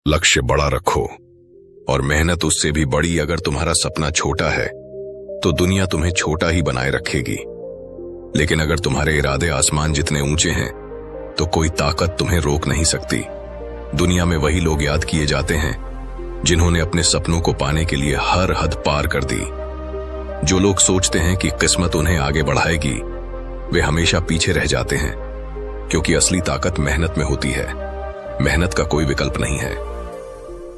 लक्ष्य बड़ा रखो और मेहनत उससे भी बड़ी। अगर तुम्हारा सपना छोटा है तो दुनिया तुम्हें छोटा ही बनाए रखेगी, लेकिन अगर तुम्हारे इरादे आसमान जितने ऊंचे हैं तो कोई ताकत तुम्हें रोक नहीं सकती। दुनिया में वही लोग याद किए जाते हैं जिन्होंने अपने सपनों को पाने के लिए हर हद पार कर दी। जो लोग सोचते हैं कि किस्मत उन्हें आगे बढ़ाएगी, वे हमेशा पीछे रह जाते हैं, क्योंकि असली ताकत मेहनत में होती है। मेहनत का कोई विकल्प नहीं है।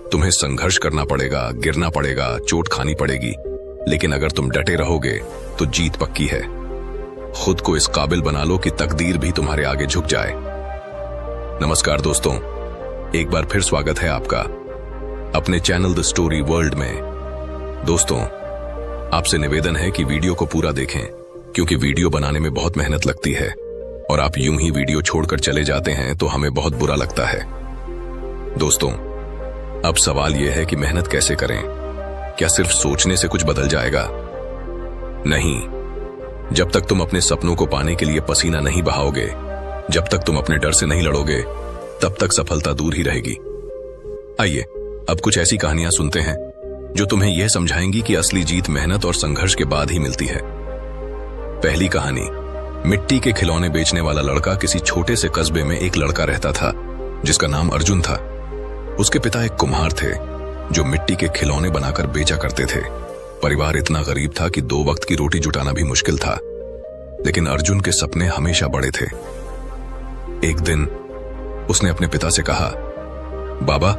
तुम्हें संघर्ष करना पड़ेगा, गिरना पड़ेगा, चोट खानी पड़ेगी, लेकिन अगर तुम डटे रहोगे तो जीत पक्की है। खुद को इस काबिल बना लो कि तकदीर भी तुम्हारे आगे झुक जाए। नमस्कार दोस्तों, एक बार फिर स्वागत है आपका अपने चैनल द स्टोरी वर्ल्ड में। दोस्तों, आपसे निवेदन है कि वीडियो को पूरा देखें, क्योंकि वीडियो बनाने में बहुत मेहनत लगती है और आप यूं ही वीडियो छोड़कर चले जाते हैं तो हमें बहुत बुरा लगता है। दोस्तों, अब सवाल यह है कि मेहनत कैसे करें? क्या सिर्फ सोचने से कुछ बदल जाएगा? नहीं। जब तक तुम अपने सपनों को पाने के लिए पसीना नहीं बहाओगे, जब तक तुम अपने डर से नहीं लड़ोगे, तब तक सफलता दूर ही रहेगी। आइए अब कुछ ऐसी कहानियां सुनते हैं जो तुम्हें यह समझाएंगी कि असली जीत मेहनत और संघर्ष के बाद ही मिलती है। पहली कहानी। मिट्टी के खिलौने बेचने वाला लड़का। किसी छोटे से कस्बे में एक लड़का रहता था जिसका नाम अर्जुन था। उसके पिता एक कुम्हार थे जो मिट्टी के खिलौने बनाकर बेचा करते थे। परिवार इतना गरीब था कि 2 वक्त की रोटी जुटाना भी मुश्किल था, लेकिन अर्जुन के सपने हमेशा बड़े थे। एक दिन उसने अपने पिता से कहा, बाबा,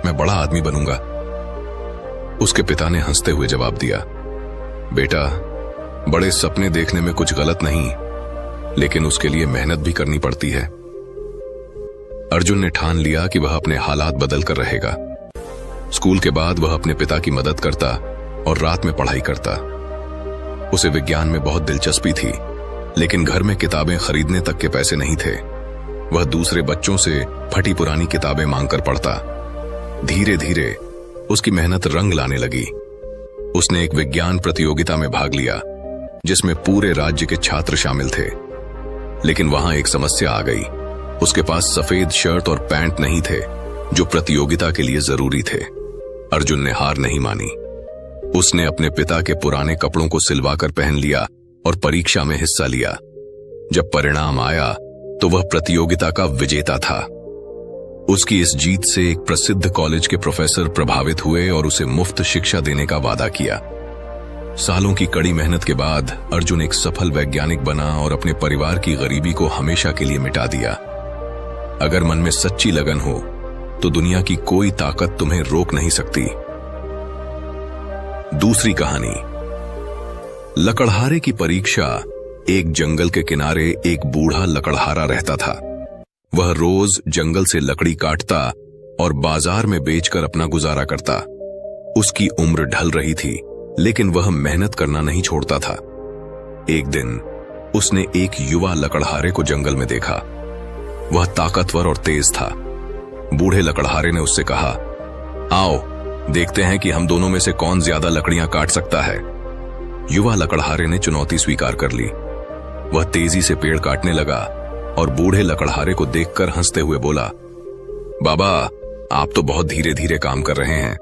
मैं बड़ा आदमी बनूंगा। उसके पिता ने हंसते हुए जवाब दिया, बेटा, बड़े सपने देखने में कुछ गलत नहीं, लेकिन उसके लिए मेहनत भी करनी पड़ती है। अर्जुन ने ठान लिया कि वह अपने हालात बदल कर रहेगा। स्कूल के बाद वह अपने पिता की मदद करता और रात में पढ़ाई करता। उसे विज्ञान में बहुत दिलचस्पी थी, लेकिन घर में किताबें खरीदने तक के पैसे नहीं थे। वह दूसरे बच्चों से फटी पुरानी किताबें मांगकर पढ़ता। धीरे धीरे उसकी मेहनत रंग लाने लगी। उसने एक विज्ञान प्रतियोगिता में भाग लिया जिसमें पूरे राज्य के छात्र शामिल थे, लेकिन वहां एक समस्या आ गई। उसके पास सफेद शर्ट और पैंट नहीं थे जो प्रतियोगिता के लिए जरूरी थे। अर्जुन ने हार नहीं मानी। उसने अपने पिता के पुराने कपड़ों को सिलवाकर पहन लिया और परीक्षा में हिस्सा लिया। जब परिणाम आया तो वह प्रतियोगिता का विजेता था। उसकी इस जीत से एक प्रसिद्ध कॉलेज के प्रोफेसर प्रभावित हुए और उसे मुफ्त शिक्षा देने का वादा किया। सालों की कड़ी मेहनत के बाद अर्जुन एक सफल वैज्ञानिक बना और अपने परिवार की गरीबी को हमेशा के लिए मिटा दिया। अगर मन में सच्ची लगन हो तो दुनिया की कोई ताकत तुम्हें रोक नहीं सकती। दूसरी कहानी। लकड़हारे की परीक्षा। एक जंगल के किनारे एक बूढ़ा लकड़हारा रहता था। वह रोज जंगल से लकड़ी काटता और बाजार में बेचकर अपना गुजारा करता। उसकी उम्र ढल रही थी, लेकिन वह मेहनत करना नहीं छोड़ता था। एक दिन उसने एक युवा लकड़हारे को जंगल में देखा। वह ताकतवर और तेज था। बूढ़े लकड़हारे ने उससे कहा, आओ देखते हैं कि हम दोनों में से कौन ज्यादा लकड़ियां काट सकता है। युवा लकड़हारे ने चुनौती स्वीकार कर ली। वह तेजी से पेड़ काटने लगा और बूढ़े लकड़हारे को देखकर हंसते हुए बोला, बाबा, आप तो बहुत धीरे धीरे काम कर रहे हैं,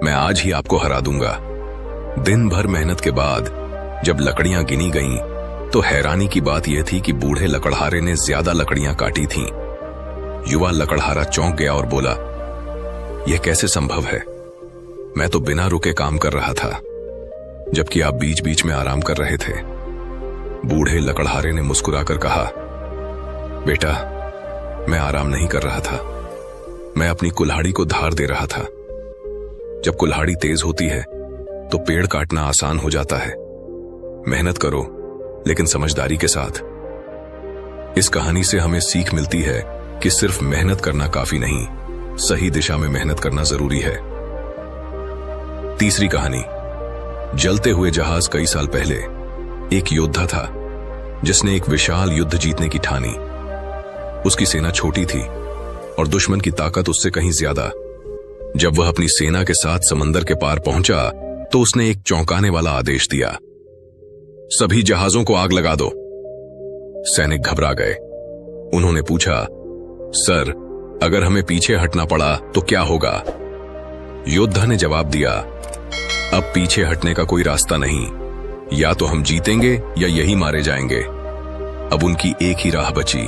मैं आज ही आपको हरा दूंगा। दिन भर मेहनत के बाद जब लकड़ियां गिनी गईं, तो हैरानी की बात यह थी कि बूढ़े लकड़हारे ने ज्यादा लकड़ियां काटी थीं। युवा लकड़हारा चौंक गया और बोला, यह कैसे संभव है? मैं तो बिना रुके काम कर रहा था, जबकि आप बीच बीच में आराम कर रहे थे। बूढ़े लकड़हारे ने मुस्कुराकर कहा, बेटा, मैं आराम नहीं कर रहा था, मैं अपनी कुल्हाड़ी को धार दे रहा था। जब कुल्हाड़ी तेज होती है तो पेड़ काटना आसान हो जाता है। मेहनत करो, लेकिन समझदारी के साथ। इस कहानी से हमें सीख मिलती है कि सिर्फ मेहनत करना काफी नहीं, सही दिशा में मेहनत करना जरूरी है। तीसरी कहानी। जलते हुए जहाज। कई साल पहले एक योद्धा था जिसने एक विशाल युद्ध जीतने की ठानी। उसकी सेना छोटी थी और दुश्मन की ताकत उससे कहीं ज्यादा। जब वह अपनी सेना के साथ समंदर के पार पहुंचा तो उसने एक चौंकाने वाला आदेश दिया, सभी जहाजों को आग लगा दो। सैनिक घबरा गए। उन्होंने पूछा, सर, अगर हमें पीछे हटना पड़ा तो क्या होगा? योद्धा ने जवाब दिया, अब पीछे हटने का कोई रास्ता नहीं, या तो हम जीतेंगे या यही मारे जाएंगे। अब उनकी एक ही राह बची,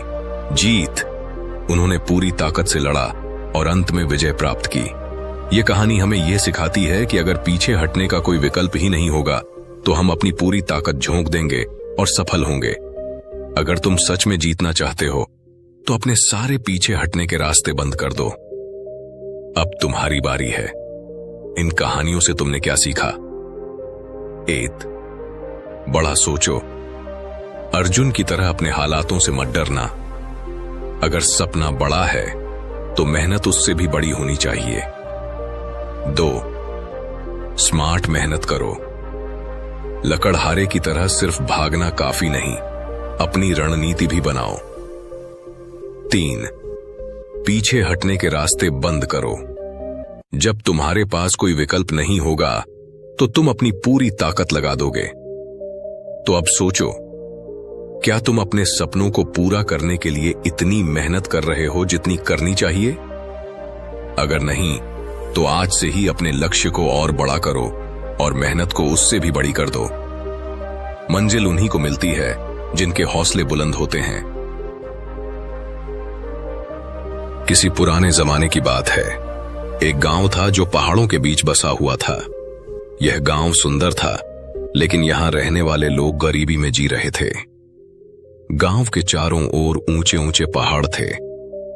जीत। उन्होंने पूरी ताकत से लड़ा और अंत में विजय प्राप्त की। ये कहानी हमें यह सिखाती है कि अगर पीछे हटने का कोई विकल्प ही नहीं होगा तो हम अपनी पूरी ताकत झोंक देंगे और सफल होंगे। अगर तुम सच में जीतना चाहते हो तो अपने सारे पीछे हटने के रास्ते बंद कर दो। अब तुम्हारी बारी है। इन कहानियों से तुमने क्या सीखा? 1. बड़ा सोचो। अर्जुन की तरह अपने हालातों से मत डरना। अगर सपना बड़ा है तो मेहनत उससे भी बड़ी होनी चाहिए। 2. स्मार्ट मेहनत करो। लकड़हारे की तरह सिर्फ भागना काफी नहीं, अपनी रणनीति भी बनाओ। 3. पीछे हटने के रास्ते बंद करो। जब तुम्हारे पास कोई विकल्प नहीं होगा तो तुम अपनी पूरी ताकत लगा दोगे। तो अब सोचो, क्या तुम अपने सपनों को पूरा करने के लिए इतनी मेहनत कर रहे हो जितनी करनी चाहिए? अगर नहीं तो आज से ही अपने लक्ष्य को और बड़ा करो और मेहनत को उससे भी बड़ी कर दो। मंजिल उन्हीं को मिलती है जिनके हौसले बुलंद होते हैं। किसी पुराने जमाने की बात है। एक गांव था जो पहाड़ों के बीच बसा हुआ था। यह गांव सुंदर था, लेकिन यहां रहने वाले लोग गरीबी में जी रहे थे। गांव के चारों ओर ऊंचे ऊंचे पहाड़ थे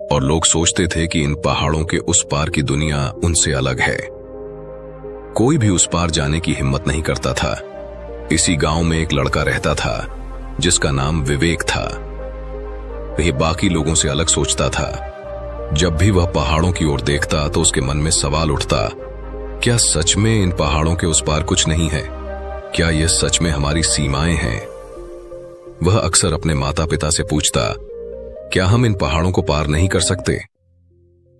और लोग सोचते थे कि इन पहाड़ों के उस पार की दुनिया उनसे अलग है। कोई भी उस पार जाने की हिम्मत नहीं करता था। इसी गांव में एक लड़का रहता था जिसका नाम विवेक था। वह बाकी लोगों से अलग सोचता था। जब भी वह पहाड़ों की ओर देखता तो उसके मन में सवाल उठता, क्या सच में इन पहाड़ों के उस पार कुछ नहीं है? क्या यह सच में हमारी सीमाएं हैं? वह अक्सर अपने माता पिता से पूछता, क्या हम इन पहाड़ों को पार नहीं कर सकते?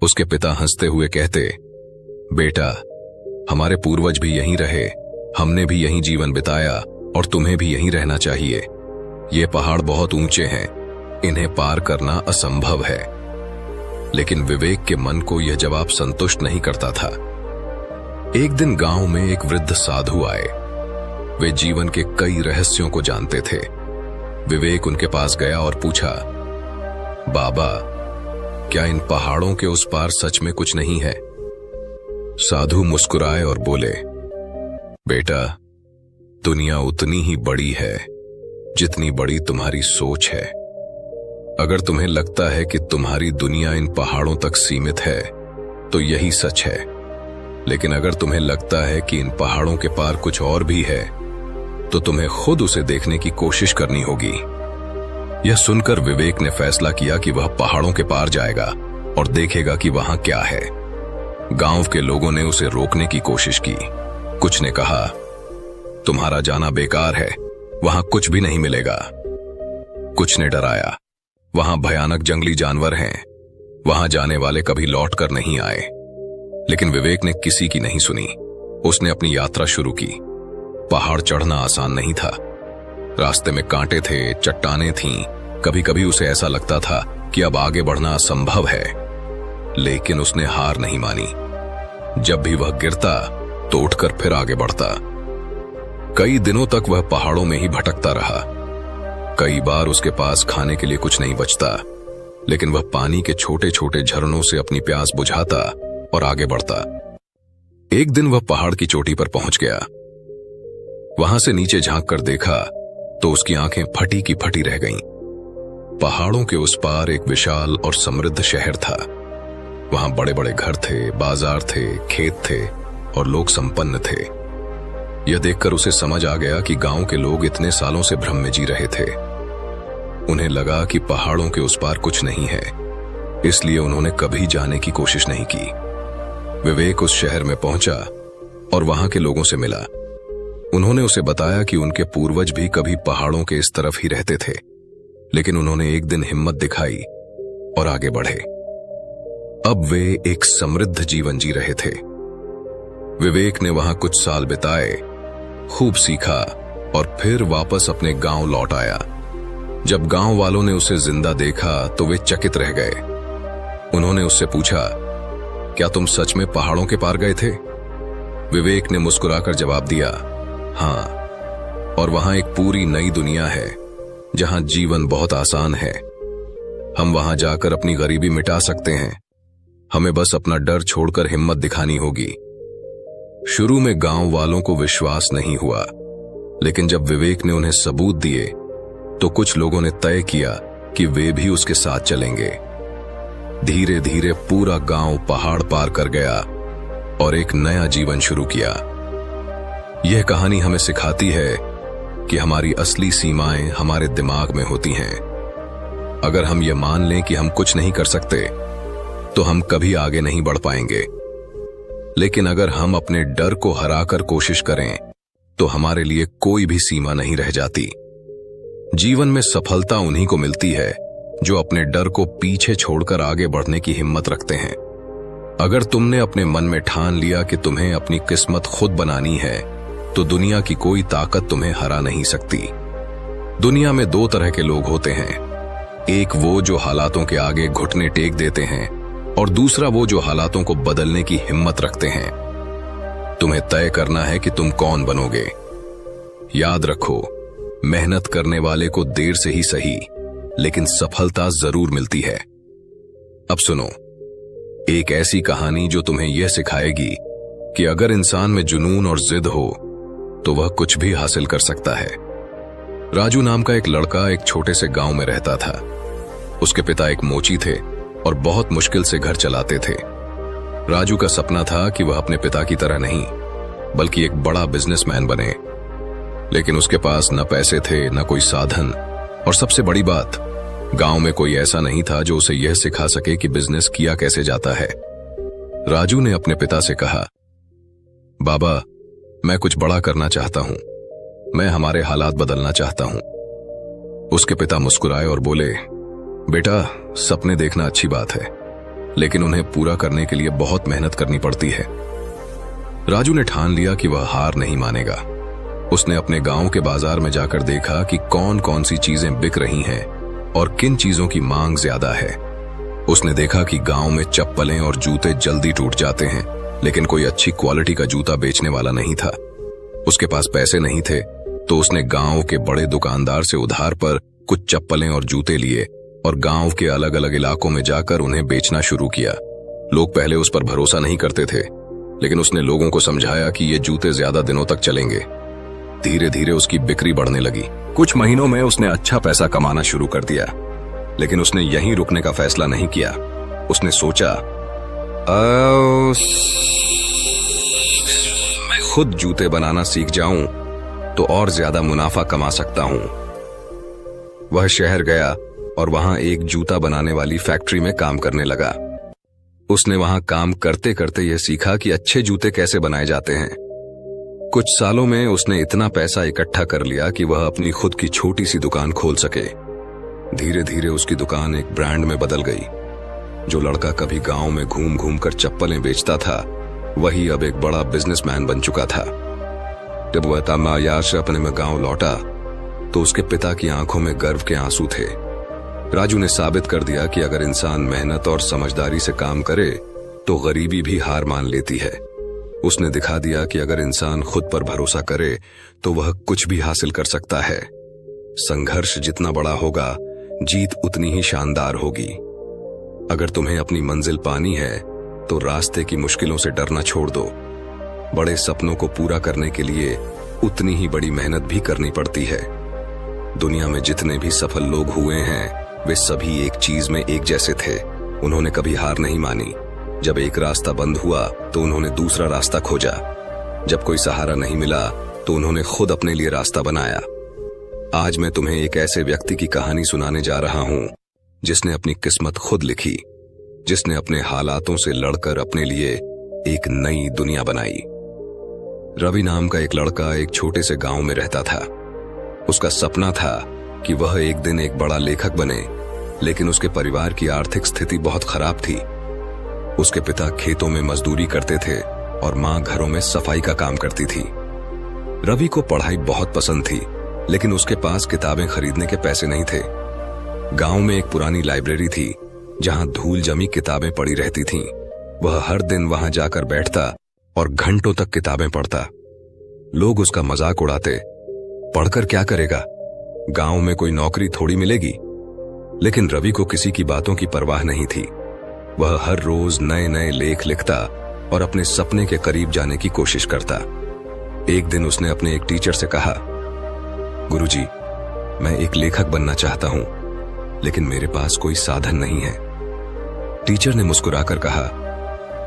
उसके पिता हंसते हुए कहते, बेटा, हमारे पूर्वज भी यहीं रहे, हमने भी यहीं जीवन बिताया और तुम्हें भी यहीं रहना चाहिए। ये पहाड़ बहुत ऊंचे हैं, इन्हें पार करना असंभव है। लेकिन विवेक के मन को यह जवाब संतुष्ट नहीं करता था। एक दिन गांव में एक वृद्ध साधु आए। वे जीवन के कई रहस्यों को जानते थे। विवेक उनके पास गया और पूछा, बाबा, क्या इन पहाड़ों के उस पार सच में कुछ नहीं है? साधु मुस्कुराए और बोले, बेटा, दुनिया उतनी ही बड़ी है जितनी बड़ी तुम्हारी सोच है। अगर तुम्हें लगता है कि तुम्हारी दुनिया इन पहाड़ों तक सीमित है तो यही सच है। लेकिन अगर तुम्हें लगता है कि इन पहाड़ों के पार कुछ और भी है तो तुम्हें खुद उसे देखने की कोशिश करनी होगी। यह सुनकर विवेक ने फैसला किया कि वह पहाड़ों के पार जाएगा और देखेगा कि वहां क्या है। गांव के लोगों ने उसे रोकने की कोशिश की। कुछ ने कहा, तुम्हारा जाना बेकार है, वहां कुछ भी नहीं मिलेगा। कुछ ने डराया, वहां भयानक जंगली जानवर हैं, वहां जाने वाले कभी लौट कर नहीं आए। लेकिन विवेक ने किसी की नहीं सुनी। उसने अपनी यात्रा शुरू की। पहाड़ चढ़ना आसान नहीं था। रास्ते में कांटे थे, चट्टानें थीं। कभी कभी उसे ऐसा लगता था कि अब आगे बढ़ना असंभव है। लेकिन उसने हार नहीं मानी। जब भी वह गिरता तो उठकर फिर आगे बढ़ता। कई दिनों तक वह पहाड़ों में ही भटकता रहा। कई बार उसके पास खाने के लिए कुछ नहीं बचता, लेकिन वह पानी के छोटे छोटे झरनों से अपनी प्यास बुझाता और आगे बढ़ता। एक दिन वह पहाड़ की चोटी पर पहुंच गया। वहां से नीचे झांक कर देखा तो उसकी आंखें फटी की फटी रह गईं। पहाड़ों के उस पार एक विशाल और समृद्ध शहर था। वहां बड़े बड़े घर थे, बाजार थे, खेत थे और लोग संपन्न थे। यह देखकर उसे समझ आ गया कि गांव के लोग इतने सालों से भ्रम में जी रहे थे। उन्हें लगा कि पहाड़ों के उस पार कुछ नहीं है, इसलिए उन्होंने कभी जाने की कोशिश नहीं की। विवेक उस शहर में पहुंचा और वहां के लोगों से मिला। उन्होंने उसे बताया कि उनके पूर्वज भी कभी पहाड़ों के इस तरफ ही रहते थे, लेकिन उन्होंने एक दिन हिम्मत दिखाई और आगे बढ़े। अब वे एक समृद्ध जीवन जी रहे थे। विवेक ने वहां कुछ साल बिताए, खूब सीखा और फिर वापस अपने गांव लौट आया। जब गांव वालों ने उसे जिंदा देखा तो वे चकित रह गए। उन्होंने उससे पूछा, क्या तुम सच में पहाड़ों के पार गए थे? विवेक ने मुस्कुराकर जवाब दिया, हाँ, और वहां एक पूरी नई दुनिया है जहां जीवन बहुत आसान है। हम वहां जाकर अपनी गरीबी मिटा सकते हैं। हमें बस अपना डर छोड़कर हिम्मत दिखानी होगी। शुरू में गांव वालों को विश्वास नहीं हुआ, लेकिन जब विवेक ने उन्हें सबूत दिए तो कुछ लोगों ने तय किया कि वे भी उसके साथ चलेंगे। धीरे धीरे पूरा गांव पहाड़ पार कर गया और एक नया जीवन शुरू किया। यह कहानी हमें सिखाती है कि हमारी असली सीमाएं हमारे दिमाग में होती हैं। अगर हम ये मान लें कि हम कुछ नहीं कर सकते, तो हम कभी आगे नहीं बढ़ पाएंगे। लेकिन अगर हम अपने डर को हराकर कोशिश करें, तो हमारे लिए कोई भी सीमा नहीं रह जाती। जीवन में सफलता उन्हीं को मिलती है जो अपने डर को पीछे छोड़कर आगे बढ़ने की हिम्मत रखते हैं। अगर तुमने अपने मन में ठान लिया कि तुम्हें अपनी किस्मत खुद बनानी है, तो दुनिया की कोई ताकत तुम्हें हरा नहीं सकती। दुनिया में दो तरह के लोग होते हैं, एक वो जो हालातों के आगे घुटने टेक देते हैं, और दूसरा वो जो हालातों को बदलने की हिम्मत रखते हैं। तुम्हें तय करना है कि तुम कौन बनोगे। याद रखो, मेहनत करने वाले को देर से ही सही, लेकिन सफलता जरूर मिलती है। अब सुनो एक ऐसी कहानी जो तुम्हें यह सिखाएगी कि अगर इंसान में जुनून और जिद हो तो वह कुछ भी हासिल कर सकता है। राजू नाम का एक लड़का एक छोटे से गांव में रहता था। उसके पिता एक मोची थे और बहुत मुश्किल से घर चलाते थे। राजू का सपना था कि वह अपने पिता की तरह नहीं, बल्कि एक बड़ा बिजनेसमैन बने। लेकिन उसके पास न पैसे थे, न कोई साधन, और सबसे बड़ी बात, गांव में कोई ऐसा नहीं था जो उसे यह सिखा सके कि बिजनेस किया कैसे जाता है। राजू ने अपने पिता से कहा, बाबा, मैं कुछ बड़ा करना चाहता हूं। मैं हमारे हालात बदलना चाहता हूं। उसके पिता मुस्कुराए और बोले, बेटा, सपने देखना अच्छी बात है, लेकिन उन्हें पूरा करने के लिए बहुत मेहनत करनी पड़ती है। राजू ने ठान लिया कि वह हार नहीं मानेगा। उसने अपने गांव के बाजार में जाकर देखा कि कौन कौन सी चीजें बिक रही हैं और किन चीजों की मांग ज्यादा है। उसने देखा कि गांव में चप्पलें और जूते जल्दी टूट जाते हैं, लेकिन कोई अच्छी क्वालिटी का जूता बेचने वाला नहीं था। उसके पास पैसे नहीं थे, तो उसने गांव के बड़े दुकानदार से उधार पर कुछ चप्पलें और जूते लिए और गांव के अलग अलग इलाकों में जाकर उन्हें बेचना शुरू किया। लोग पहले उस पर भरोसा नहीं करते थे, लेकिन उसने लोगों को समझाया कि ये जूते ज्यादा दिनों तक चलेंगे। धीरे धीरे उसकी बिक्री बढ़ने लगी। कुछ महीनों में उसने अच्छा पैसा कमाना शुरू कर दिया, लेकिन उसने यहीं रुकने का फैसला नहीं किया। उसने सोचा, मैं खुद जूते बनाना सीख जाऊं तो और ज्यादा मुनाफा कमा सकता हूं। वह शहर गया और वहां एक जूता बनाने वाली फैक्ट्री में काम करने लगा। उसने वहां काम करते करते यह सीखा कि अच्छे जूते कैसे बनाए जाते हैं। कुछ सालों में उसने इतना पैसा इकट्ठा कर लिया कि वह अपनी खुद की छोटी सी दुकान खोल सके। धीरे धीरे उसकी दुकान एक ब्रांड में बदल गई। जो लड़का कभी गांव में घूम घूम कर चप्पलें बेचता था, वही अब एक बड़ा बिजनेसमैन बन चुका था। जब वह तमायाश अपने में गांव लौटा, तो उसके पिता की आंखों में गर्व के आंसू थे। राजू ने साबित कर दिया कि अगर इंसान मेहनत और समझदारी से काम करे, तो गरीबी भी हार मान लेती है। उसने दिखा दिया कि अगर इंसान खुद पर भरोसा करे, तो वह कुछ भी हासिल कर सकता है। संघर्ष जितना बड़ा होगा, जीत उतनी ही शानदार होगी। अगर तुम्हें अपनी मंजिल पानी है, तो रास्ते की मुश्किलों से डरना छोड़ दो। बड़े सपनों को पूरा करने के लिए उतनी ही बड़ी मेहनत भी करनी पड़ती है। दुनिया में जितने भी सफल लोग हुए हैं, वे सभी एक चीज में एक जैसे थे। उन्होंने कभी हार नहीं मानी। जब एक रास्ता बंद हुआ, तो उन्होंने दूसरा रास्ता खोजा। जब कोई सहारा नहीं मिला, तो उन्होंने खुद अपने लिए रास्ता बनाया। आज मैं तुम्हें एक ऐसे व्यक्ति की कहानी सुनाने जा रहा हूं, जिसने अपनी किस्मत खुद लिखी, जिसने अपने हालातों से लड़कर अपने लिए एक नई दुनिया बनाई। रवि नाम का एक लड़का एक छोटे से गांव में रहता था। उसका सपना था कि वह एक दिन एक बड़ा लेखक बने, लेकिन उसके परिवार की आर्थिक स्थिति बहुत खराब थी। उसके पिता खेतों में मजदूरी करते थे और मां घरों में सफाई का काम करती थी। रवि को पढ़ाई बहुत पसंद थी, लेकिन उसके पास किताबें खरीदने के पैसे नहीं थे। गांव में एक पुरानी लाइब्रेरी थी, जहां धूल जमी किताबें पड़ी रहती थीं। वह हर दिन वहां जाकर बैठता और घंटों तक किताबें पढ़ता। लोग उसका मजाक उड़ाते, पढ़कर क्या करेगा, गांव में कोई नौकरी थोड़ी मिलेगी। लेकिन रवि को किसी की बातों की परवाह नहीं थी। वह हर रोज नए नए लेख लिखता और अपने सपने के करीब जाने की कोशिश करता। एक दिन उसने अपने एक टीचर से कहा, गुरुजी, मैं एक लेखक बनना चाहता हूं, लेकिन मेरे पास कोई साधन नहीं है। टीचर ने मुस्कुराकर कहा,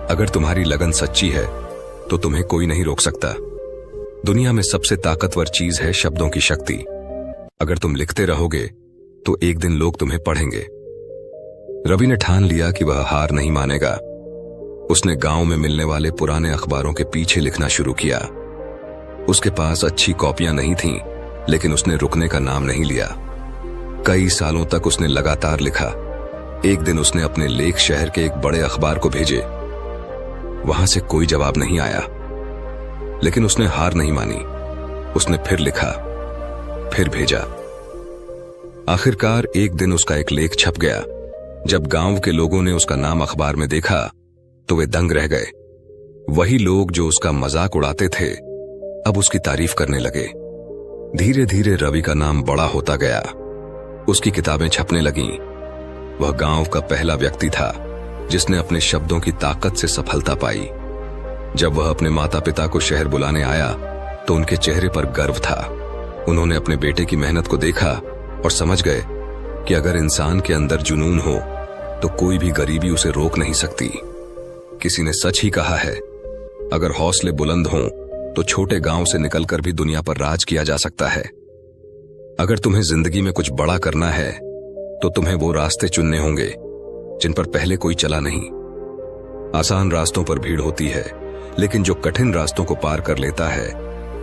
अगर तुम्हारी लगन सच्ची है तो तुम्हें कोई नहीं रोक सकता। दुनिया में सबसे ताकतवर चीज है शब्दों की शक्ति। अगर तुम लिखते रहोगे तो एक दिन लोग तुम्हें पढ़ेंगे। रवि ने ठान लिया कि वह हार नहीं मानेगा। उसने गांव में मिलने वाले पुराने अखबारों के पीछे लिखना शुरू किया। उसके पास अच्छी कॉपियां नहीं थीं, लेकिन उसने रुकने का नाम नहीं लिया। कई सालों तक उसने लगातार लिखा। एक दिन उसने अपने लेख शहर के एक बड़े अखबार को भेजे। वहां से कोई जवाब नहीं आया, लेकिन उसने हार नहीं मानी। उसने फिर लिखा, फिर भेजा। आखिरकार एक दिन उसका एक लेख छप गया। जब गांव के लोगों ने उसका नाम अखबार में देखा तो वे दंग रह गए। वही लोग जो उसका मजाक उड़ाते थे अब उसकी तारीफ करने लगे। धीरे धीरे रवि का नाम बड़ा होता गया। उसकी किताबें छपने लगीं। वह गांव का पहला व्यक्ति था जिसने अपने शब्दों की ताकत से सफलता पाई। जब वह अपने माता पिता को शहर बुलाने आया तो उनके चेहरे पर गर्व था। उन्होंने अपने बेटे की मेहनत को देखा और समझ गए कि अगर इंसान के अंदर जुनून हो तो कोई भी गरीबी उसे रोक नहीं सकती। किसी ने सच ही कहा है, अगर हौसले बुलंद हों तो छोटे गांव से निकलकर भी दुनिया पर राज किया जा सकता है। अगर तुम्हें जिंदगी में कुछ बड़ा करना है तो तुम्हें वो रास्ते चुनने होंगे जिन पर पहले कोई चला नहीं। आसान रास्तों पर भीड़ होती है, लेकिन जो कठिन रास्तों को पार कर लेता है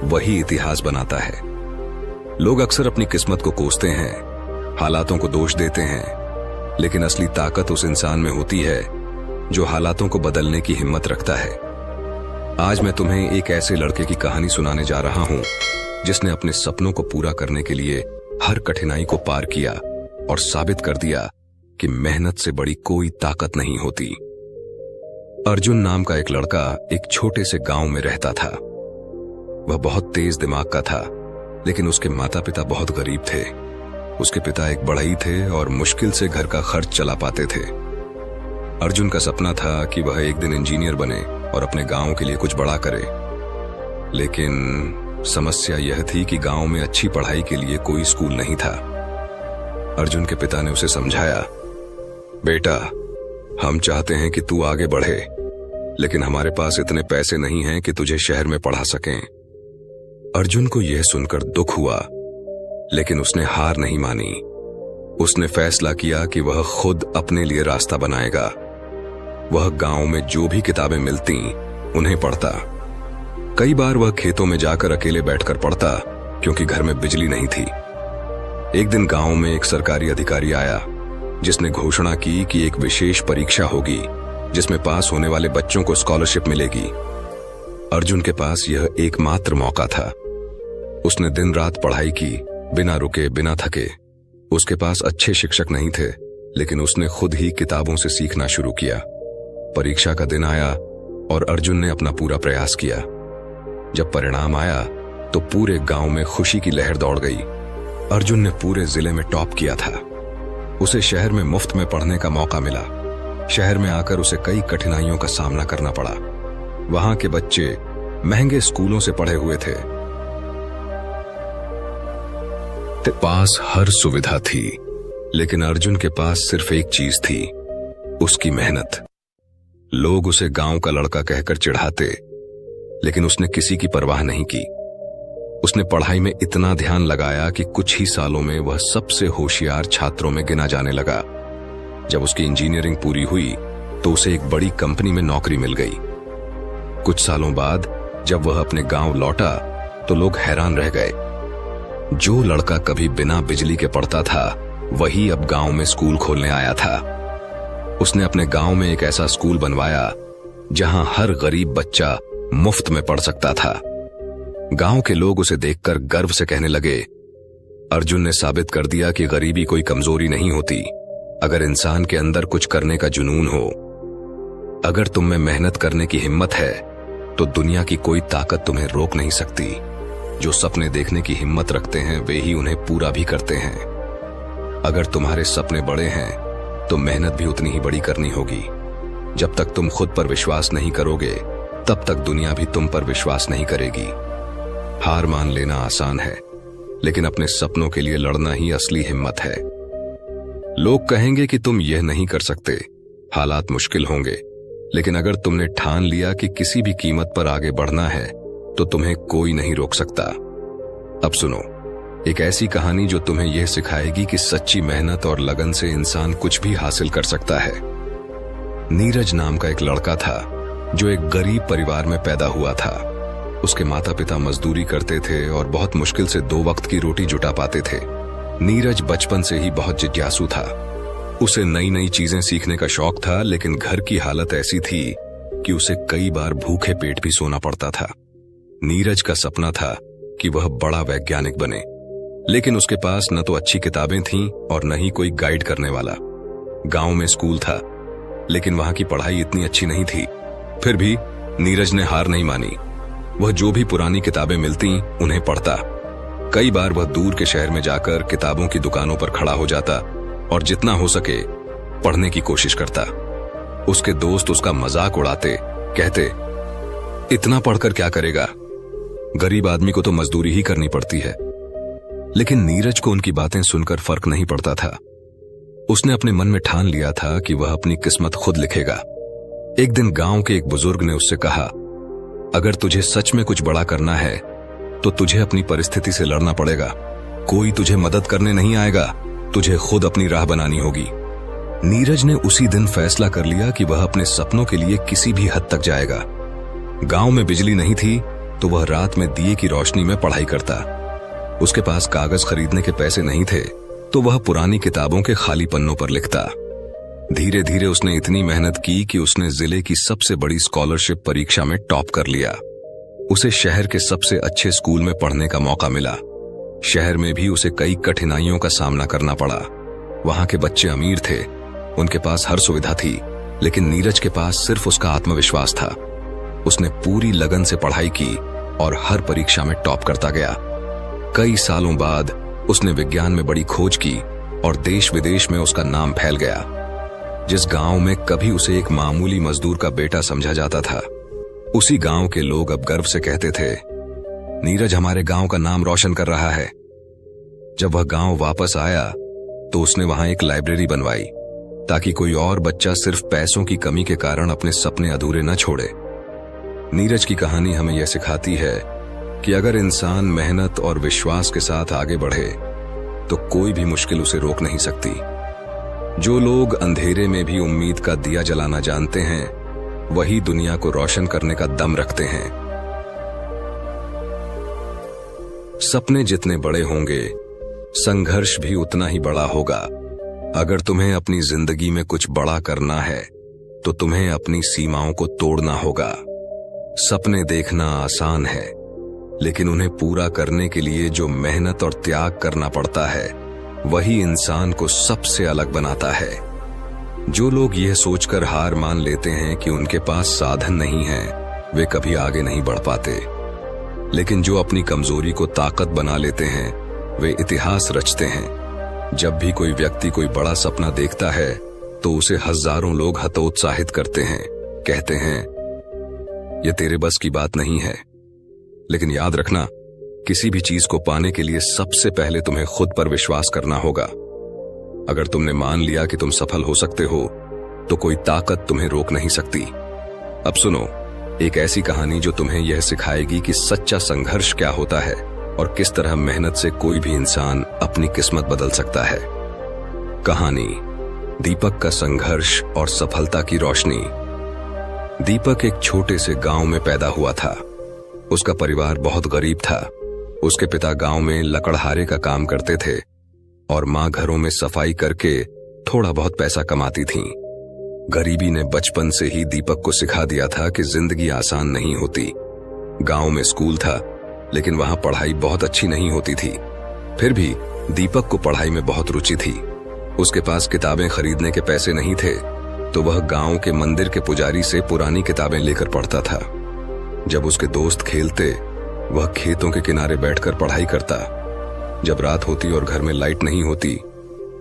वही इतिहास बनाता है। लोग अक्सर अपनी किस्मत को कोसते हैं, हालातों को दोष देते हैं, लेकिन असली ताकत उस इंसान में होती है जो हालातों को बदलने की हिम्मत रखता है। आज मैं तुम्हें एक ऐसे लड़के की कहानी सुनाने जा रहा हूं जिसने अपने सपनों को पूरा करने के लिए हर कठिनाई को पार किया और साबित कर दिया कि मेहनत से बड़ी कोई ताकत नहीं होती। अर्जुन नाम का एक लड़का एक छोटे से गांव में रहता था। वह बहुत तेज दिमाग का था, लेकिन उसके माता पिता बहुत गरीब थे। उसके पिता एक बढ़ई थे और मुश्किल से घर का खर्च चला पाते थे। अर्जुन का सपना था कि वह एक दिन इंजीनियर बने और अपने गांव के लिए कुछ बड़ा करे। लेकिन समस्या यह थी कि गांव में अच्छी पढ़ाई के लिए कोई स्कूल नहीं था। अर्जुन के पिता ने उसे समझाया, बेटा, हम चाहते हैं कि तू आगे बढ़े, लेकिन हमारे पास इतने पैसे नहीं हैं कि तुझे शहर में पढ़ा सकें। अर्जुन को यह सुनकर दुख हुआ, लेकिन उसने हार नहीं मानी। उसने फैसला किया कि वह खुद अपने लिए रास्ता बनाएगा। वह गांव में जो भी किताबें मिलती उन्हें पढ़ता। कई बार वह खेतों में जाकर अकेले बैठकर पढ़ता, क्योंकि घर में बिजली नहीं थी। एक दिन गांव में एक सरकारी अधिकारी आया जिसने घोषणा की कि एक विशेष परीक्षा होगी जिसमें पास होने वाले बच्चों को स्कॉलरशिप मिलेगी। अर्जुन के पास यह एकमात्र मौका था। उसने दिन रात पढ़ाई की, बिना रुके, बिना थके। उसके पास अच्छे शिक्षक नहीं थे, लेकिन उसने खुद ही किताबों से सीखना शुरू किया। परीक्षा का दिन आया और अर्जुन ने अपना पूरा प्रयास किया। जब परिणाम आया तो पूरे गांव में खुशी की लहर दौड़ गई। अर्जुन ने पूरे जिले में टॉप किया था। उसे शहर में मुफ्त में पढ़ने का मौका मिला। शहर में आकर उसे कई कठिनाइयों का सामना करना पड़ा। वहां के बच्चे महंगे स्कूलों से पढ़े हुए थे। पास हर सुविधा थी, लेकिन अर्जुन के पास सिर्फ एक चीज थी, उसकी मेहनत। लोग उसे गांव का लड़का कहकर चिढ़ाते, लेकिन उसने किसी की परवाह नहीं की। उसने पढ़ाई में इतना ध्यान लगाया कि कुछ ही सालों में वह सबसे होशियार छात्रों में गिना जाने लगा। जब उसकी इंजीनियरिंग पूरी हुई तो उसे एक बड़ी कंपनी में नौकरी मिल गई। कुछ सालों बाद जब वह अपने गांव लौटा तो लोग हैरान रह गए। जो लड़का कभी बिना बिजली के पढ़ता था वही अब गांव में स्कूल खोलने आया था। उसने अपने गांव में एक ऐसा स्कूल बनवाया जहां हर गरीब बच्चा मुफ्त में पढ़ सकता था। गांव के लोग उसे देखकर गर्व से कहने लगे, अर्जुन ने साबित कर दिया कि गरीबी कोई कमजोरी नहीं होती, अगर इंसान के अंदर कुछ करने का जुनून हो, अगर तुम में मेहनत करने की हिम्मत है, तो दुनिया की कोई ताकत तुम्हें रोक नहीं सकती। जो सपने देखने की हिम्मत रखते हैं वे ही उन्हें पूरा भी करते हैं। अगर तुम्हारे सपने बड़े हैं तो मेहनत भी उतनी ही बड़ी करनी होगी। जब तक तुम खुद पर विश्वास नहीं करोगे तब तक दुनिया भी तुम पर विश्वास नहीं करेगी। हार मान लेना आसान है, लेकिन अपने सपनों के लिए लड़ना ही असली हिम्मत है। लोग कहेंगे कि तुम यह नहीं कर सकते, हालात मुश्किल होंगे, लेकिन अगर तुमने ठान लिया कि किसी भी कीमत पर आगे बढ़ना है तो तुम्हें कोई नहीं रोक सकता। अब सुनो एक ऐसी कहानी जो तुम्हें यह सिखाएगी कि सच्ची मेहनत और लगन से इंसान कुछ भी हासिल कर सकता है। नीरज नाम का एक लड़का था जो एक गरीब परिवार में पैदा हुआ था। उसके माता पिता मजदूरी करते थे और बहुत मुश्किल से 2 वक्त की रोटी जुटा पाते थे। नीरज बचपन से ही बहुत जिज्ञासु था। उसे नई नई चीजें सीखने का शौक था, लेकिन घर की हालत ऐसी थी कि उसे कई बार भूखे पेट भी सोना पड़ता था। नीरज का सपना था कि वह बड़ा वैज्ञानिक बने, लेकिन उसके पास न तो अच्छी किताबें थीं और न ही कोई गाइड करने वाला। गांव में स्कूल था, लेकिन वहां की पढ़ाई इतनी अच्छी नहीं थी। फिर भी नीरज ने हार नहीं मानी। वह जो भी पुरानी किताबें मिलती उन्हें पढ़ता। कई बार वह दूर के शहर में जाकर किताबों की दुकानों पर खड़ा हो जाता और जितना हो सके पढ़ने की कोशिश करता। उसके दोस्त उसका मजाक उड़ाते, कहते, इतना पढ़कर क्या करेगा, गरीब आदमी को तो मजदूरी ही करनी पड़ती है। लेकिन नीरज को उनकी बातें सुनकर फर्क नहीं पड़ता था। उसने अपने मन में ठान लिया था कि वह अपनी किस्मत खुद लिखेगा। एक दिन गांव के एक बुजुर्ग ने उससे कहा, अगर तुझे सच में कुछ बड़ा करना है तो तुझे अपनी परिस्थिति से लड़ना पड़ेगा। कोई तुझे मदद करने नहीं आएगा, तुझे खुद अपनी राह बनानी होगी। नीरज ने उसी दिन फैसला कर लिया कि वह अपने सपनों के लिए किसी भी हद तक जाएगा। गांव में बिजली नहीं थी तो वह रात में दिए की रोशनी में पढ़ाई करता। उसके पास कागज खरीदने के पैसे नहीं थे तो वह पुरानी किताबों के खाली पन्नों पर लिखता। धीरे धीरे उसने इतनी मेहनत की कि उसने जिले की सबसे बड़ी स्कॉलरशिप परीक्षा में टॉप कर लिया। उसे शहर के सबसे अच्छे स्कूल में पढ़ने का मौका मिला। शहर में भी उसे कई कठिनाइयों का सामना करना पड़ा। वहां के बच्चे अमीर थे, उनके पास हर सुविधा थी, लेकिन नीरज के पास सिर्फ उसका आत्मविश्वास था। उसने पूरी लगन से पढ़ाई की और हर परीक्षा में टॉप करता गया। कई सालों बाद उसने विज्ञान में बड़ी खोज की और देश विदेश में उसका नाम फैल गया। जिस गांव में कभी उसे एक मामूली मजदूर का बेटा समझा जाता था, उसी गांव के लोग अब गर्व से कहते थे, नीरज हमारे गांव का नाम रोशन कर रहा है। जब वह गांव वापस आया तो उसने वहां एक लाइब्रेरी बनवाई ताकि कोई और बच्चा सिर्फ पैसों की कमी के कारण अपने सपने अधूरे न छोड़े। नीरज की कहानी हमें यह सिखाती है कि अगर इंसान मेहनत और विश्वास के साथ आगे बढ़े तो कोई भी मुश्किल उसे रोक नहीं सकती। जो लोग अंधेरे में भी उम्मीद का दिया जलाना जानते हैं, वही दुनिया को रोशन करने का दम रखते हैं। सपने जितने बड़े होंगे, संघर्ष भी उतना ही बड़ा होगा। अगर तुम्हें अपनी जिंदगी में कुछ बड़ा करना है तो तुम्हें अपनी सीमाओं को तोड़ना होगा। सपने देखना आसान है, लेकिन उन्हें पूरा करने के लिए जो मेहनत और त्याग करना पड़ता है, वही इंसान को सबसे अलग बनाता है। जो लोग यह सोचकर हार मान लेते हैं कि उनके पास साधन नहीं है, वे कभी आगे नहीं बढ़ पाते। लेकिन जो अपनी कमजोरी को ताकत बना लेते हैं, वे इतिहास रचते हैं। जब भी कोई व्यक्ति कोई बड़ा सपना देखता है तो उसे हजारों लोग हतोत्साहित करते हैं, कहते हैं, यह तेरे बस की बात नहीं है। लेकिन याद रखना, किसी भी चीज को पाने के लिए सबसे पहले तुम्हें खुद पर विश्वास करना होगा। अगर तुमने मान लिया कि तुम सफल हो सकते हो तो कोई ताकत तुम्हें रोक नहीं सकती। अब सुनो एक ऐसी कहानी जो तुम्हें यह सिखाएगी कि सच्चा संघर्ष क्या होता है और किस तरह मेहनत से कोई भी इंसान अपनी किस्मत बदल सकता है। कहानी दीपक का संघर्ष और सफलता की रोशनी। दीपक एक छोटे से गांव में पैदा हुआ था। उसका परिवार बहुत गरीब था। उसके पिता गांव में लकड़हारे का काम करते थे और मां घरों में सफाई करके थोड़ा बहुत पैसा कमाती थीं। गरीबी ने बचपन से ही दीपक को सिखा दिया था कि जिंदगी आसान नहीं होती। गांव में स्कूल था, लेकिन वहां पढ़ाई बहुत अच्छी नहीं होती थी। फिर भी दीपक को पढ़ाई में बहुत रुचि थी। उसके पास किताबें खरीदने के पैसे नहीं थे तो वह गांव के मंदिर के पुजारी से पुरानी किताबें लेकर पढ़ता था। जब उसके दोस्त खेलते वह खेतों के किनारे बैठकर पढ़ाई करता। जब रात होती और घर में लाइट नहीं होती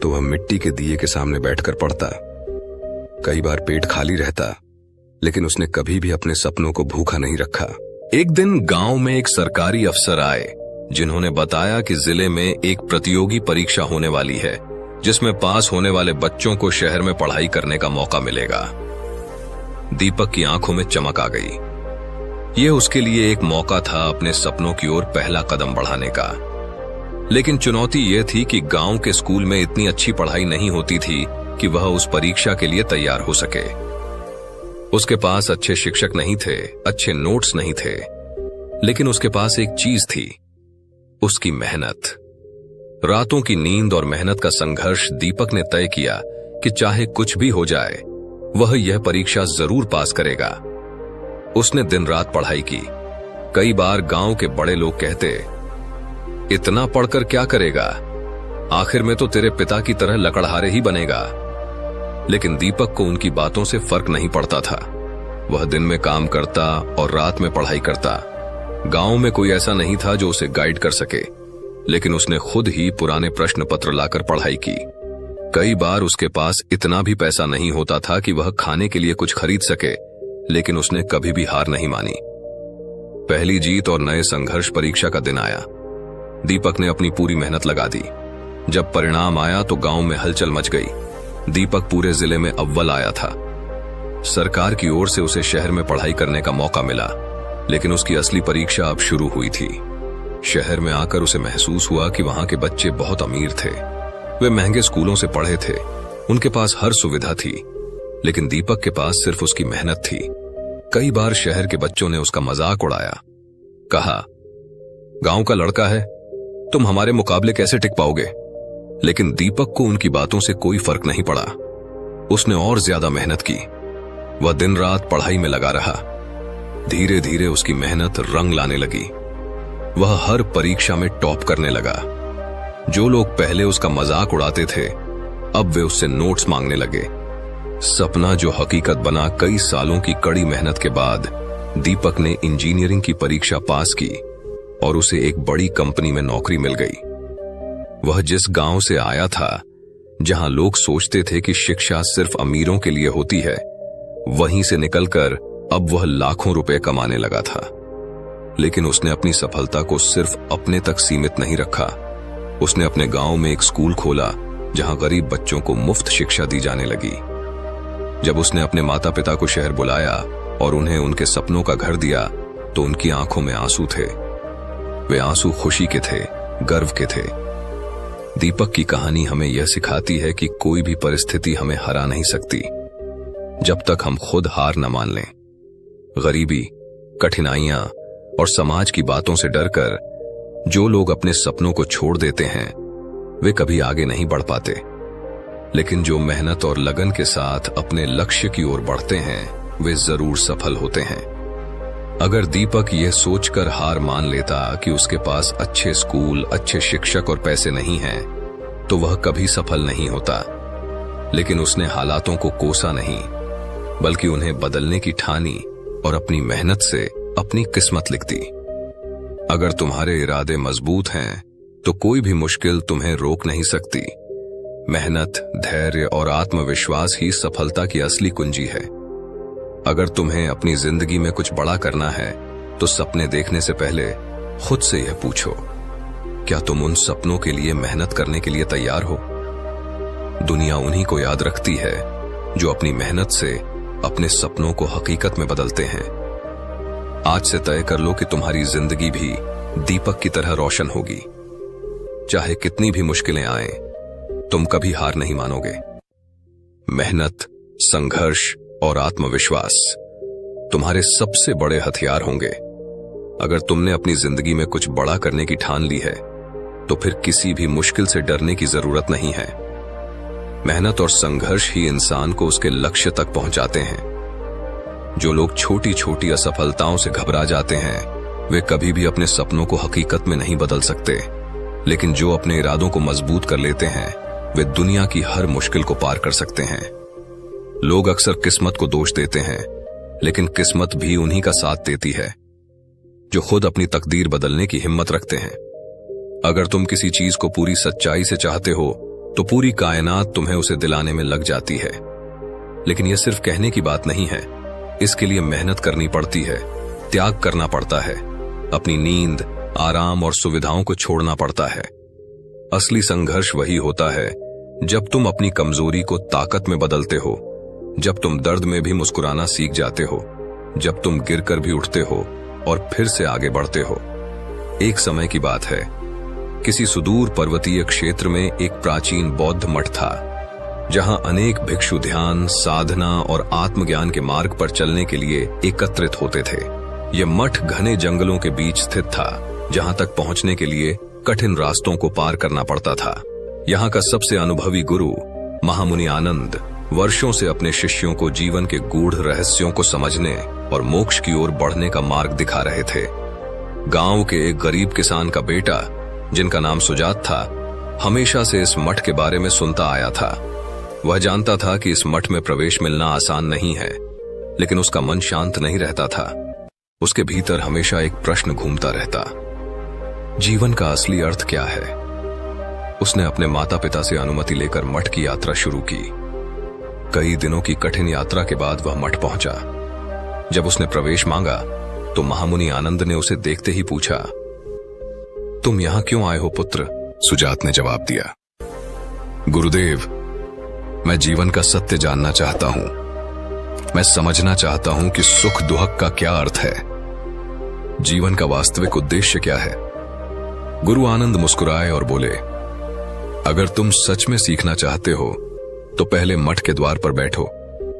तो वह मिट्टी के दिए के सामने बैठकर पढ़ता। कई बार पेट खाली रहता लेकिन उसने कभी भी अपने सपनों को भूखा नहीं रखा। एक दिन गांव में एक सरकारी अफसर आए जिन्होंने बताया कि जिले में एक प्रतियोगी परीक्षा होने वाली है जिसमें पास होने वाले बच्चों को शहर में पढ़ाई करने का मौका मिलेगा। दीपक की आंखों में चमक आ गई। यह उसके लिए एक मौका था अपने सपनों की ओर पहला कदम बढ़ाने का। लेकिन चुनौती यह थी कि गांव के स्कूल में इतनी अच्छी पढ़ाई नहीं होती थी कि वह उस परीक्षा के लिए तैयार हो सके। उसके पास अच्छे शिक्षक नहीं थे, अच्छे नोट्स नहीं थे, लेकिन उसके पास एक चीज थी, उसकी मेहनत। रातों की नींद और मेहनत का संघर्ष दीपक ने तय किया कि चाहे कुछ भी हो जाए वह यह परीक्षा जरूर पास करेगा। उसने दिन रात पढ़ाई की। कई बार गांव के बड़े लोग कहते, इतना पढ़कर क्या करेगा, आखिर में तो तेरे पिता की तरह लकड़हारे ही बनेगा। लेकिन दीपक को उनकी बातों से फर्क नहीं पड़ता था। वह दिन में काम करता और रात में पढ़ाई करता। गांव में कोई ऐसा नहीं था जो उसे गाइड कर सके, लेकिन उसने खुद ही पुराने प्रश्न पत्र लाकर पढ़ाई की। कई बार उसके पास इतना भी पैसा नहीं होता था कि वह खाने के लिए कुछ खरीद सके, लेकिन उसने कभी भी हार नहीं मानी। पहली जीत और नए संघर्ष परीक्षा का दिन आया। दीपक ने अपनी पूरी मेहनत लगा दी। जब परिणाम आया तो गांव में हलचल मच गई। दीपक पूरे जिले में अव्वल आया था। सरकार की ओर से उसे शहर में पढ़ाई करने का मौका मिला, लेकिन उसकी असली परीक्षा अब शुरू हुई थी। शहर में आकर उसे महसूस हुआ कि वहां के बच्चे बहुत अमीर थे। वे महंगे स्कूलों से पढ़े थे, उनके पास हर सुविधा थी, लेकिन दीपक के पास सिर्फ उसकी मेहनत थी। कई बार शहर के बच्चों ने उसका मजाक उड़ाया, कहा, गांव का लड़का है, तुम हमारे मुकाबले कैसे टिक पाओगे। लेकिन दीपक को उनकी बातों से कोई फर्क नहीं पड़ा। उसने और ज्यादा मेहनत की। वह दिन रात पढ़ाई में लगा रहा। धीरे धीरे उसकी मेहनत रंग लाने लगी। वह हर परीक्षा में टॉप करने लगा। जो लोग पहले उसका मजाक उड़ाते थे, अब वे उससे नोट्स मांगने लगे। सपना जो हकीकत बना, कई सालों की कड़ी मेहनत के बाद दीपक ने इंजीनियरिंग की परीक्षा पास की और उसे एक बड़ी कंपनी में नौकरी मिल गई। वह जिस गांव से आया था, जहां लोग सोचते थे कि शिक्षा सिर्फ अमीरों के लिए होती है, वहीं से निकलकर अब वह लाखों रुपए कमाने लगा था। लेकिन उसने अपनी सफलता को सिर्फ अपने तक सीमित नहीं रखा। उसने अपने गांव में एक स्कूल खोला जहां गरीब बच्चों को मुफ्त शिक्षा दी जाने लगी। जब उसने अपने माता पिता को शहर बुलाया और उन्हें उनके सपनों का घर दिया तो उनकी आंखों में आंसू थे। वे आंसू खुशी के थे, गर्व के थे। दीपक की कहानी हमें यह सिखाती है कि कोई भी परिस्थिति हमें हरा नहीं सकती जब तक हम खुद हार न मान लें। गरीबी, कठिनाइयां और समाज की बातों से डरकर जो लोग अपने सपनों को छोड़ देते हैं, वे कभी आगे नहीं बढ़ पाते। लेकिन जो मेहनत और लगन के साथ अपने लक्ष्य की ओर बढ़ते हैं, वे जरूर सफल होते हैं। अगर दीपक यह सोचकर हार मान लेता कि उसके पास अच्छे स्कूल, अच्छे शिक्षक और पैसे नहीं हैं, तो वह कभी सफल नहीं होता। लेकिन उसने हालातों को कोसा नहीं, बल्कि उन्हें बदलने की ठानी और अपनी मेहनत से अपनी किस्मत लिख दी। अगर तुम्हारे इरादे मजबूत हैं, तो कोई भी मुश्किल तुम्हें रोक नहीं सकती। मेहनत, धैर्य और आत्मविश्वास ही सफलता की असली कुंजी है। अगर तुम्हें अपनी जिंदगी में कुछ बड़ा करना है, तो सपने देखने से पहले खुद से यह पूछो, क्या तुम उन सपनों के लिए मेहनत करने के लिए तैयार हो? दुनिया उन्हीं को याद रखती है जो अपनी मेहनत से अपने सपनों को हकीकत में बदलते हैं। आज से तय कर लो कि तुम्हारी जिंदगी भी दीपक की तरह रोशन होगी। चाहे कितनी भी मुश्किलें आएं, तुम कभी हार नहीं मानोगे। मेहनत, संघर्ष और आत्मविश्वास तुम्हारे सबसे बड़े हथियार होंगे। अगर तुमने अपनी जिंदगी में कुछ बड़ा करने की ठान ली है, तो फिर किसी भी मुश्किल से डरने की जरूरत नहीं है। मेहनत और संघर्ष ही इंसान को उसके लक्ष्य तक पहुंचाते हैं। जो लोग छोटी छोटी असफलताओं से घबरा जाते हैं, वे कभी भी अपने सपनों को हकीकत में नहीं बदल सकते। लेकिन जो अपने इरादों को मजबूत कर लेते हैं, वे दुनिया की हर मुश्किल को पार कर सकते हैं। लोग अक्सर किस्मत को दोष देते हैं, लेकिन किस्मत भी उन्हीं का साथ देती है जो खुद अपनी तकदीर बदलने की हिम्मत रखते हैं। अगर तुम किसी चीज को पूरी सच्चाई से चाहते हो तो पूरी कायनात तुम्हें उसे दिलाने में लग जाती है। लेकिन यह सिर्फ कहने की बात नहीं है, इसके लिए मेहनत करनी पड़ती है, त्याग करना पड़ता है, अपनी नींद, आराम और सुविधाओं को छोड़ना पड़ता है। असली संघर्ष वही होता है जब तुम अपनी कमजोरी को ताकत में बदलते हो, जब तुम दर्द में भी मुस्कुराना सीख जाते हो, जब तुम गिरकर भी उठते हो और फिर से आगे बढ़ते हो। एक समय की बात है, किसी सुदूर पर्वतीय क्षेत्र में एक प्राचीन बौद्ध मठ था, जहां अनेक भिक्षु ध्यान, साधना और आत्मज्ञान के मार्ग पर चलने के लिए एकत्रित होते थे। यह मठ घने जंगलों के बीच स्थित था, जहां तक पहुंचने के लिए कठिन रास्तों को पार करना पड़ता था। यहाँ का सबसे अनुभवी गुरु महामुनि आनंद वर्षों से अपने शिष्यों को जीवन के गूढ़ रहस्यों को समझने और मोक्ष की ओर बढ़ने का मार्ग दिखा रहे थे। गांव के एक गरीब किसान का बेटा, जिनका नाम सुजात था, हमेशा से इस मठ के बारे में सुनता आया था। वह जानता था कि इस मठ में प्रवेश मिलना आसान नहीं है, लेकिन उसका मन शांत नहीं रहता था। उसके भीतर हमेशा एक प्रश्न घूमता रहता, जीवन का असली अर्थ क्या है? उसने अपने माता पिता से अनुमति लेकर मठ की यात्रा शुरू की। कई दिनों की कठिन यात्रा के बाद वह मठ पहुंचा। जब उसने प्रवेश मांगा तो महामुनि आनंद ने उसे देखते ही पूछा, तुम यहां क्यों आए हो पुत्र? सुजात ने जवाब दिया, गुरुदेव, मैं जीवन का सत्य जानना चाहता हूं। मैं समझना चाहता हूं कि सुख दुख का क्या अर्थ है, जीवन का वास्तविक उद्देश्य क्या है। गुरु आनंद मुस्कुराए और बोले, अगर तुम सच में सीखना चाहते हो तो पहले मठ के द्वार पर बैठो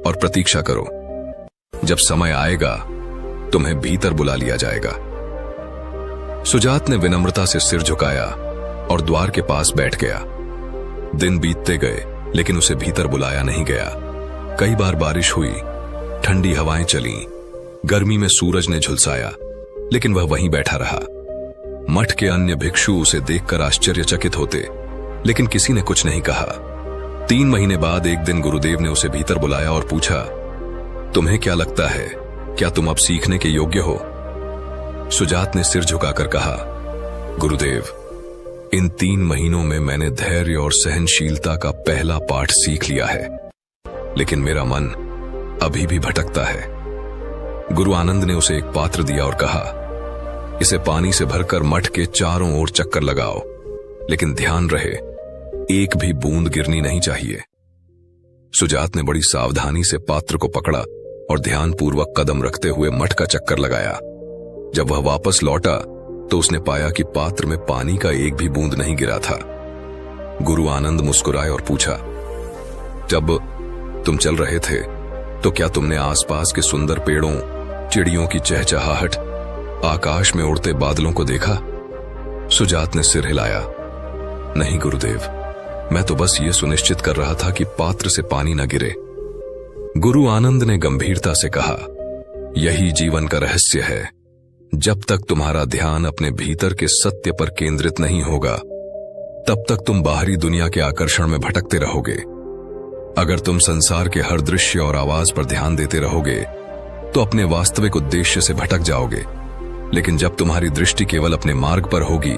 और प्रतीक्षा करो। जब समय आएगा तुम्हें भीतर बुला लिया जाएगा। सुजात ने विनम्रता से सिर झुकाया और द्वार के पास बैठ गया। दिन बीतते गए, लेकिन उसे भीतर बुलाया नहीं गया। कई बार बारिश हुई, ठंडी हवाएं चली, गर्मी में सूरज ने झुलसाया, लेकिन वह वहीं बैठा रहा। मठ के अन्य भिक्षु उसे देखकर आश्चर्यचकित होते, लेकिन किसी ने कुछ नहीं कहा। 3 महीने बाद एक दिन गुरुदेव ने उसे भीतर बुलाया और पूछा, तुम्हें क्या लगता है, क्या तुम अब सीखने के योग्य हो? सुजात ने सिर झुकाकर कहा, गुरुदेव, इन 3 महीनों में मैंने धैर्य और सहनशीलता का पहला पाठ सीख लिया है, लेकिन मेरा मन अभी भी भटकता है। गुरु आनंद ने उसे एक पात्र दिया और कहा, इसे पानी से भरकर मठ के चारों ओर चक्कर लगाओ, लेकिन ध्यान रहे, एक भी बूंद गिरनी नहीं चाहिए। सुजात ने बड़ी सावधानी से पात्र को पकड़ा और ध्यानपूर्वक कदम रखते हुए मठ का चक्कर लगाया। जब वह वापस लौटा तो उसने पाया कि पात्र में पानी का एक भी बूंद नहीं गिरा था। गुरु आनंद मुस्कुराए और पूछा, जब तुम चल रहे थे तो क्या तुमने आसपास के सुंदर पेड़ों, चिड़ियों की चहचहाहट, आकाश में उड़ते बादलों को देखा? सुजात ने सिर हिलाया, नहीं गुरुदेव, मैं तो बस ये सुनिश्चित कर रहा था कि पात्र से पानी न गिरे। गुरु आनंद ने गंभीरता से कहा, यही जीवन का रहस्य है। जब तक तुम्हारा ध्यान अपने भीतर के सत्य पर केंद्रित नहीं होगा, तब तक तुम बाहरी दुनिया के आकर्षण में भटकते रहोगे। अगर तुम संसार के हर दृश्य और आवाज पर ध्यान देते रहोगे तो अपने वास्तविक उद्देश्य से भटक जाओगे। लेकिन जब तुम्हारी दृष्टि केवल अपने मार्ग पर होगी,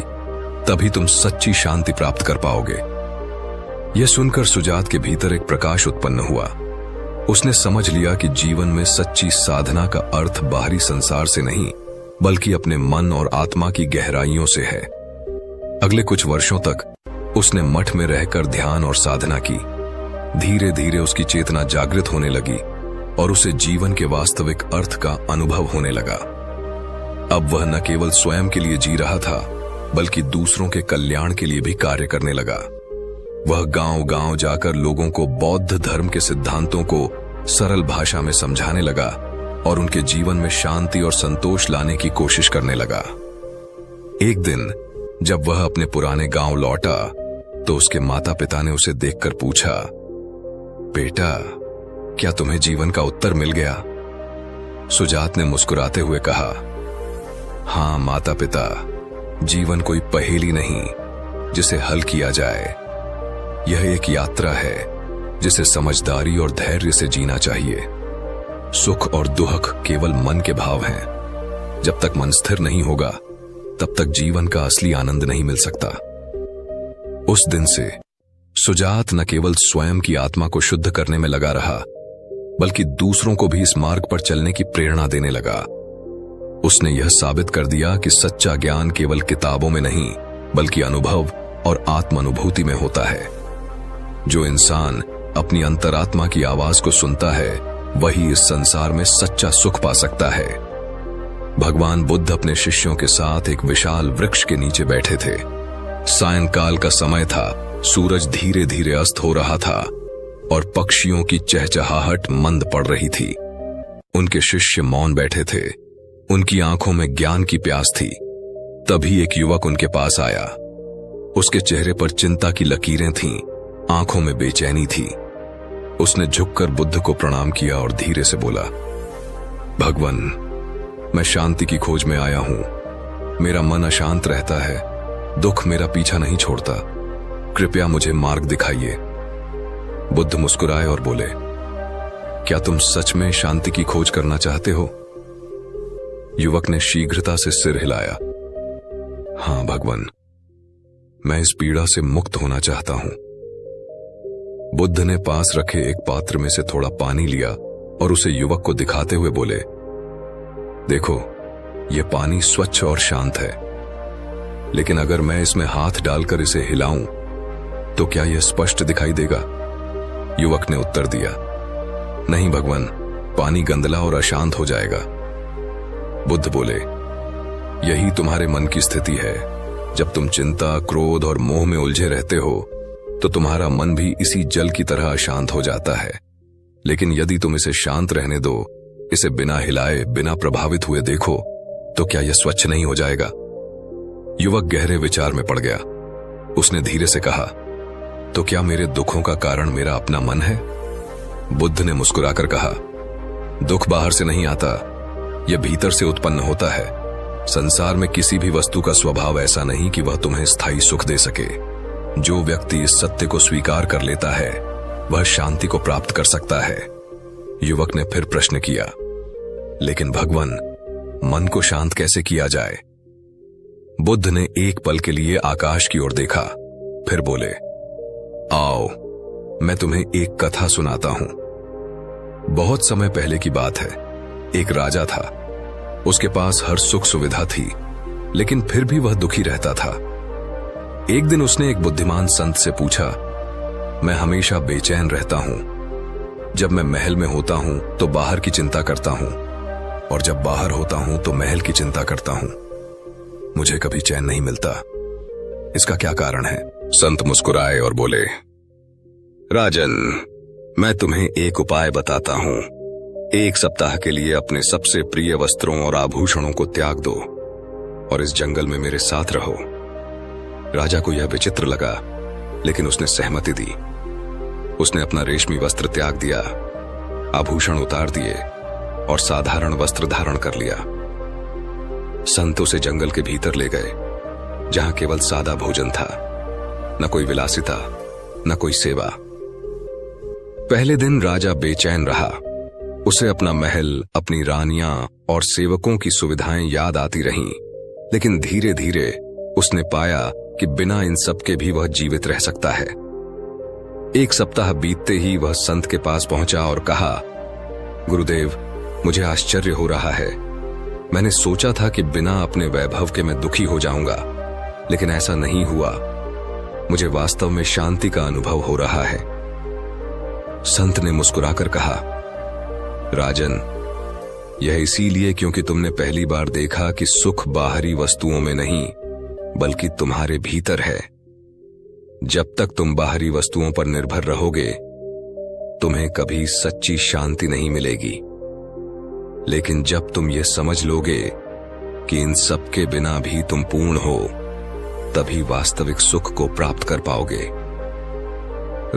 तभी तुम सच्ची शांति प्राप्त कर पाओगे। यह सुनकर सुजात के भीतर एक प्रकाश उत्पन्न हुआ। उसने समझ लिया कि जीवन में सच्ची साधना का अर्थ बाहरी संसार से नहीं, बल्कि अपने मन और आत्मा की गहराइयों से है। अगले कुछ वर्षों तक उसने मठ में रहकर ध्यान और साधना की। धीरे धीरे उसकी चेतना जागृत होने लगी और उसे जीवन के वास्तविक अर्थ का अनुभव होने लगा। अब वह न केवल स्वयं के लिए जी रहा था, बल्कि दूसरों के कल्याण के लिए भी कार्य करने लगा। वह गांव-गांव जाकर लोगों को बौद्ध धर्म के सिद्धांतों को सरल भाषा में समझाने लगा और उनके जीवन में शांति और संतोष लाने की कोशिश करने लगा। एक दिन जब वह अपने पुराने गांव लौटा तो उसके माता पिता ने उसे देखकर पूछा, बेटा, क्या तुम्हें जीवन का उत्तर मिल गया? सुजात ने मुस्कुराते हुए कहा, हाँ माता पिता, जीवन कोई पहेली नहीं जिसे हल किया जाए। यह एक यात्रा है जिसे समझदारी और धैर्य से जीना चाहिए। सुख और दुख केवल मन के भाव हैं। जब तक मन स्थिर नहीं होगा तब तक जीवन का असली आनंद नहीं मिल सकता। उस दिन से सुजात न केवल स्वयं की आत्मा को शुद्ध करने में लगा रहा, बल्कि दूसरों को भी इस मार्ग पर चलने की प्रेरणा देने लगा। उसने यह साबित कर दिया कि सच्चा ज्ञान केवल किताबों में नहीं, बल्कि अनुभव और आत्मानुभूति में होता है। जो इंसान अपनी अंतरात्मा की आवाज को सुनता है, वही इस संसार में सच्चा सुख पा सकता है। भगवान बुद्ध अपने शिष्यों के साथ एक विशाल वृक्ष के नीचे बैठे थे। सायंकाल का समय था, सूरज धीरे धीरे अस्त हो रहा था और पक्षियों की चहचहाहट मंद पड़ रही थी। उनके शिष्य मौन बैठे थे, उनकी आंखों में ज्ञान की प्यास थी। तभी एक युवक उनके पास आया। उसके चेहरे पर चिंता की लकीरें थीं, आंखों में बेचैनी थी। उसने झुककर बुद्ध को प्रणाम किया और धीरे से बोला, भगवान, मैं शांति की खोज में आया हूं। मेरा मन अशांत रहता है, दुख मेरा पीछा नहीं छोड़ता। कृपया मुझे मार्ग दिखाइए। बुद्ध मुस्कुराए और बोले, क्या तुम सच में शांति की खोज करना चाहते हो? युवक ने शीघ्रता से सिर हिलाया। हां भगवान, मैं इस पीड़ा से मुक्त होना चाहता हूं। बुद्ध ने पास रखे एक पात्र में से थोड़ा पानी लिया और उसे युवक को दिखाते हुए बोले, देखो, यह पानी स्वच्छ और शांत है, लेकिन अगर मैं इसमें हाथ डालकर इसे हिलाऊं तो क्या यह स्पष्ट दिखाई देगा? युवक ने उत्तर दिया, नहीं भगवान, पानी गंदला और अशांत हो जाएगा। बुद्ध बोले, यही तुम्हारे मन की स्थिति है। जब तुम चिंता, क्रोध और मोह में उलझे रहते हो तो तुम्हारा मन भी इसी जल की तरह अशांत हो जाता है। लेकिन यदि तुम इसे शांत रहने दो, इसे बिना हिलाए, बिना प्रभावित हुए देखो, तो क्या यह स्वच्छ नहीं हो जाएगा? युवक गहरे विचार में पड़ गया। उसने धीरे से कहा, तो क्या मेरे दुखों का कारण मेरा अपना मन है? बुद्ध ने मुस्कुराकर कहा, दुख बाहर से नहीं आता, यह भीतर से उत्पन्न होता है। संसार में किसी भी वस्तु का स्वभाव ऐसा नहीं कि वह तुम्हें स्थायी सुख दे सके। जो व्यक्ति इस सत्य को स्वीकार कर लेता है, वह शांति को प्राप्त कर सकता है। युवक ने फिर प्रश्न किया, लेकिन भगवान, मन को शांत कैसे किया जाए? बुद्ध ने एक पल के लिए आकाश की ओर देखा, फिर बोले, आओ, मैं तुम्हें एक कथा सुनाता हूं। बहुत समय पहले की बात है। एक राजा था। उसके पास हर सुख सुविधा थी, लेकिन फिर भी वह दुखी रहता था। एक दिन उसने एक बुद्धिमान संत से पूछा, मैं हमेशा बेचैन रहता हूं। जब मैं महल में होता हूं तो बाहर की चिंता करता हूं, और जब बाहर होता हूं तो महल की चिंता करता हूं। मुझे कभी चैन नहीं मिलता। इसका क्या कारण है? संत मुस्कुराए और बोले, राजन, मैं तुम्हें एक उपाय बताता हूं। एक सप्ताह के लिए अपने सबसे प्रिय वस्त्रों और आभूषणों को त्याग दो और इस जंगल में मेरे साथ रहो। राजा को यह विचित्र लगा, लेकिन उसने सहमति दी। उसने अपना रेशमी वस्त्र त्याग दिया, आभूषण उतार दिए और साधारण वस्त्र धारण कर लिया। संत उसे जंगल के भीतर ले गए, जहां केवल सादा भोजन था, न कोई विलासिता, न कोई सेवा। पहले दिन राजा बेचैन रहा। उसे अपना महल, अपनी रानियां और सेवकों की सुविधाएं याद आती रहीं, लेकिन धीरे धीरे उसने पाया कि बिना इन सब के भी वह जीवित रह सकता है। एक सप्ताह बीतते ही वह संत के पास पहुंचा और कहा, गुरुदेव, मुझे आश्चर्य हो रहा है। मैंने सोचा था कि बिना अपने वैभव के मैं दुखी हो जाऊंगा, लेकिन ऐसा नहीं हुआ। मुझे वास्तव में शांति का अनुभव हो रहा है। संत ने मुस्कुराकर कहा, राजन, यह इसीलिए क्योंकि तुमने पहली बार देखा कि सुख बाहरी वस्तुओं में नहीं, बल्कि तुम्हारे भीतर है। जब तक तुम बाहरी वस्तुओं पर निर्भर रहोगे, तुम्हें कभी सच्ची शांति नहीं मिलेगी। लेकिन जब तुम ये समझ लोगे कि इन सब के बिना भी तुम पूर्ण हो, तभी वास्तविक सुख को प्राप्त कर पाओगे।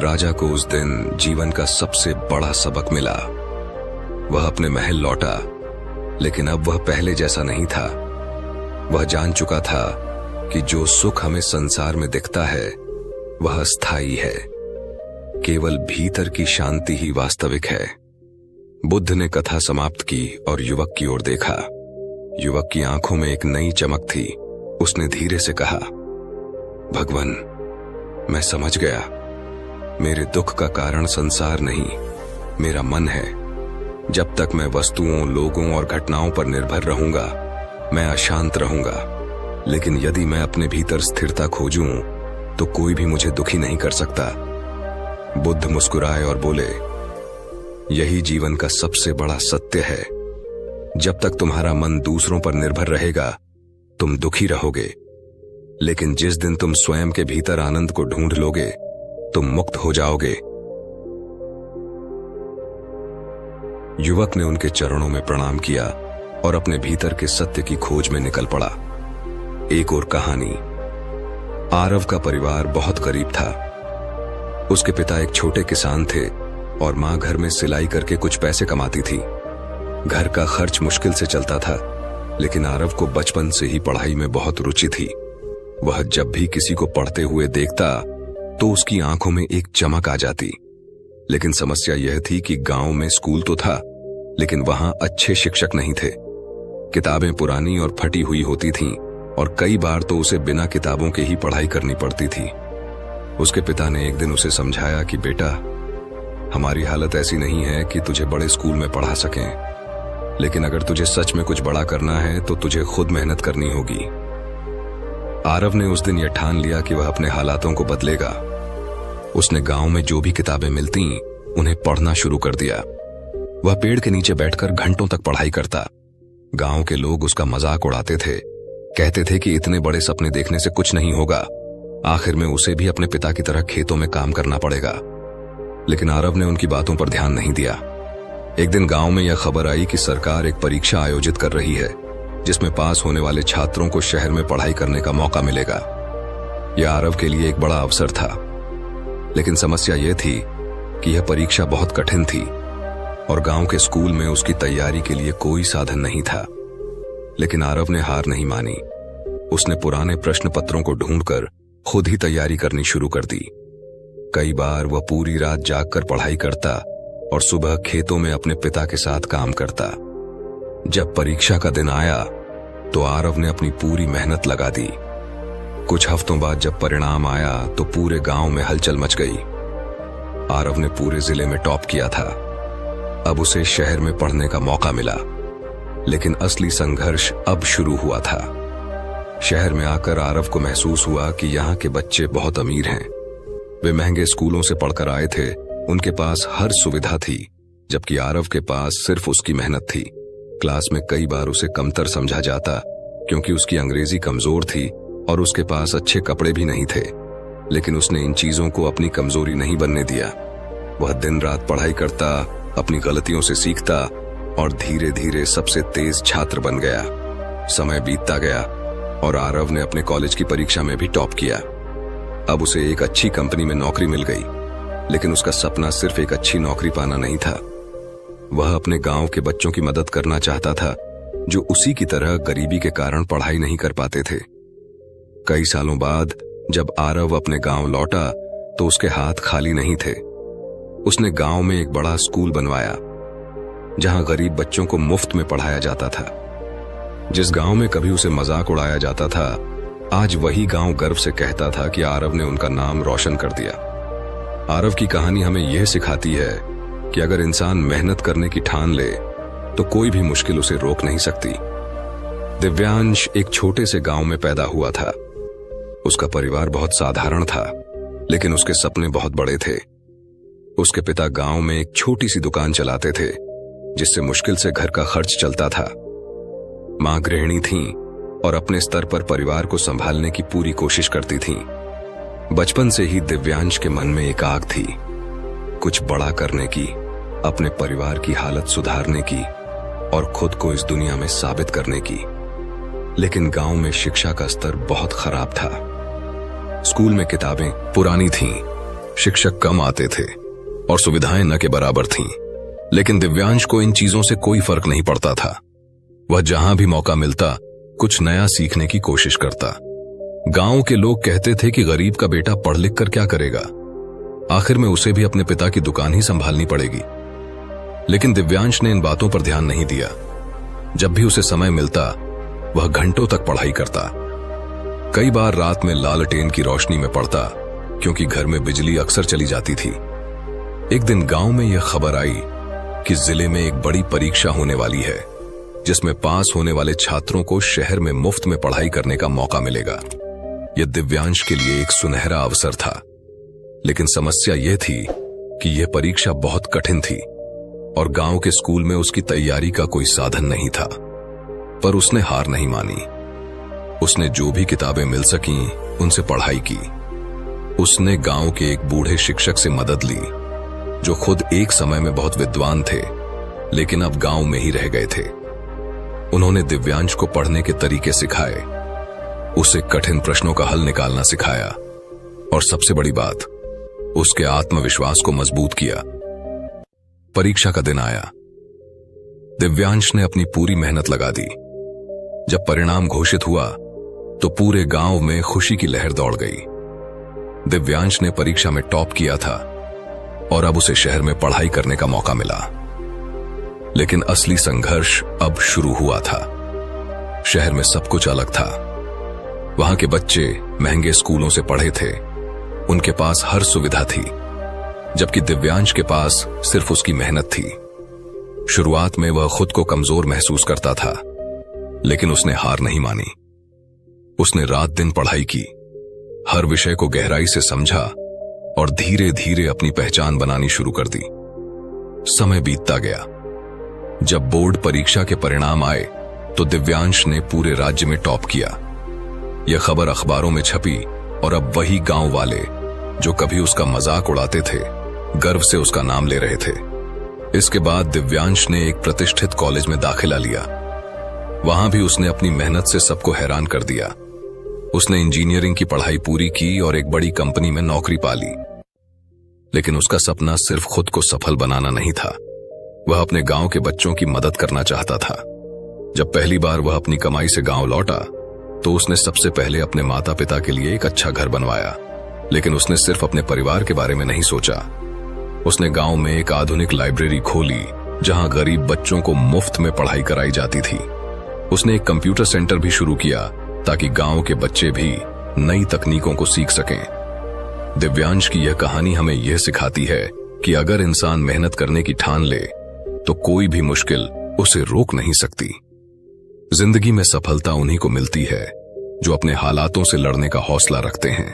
राजा को उस दिन जीवन का सबसे बड़ा सबक मिला। वह अपने महल लौटा, लेकिन अब वह पहले जैसा नहीं था। वह जान चुका था कि जो सुख हमें संसार में दिखता है, वह अस्थायी है, केवल भीतर की शांति ही वास्तविक है। बुद्ध ने कथा समाप्त की और युवक की ओर देखा। युवक की आंखों में एक नई चमक थी। उसने धीरे से कहा, भगवान, मैं समझ गया। मेरे दुख का कारण संसार नहीं, मेरा मन है। जब तक मैं वस्तुओं, लोगों और घटनाओं पर निर्भर रहूंगा, मैं अशांत रहूंगा। लेकिन यदि मैं अपने भीतर स्थिरता खोजूं, तो कोई भी मुझे दुखी नहीं कर सकता। बुद्ध मुस्कुराए और बोले, यही जीवन का सबसे बड़ा सत्य है। जब तक तुम्हारा मन दूसरों पर निर्भर रहेगा, तुम दुखी रहोगे। लेकिन जिस दिन तुम स्वयं के भीतर आनंद को ढूंढ लोगे, तुम मुक्त हो जाओगे। युवक ने उनके चरणों में प्रणाम किया और अपने भीतर के सत्य की खोज में निकल पड़ा। एक और कहानी। आरव का परिवार बहुत गरीब था। उसके पिता एक छोटे किसान थे और मां घर में सिलाई करके कुछ पैसे कमाती थी। घर का खर्च मुश्किल से चलता था, लेकिन आरव को बचपन से ही पढ़ाई में बहुत रुचि थी। वह जब भी किसी को पढ़ते हुए देखता, तो उसकी आंखों में एक चमक आ जाती। लेकिन समस्या यह थी कि गांव में स्कूल तो था, लेकिन वहां अच्छे शिक्षक नहीं थे। किताबें पुरानी और फटी हुई होती थीं और कई बार तो उसे बिना किताबों के ही पढ़ाई करनी पड़ती थी। उसके पिता ने एक दिन उसे समझाया कि बेटा, हमारी हालत ऐसी नहीं है कि तुझे बड़े स्कूल में पढ़ा सकें, लेकिन अगर तुझे सच में कुछ बड़ा करना है तो तुझे खुद मेहनत करनी होगी। आरव ने उस दिन यह ठान लिया कि वह अपने हालातों को बदलेगा। उसने गांव में जो भी किताबें मिलती, उन्हें पढ़ना शुरू कर दिया। वह पेड़ के नीचे बैठकर घंटों तक पढ़ाई करता। गांव के लोग उसका मजाक उड़ाते थे, कहते थे कि इतने बड़े सपने देखने से कुछ नहीं होगा, आखिर में उसे भी अपने पिता की तरह खेतों में काम करना पड़ेगा। लेकिन आरव ने उनकी बातों पर ध्यान नहीं दिया। एक दिन गांव में यह खबर आई कि सरकार एक परीक्षा आयोजित कर रही है, जिसमें पास होने वाले छात्रों को शहर में पढ़ाई करने का मौका मिलेगा। यह आरव के लिए एक बड़ा अवसर था, लेकिन समस्या यह थी कि यह परीक्षा बहुत कठिन थी और गांव के स्कूल में उसकी तैयारी के लिए कोई साधन नहीं था। लेकिन आरव ने हार नहीं मानी। उसने पुराने प्रश्न पत्रों को ढूंढकर खुद ही तैयारी करनी शुरू कर दी। कई बार वह पूरी रात जागकर पढ़ाई करता और सुबह खेतों में अपने पिता के साथ काम करता। जब परीक्षा का दिन आया तो आरव ने अपनी पूरी मेहनत लगा दी। कुछ हफ्तों बाद जब परिणाम आया तो पूरे गांव में हलचल मच गई। आरव ने पूरे जिले में टॉप किया था। अब उसे शहर में पढ़ने का मौका मिला, लेकिन असली संघर्ष अब शुरू हुआ था। शहर में आकर आरव को महसूस हुआ कि यहाँ के बच्चे बहुत अमीर हैं। वे महंगे स्कूलों से पढ़कर आए थे, उनके पास हर सुविधा थी, जबकि आरव के पास सिर्फ उसकी मेहनत थी। क्लास में कई बार उसे कमतर समझा जाता क्योंकि उसकी अंग्रेजी कमजोर थी और उसके पास अच्छे कपड़े भी नहीं थे। लेकिन उसने इन चीजों को अपनी कमजोरी नहीं बनने दिया। वह दिन रात पढ़ाई करता, अपनी गलतियों से सीखता और धीरे धीरे सबसे तेज छात्र बन गया। समय बीतता गया और आरव ने अपने कॉलेज की परीक्षा में भी टॉप किया। अब उसे एक अच्छी कंपनी में नौकरी मिल गई, लेकिन उसका सपना सिर्फ एक अच्छी नौकरी पाना नहीं था। वह अपने गांव के बच्चों की मदद करना चाहता था, जो उसी की तरह गरीबी के कारण पढ़ाई नहीं कर पाते थे। कई सालों बाद जब आरव अपने गांव लौटा तो उसके हाथ खाली नहीं थे। उसने गांव में एक बड़ा स्कूल बनवाया, जहां गरीब बच्चों को मुफ्त में पढ़ाया जाता था। जिस गांव में कभी उसे मजाक उड़ाया जाता था, आज वही गांव गर्व से कहता था कि आरव ने उनका नाम रोशन कर दिया। आरव की कहानी हमें यह सिखाती है कि अगर इंसान मेहनत करने की ठान ले तो कोई भी मुश्किल उसे रोक नहीं सकती। दिव्यांश एक छोटे से गांव में पैदा हुआ था। उसका परिवार बहुत साधारण था, लेकिन उसके सपने बहुत बड़े थे। उसके पिता गांव में एक छोटी सी दुकान चलाते थे, जिससे मुश्किल से घर का खर्च चलता था। मां गृहिणी थीं और अपने स्तर पर परिवार को संभालने की पूरी कोशिश करती थीं। बचपन से ही दिव्यांश के मन में एक आग थी, कुछ बड़ा करने की, अपने परिवार की हालत सुधारने की और खुद को इस दुनिया में साबित करने की। लेकिन गांव में शिक्षा का स्तर बहुत खराब था। स्कूल में किताबें पुरानी थीं, शिक्षक कम आते थे और सुविधाएं न के बराबर थीं। लेकिन दिव्यांश को इन चीजों से कोई फर्क नहीं पड़ता था। वह जहां भी मौका मिलता कुछ नया सीखने की कोशिश करता। गांव के लोग कहते थे कि गरीब का बेटा पढ़ लिख कर क्या करेगा, आखिर में उसे भी अपने पिता की दुकान ही संभालनी पड़ेगी। लेकिन दिव्यांश ने इन बातों पर ध्यान नहीं दिया। जब भी उसे समय मिलता वह घंटों तक पढ़ाई करता। कई बार रात में लालटेन की रोशनी में पढ़ता, क्योंकि घर में बिजली अक्सर चली जाती थी। एक दिन गांव में यह खबर आई कि जिले में एक बड़ी परीक्षा होने वाली है, जिसमें पास होने वाले छात्रों को शहर में मुफ्त में पढ़ाई करने का मौका मिलेगा। यह दिव्यांश के लिए एक सुनहरा अवसर था। लेकिन समस्या यह थी कि यह परीक्षा बहुत कठिन थी और गांव के स्कूल में उसकी तैयारी का कोई साधन नहीं था। पर उसने हार नहीं मानी। उसने जो भी किताबें मिल सकीं उनसे पढ़ाई की। उसने गांव के एक बूढ़े शिक्षक से मदद ली, जो खुद एक समय में बहुत विद्वान थे, लेकिन अब गांव में ही रह गए थे। उन्होंने दिव्यांश को पढ़ने के तरीके सिखाए, उसे कठिन प्रश्नों का हल निकालना सिखाया और सबसे बड़ी बात, उसके आत्मविश्वास को मजबूत किया। परीक्षा का दिन आया। दिव्यांश ने अपनी पूरी मेहनत लगा दी। जब परिणाम घोषित हुआ तो पूरे गांव में खुशी की लहर दौड़ गई। दिव्यांश ने परीक्षा में टॉप किया था और अब उसे शहर में पढ़ाई करने का मौका मिला। लेकिन असली संघर्ष अब शुरू हुआ था। शहर में सब कुछ अलग था। वहां के बच्चे महंगे स्कूलों से पढ़े थे, उनके पास हर सुविधा थी, जबकि दिव्यांश के पास सिर्फ उसकी मेहनत थी। शुरुआत में वह खुद को कमजोर महसूस करता था, लेकिन उसने हार नहीं मानी। उसने रात दिन पढ़ाई की, हर विषय को गहराई से समझा और धीरे धीरे अपनी पहचान बनानी शुरू कर दी। समय बीतता गया। जब बोर्ड परीक्षा के परिणाम आए तो दिव्यांश ने पूरे राज्य में टॉप किया। यह खबर अखबारों में छपी और अब वही गांव वाले जो कभी उसका मजाक उड़ाते थे, गर्व से उसका नाम ले रहे थे। इसके बाद दिव्यांश ने एक प्रतिष्ठित कॉलेज में दाखिला लिया। वहां भी उसने अपनी मेहनत से सबको हैरान कर दिया। उसने इंजीनियरिंग की पढ़ाई पूरी की और एक बड़ी कंपनी में नौकरी पा ली। लेकिन उसका सपना सिर्फ खुद को सफल बनाना नहीं था, वह अपने गांव के बच्चों की मदद करना चाहता था। जब पहली बार वह अपनी कमाई से गांव लौटा तो उसने सबसे पहले अपने माता पिता के लिए एक अच्छा घर बनवाया। लेकिन उसने सिर्फ अपने परिवार के बारे में नहीं सोचा। उसने गांव में एक आधुनिक लाइब्रेरी खोली, जहां गरीब बच्चों को मुफ्त में पढ़ाई कराई जाती थी। उसने एक कंप्यूटर सेंटर भी शुरू किया ताकि गांव के बच्चे भी नई तकनीकों को सीख सकें। दिव्यांश की यह कहानी हमें यह सिखाती है कि अगर इंसान मेहनत करने की ठान ले तो कोई भी मुश्किल उसे रोक नहीं सकती। जिंदगी में सफलता उन्हीं को मिलती है जो अपने हालातों से लड़ने का हौसला रखते हैं।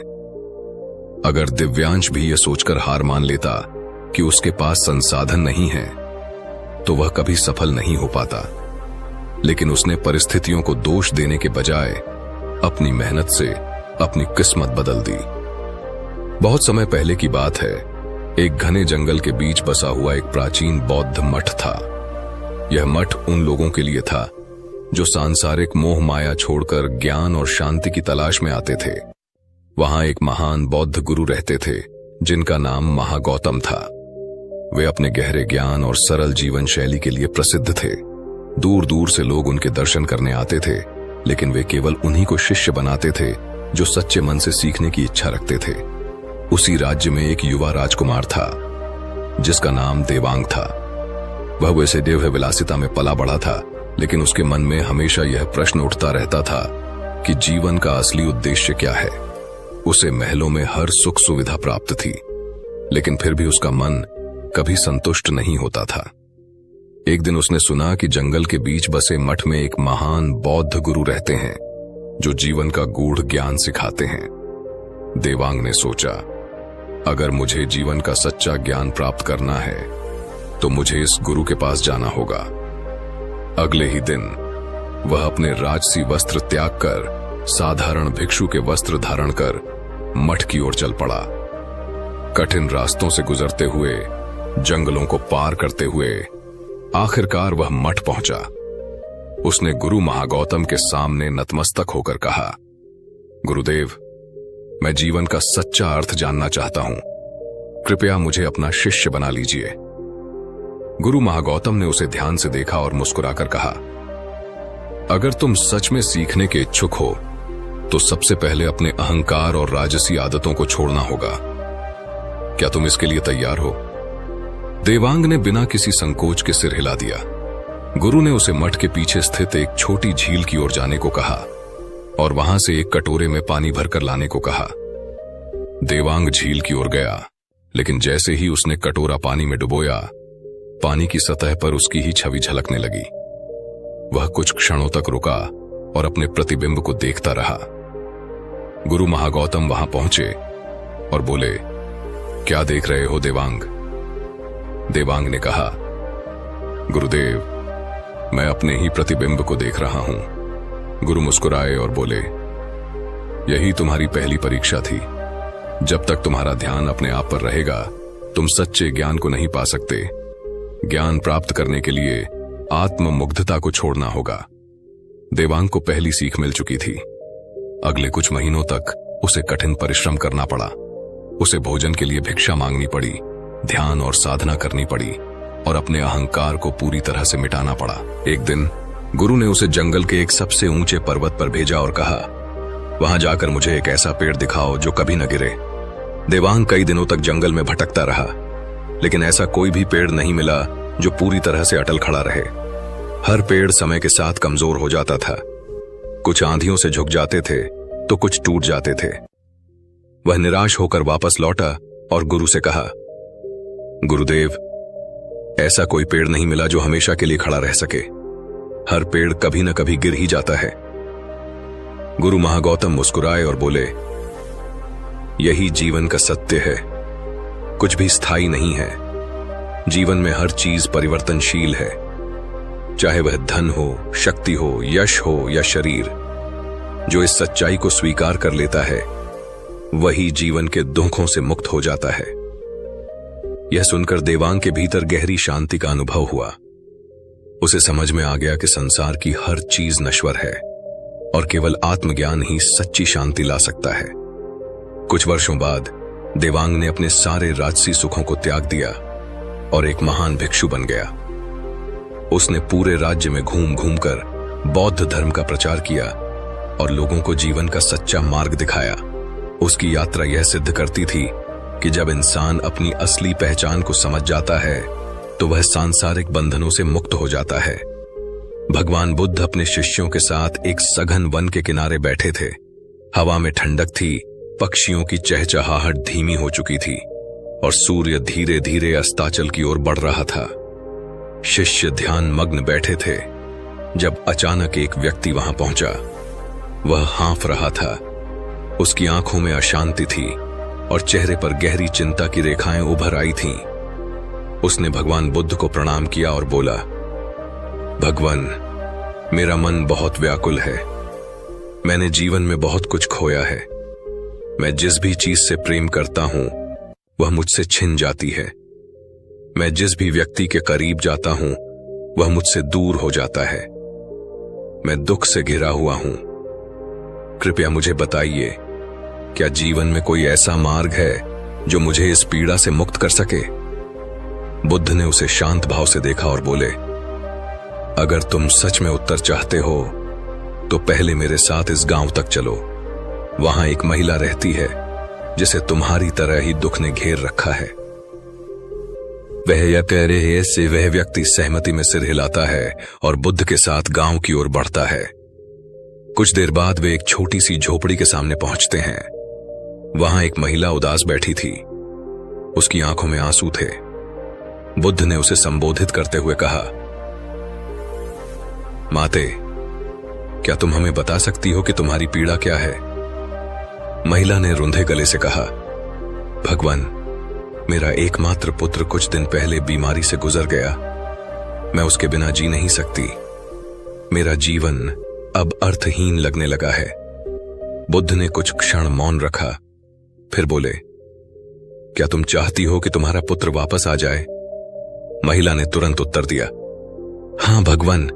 अगर दिव्यांश भी यह सोचकर हार मान लेता कि उसके पास संसाधन नहीं है तो वह कभी सफल नहीं हो पाता। लेकिन उसने परिस्थितियों को दोष देने के बजाय अपनी मेहनत से अपनी किस्मत बदल दी। बहुत समय पहले की बात है, एक घने जंगल के बीच बसा हुआ एक प्राचीन बौद्ध मठ था। यह मठ उन लोगों के लिए था जो सांसारिक मोह माया छोड़कर ज्ञान और शांति की तलाश में आते थे। वहां एक महान बौद्ध गुरु रहते थे जिनका नाम महागौतम था। वे अपने गहरे ज्ञान और सरल जीवन शैली के लिए प्रसिद्ध थे। दूर दूर से लोग उनके दर्शन करने आते थे, लेकिन वे केवल उन्हीं को शिष्य बनाते थे जो सच्चे मन से सीखने की इच्छा रखते थे। उसी राज्य में एक युवा राजकुमार था जिसका नाम देवांग था। वह वैसे देव विलासिता में पला बढ़ा था, लेकिन उसके मन में हमेशा यह प्रश्न उठता रहता था कि जीवन का असली उद्देश्य क्या है। उसे महलों में हर सुख सुविधा प्राप्त थी, लेकिन फिर भी उसका मन कभी संतुष्ट नहीं होता था। एक दिन उसने सुना कि जंगल के बीच बसे मठ में एक महान बौद्ध गुरु रहते हैं जो जीवन का गूढ़ ज्ञान सिखाते हैं। देवांग ने सोचा, अगर मुझे जीवन का सच्चा ज्ञान प्राप्त करना है तो मुझे इस गुरु के पास जाना होगा। अगले ही दिन वह अपने राजसी वस्त्र त्याग कर साधारण भिक्षु के वस्त्र धारण कर मठ की ओर चल पड़ा। कठिन रास्तों से गुजरते हुए, जंगलों को पार करते हुए आखिरकार वह मठ पहुंचा। उसने गुरु महागौतम के सामने नतमस्तक होकर कहा, गुरुदेव, मैं जीवन का सच्चा अर्थ जानना चाहता हूं, कृपया मुझे अपना शिष्य बना लीजिए। गुरु महागौतम ने उसे ध्यान से देखा और मुस्कुराकर कहा, अगर तुम सच में सीखने के इच्छुक हो तो सबसे पहले अपने अहंकार और राजसी आदतों को छोड़ना होगा। क्या तुम इसके लिए तैयार हो? देवांग ने बिना किसी संकोच के सिर हिला दिया। गुरु ने उसे मठ के पीछे स्थित एक छोटी झील की ओर जाने को कहा और वहां से एक कटोरे में पानी भरकर लाने को कहा। देवांग झील की ओर गया, लेकिन जैसे ही उसने कटोरा पानी में डुबोया, पानी की सतह पर उसकी ही छवि झलकने लगी। वह कुछ क्षणों तक रुका और अपने प्रतिबिंब को देखता रहा। गुरु महागौतम वहां पहुंचे और बोले, क्या देख रहे हो देवांग? देवांग ने कहा, गुरुदेव, मैं अपने ही प्रतिबिंब को देख रहा हूं। गुरु मुस्कुराए और बोले, यही तुम्हारी पहली परीक्षा थी। जब तक तुम्हारा ध्यान अपने आप पर रहेगा, तुम सच्चे ज्ञान को नहीं पा सकते। ज्ञान प्राप्त करने के लिए आत्ममुग्धता को छोड़ना होगा। देवांग को पहली सीख मिल चुकी थी। अगले कुछ महीनों तक उसे कठिन परिश्रम करना पड़ा। उसे भोजन के लिए भिक्षा मांगनी पड़ी, ध्यान और साधना करनी पड़ी और अपने अहंकार को पूरी तरह से मिटाना पड़ा। एक दिन गुरु ने उसे जंगल के एक सबसे ऊंचे पर्वत पर भेजा और कहा, वहां जाकर मुझे एक ऐसा पेड़ दिखाओ जो कभी न गिरे। देवांग कई दिनों तक जंगल में भटकता रहा, लेकिन ऐसा कोई भी पेड़ नहीं मिला जो पूरी तरह से अटल खड़ा रहे। हर पेड़ समय के साथ कमजोर हो जाता था। कुछ आंधियों से झुक जाते थे तो कुछ टूट जाते थे। वह निराश होकर वापस लौटा और गुरु से कहा, गुरुदेव, ऐसा कोई पेड़ नहीं मिला जो हमेशा के लिए खड़ा रह सके। हर पेड़ कभी न कभी गिर ही जाता है। गुरु महागौतम मुस्कुराए और बोले, यही जीवन का सत्य है। कुछ भी स्थायी नहीं है। जीवन में हर चीज परिवर्तनशील है, चाहे वह धन हो, शक्ति हो, यश हो या शरीर। जो इस सच्चाई को स्वीकार कर लेता है, वही जीवन के दुखों से मुक्त हो जाता है। यह सुनकर देवांग के भीतर गहरी शांति का अनुभव हुआ। उसे समझ में आ गया कि संसार की हर चीज नश्वर है और केवल आत्मज्ञान ही सच्ची शांति ला सकता है। कुछ वर्षों बाद देवांग ने अपने सारे राजसी सुखों को त्याग दिया और एक महान भिक्षु बन गया। उसने पूरे राज्य में घूम घूम कर बौद्ध धर्म का प्रचार किया और लोगों को जीवन का सच्चा मार्ग दिखाया। उसकी यात्रा यह सिद्ध करती थी कि जब इंसान अपनी असली पहचान को समझ जाता है तो वह सांसारिक बंधनों से मुक्त हो जाता है। भगवान बुद्ध अपने शिष्यों के साथ एक सघन वन के किनारे बैठे थे। हवा में ठंडक थी, पक्षियों की चहचहाहट धीमी हो चुकी थी और सूर्य धीरे धीरे अस्ताचल की ओर बढ़ रहा था। शिष्य ध्यान मग्न बैठे थे जब अचानक एक व्यक्ति वहां पहुंचा। वह हाँफ रहा था। उसकी आंखों में अशांति थी और चेहरे पर गहरी चिंता की रेखाएं उभर आई थीं। उसने भगवान बुद्ध को प्रणाम किया और बोला, भगवान, मेरा मन बहुत व्याकुल है। मैंने जीवन में बहुत कुछ खोया है। मैं जिस भी चीज से प्रेम करता हूं वह मुझसे छिन जाती है। मैं जिस भी व्यक्ति के करीब जाता हूं वह मुझसे दूर हो जाता है। मैं दुख से घिरा हुआ हूं। कृपया मुझे बताइए, क्या जीवन में कोई ऐसा मार्ग है जो मुझे इस पीड़ा से मुक्त कर सके? बुद्ध ने उसे शांत भाव से देखा और बोले, अगर तुम सच में उत्तर चाहते हो तो पहले मेरे साथ इस गांव तक चलो। वहां एक महिला रहती है जिसे तुम्हारी तरह ही दुख ने घेर रखा है। वह यह कह रहे से वह व्यक्ति सहमति में सिर हिलाता है और बुद्ध के साथ गांव की ओर बढ़ता है। कुछ देर बाद वे एक छोटी सी झोपड़ी के सामने पहुंचते हैं। वहां एक महिला उदास बैठी थी। उसकी आंखों में आंसू थे। बुद्ध ने उसे संबोधित करते हुए कहा, माते, क्या तुम हमें बता सकती हो कि तुम्हारी पीड़ा क्या है? महिला ने रुंधे गले से कहा, भगवान, मेरा एकमात्र पुत्र कुछ दिन पहले बीमारी से गुजर गया। मैं उसके बिना जी नहीं सकती। मेरा जीवन अब अर्थहीन लगने लगा है। बुद्ध ने कुछ क्षण मौन रखा, फिर बोले, क्या तुम चाहती हो कि तुम्हारा पुत्र वापस आ जाए? महिला ने तुरंत उत्तर दिया, हां भगवान,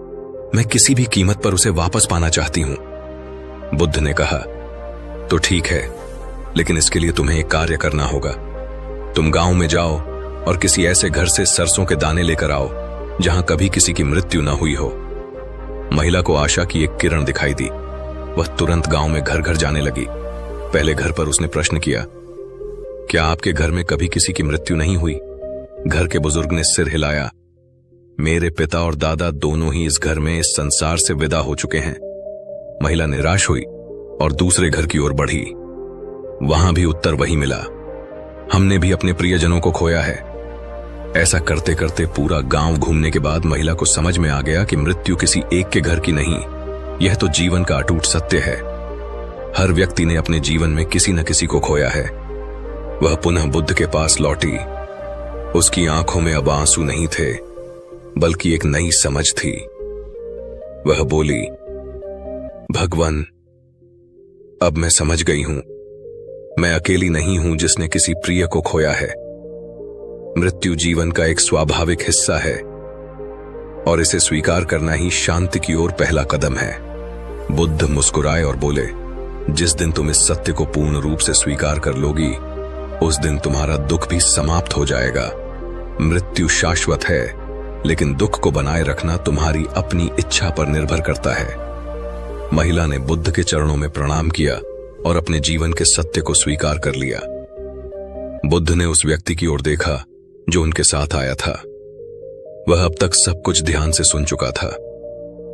मैं किसी भी कीमत पर उसे वापस पाना चाहती हूं। बुद्ध ने कहा, तो ठीक है, लेकिन इसके लिए तुम्हें एक कार्य करना होगा। तुम गांव में जाओ और किसी ऐसे घर से सरसों के दाने लेकर आओ जहां कभी किसी की मृत्यु न हुई हो। महिला को आशा की एक किरण दिखाई दी। वह तुरंत गांव में घर घर जाने लगी। पहले घर पर उसने प्रश्न किया, क्या आपके घर में कभी किसी की मृत्यु नहीं हुई? घर के बुजुर्ग ने सिर हिलाया। मेरे पिता और दादा दोनों ही इस घर में इस संसार से विदा हो चुके हैं। महिला निराश हुई और दूसरे घर की ओर बढ़ी। वहां भी उत्तर वही मिला, हमने भी अपने प्रियजनों को खोया है। ऐसा करते करते पूरा गांव घूमने के बाद महिला को समझ में आ गया कि मृत्यु किसी एक के घर की नहीं, यह तो जीवन का अटूट सत्य है। हर व्यक्ति ने अपने जीवन में किसी न किसी को खोया है। वह पुनः बुद्ध के पास लौटी। उसकी आंखों में अब आंसू नहीं थे, बल्कि एक नई समझ थी। वह बोली, भगवान, अब मैं समझ गई हूं, मैं अकेली नहीं हूं जिसने किसी प्रिय को खोया है। मृत्यु जीवन का एक स्वाभाविक हिस्सा है और इसे स्वीकार करना ही शांति की ओर पहला कदम है। बुद्ध मुस्कुराए और बोले, जिस दिन तुम इस सत्य को पूर्ण रूप से स्वीकार कर लोगी, उस दिन तुम्हारा दुख भी समाप्त हो जाएगा। मृत्यु शाश्वत है, लेकिन दुख को बनाए रखना तुम्हारी अपनी इच्छा पर निर्भर करता है। महिला ने बुद्ध के चरणों में प्रणाम किया और अपने जीवन के सत्य को स्वीकार कर लिया। बुद्ध ने उस व्यक्ति की ओर देखा जो उनके साथ आया था। वह अब तक सब कुछ ध्यान से सुन चुका था।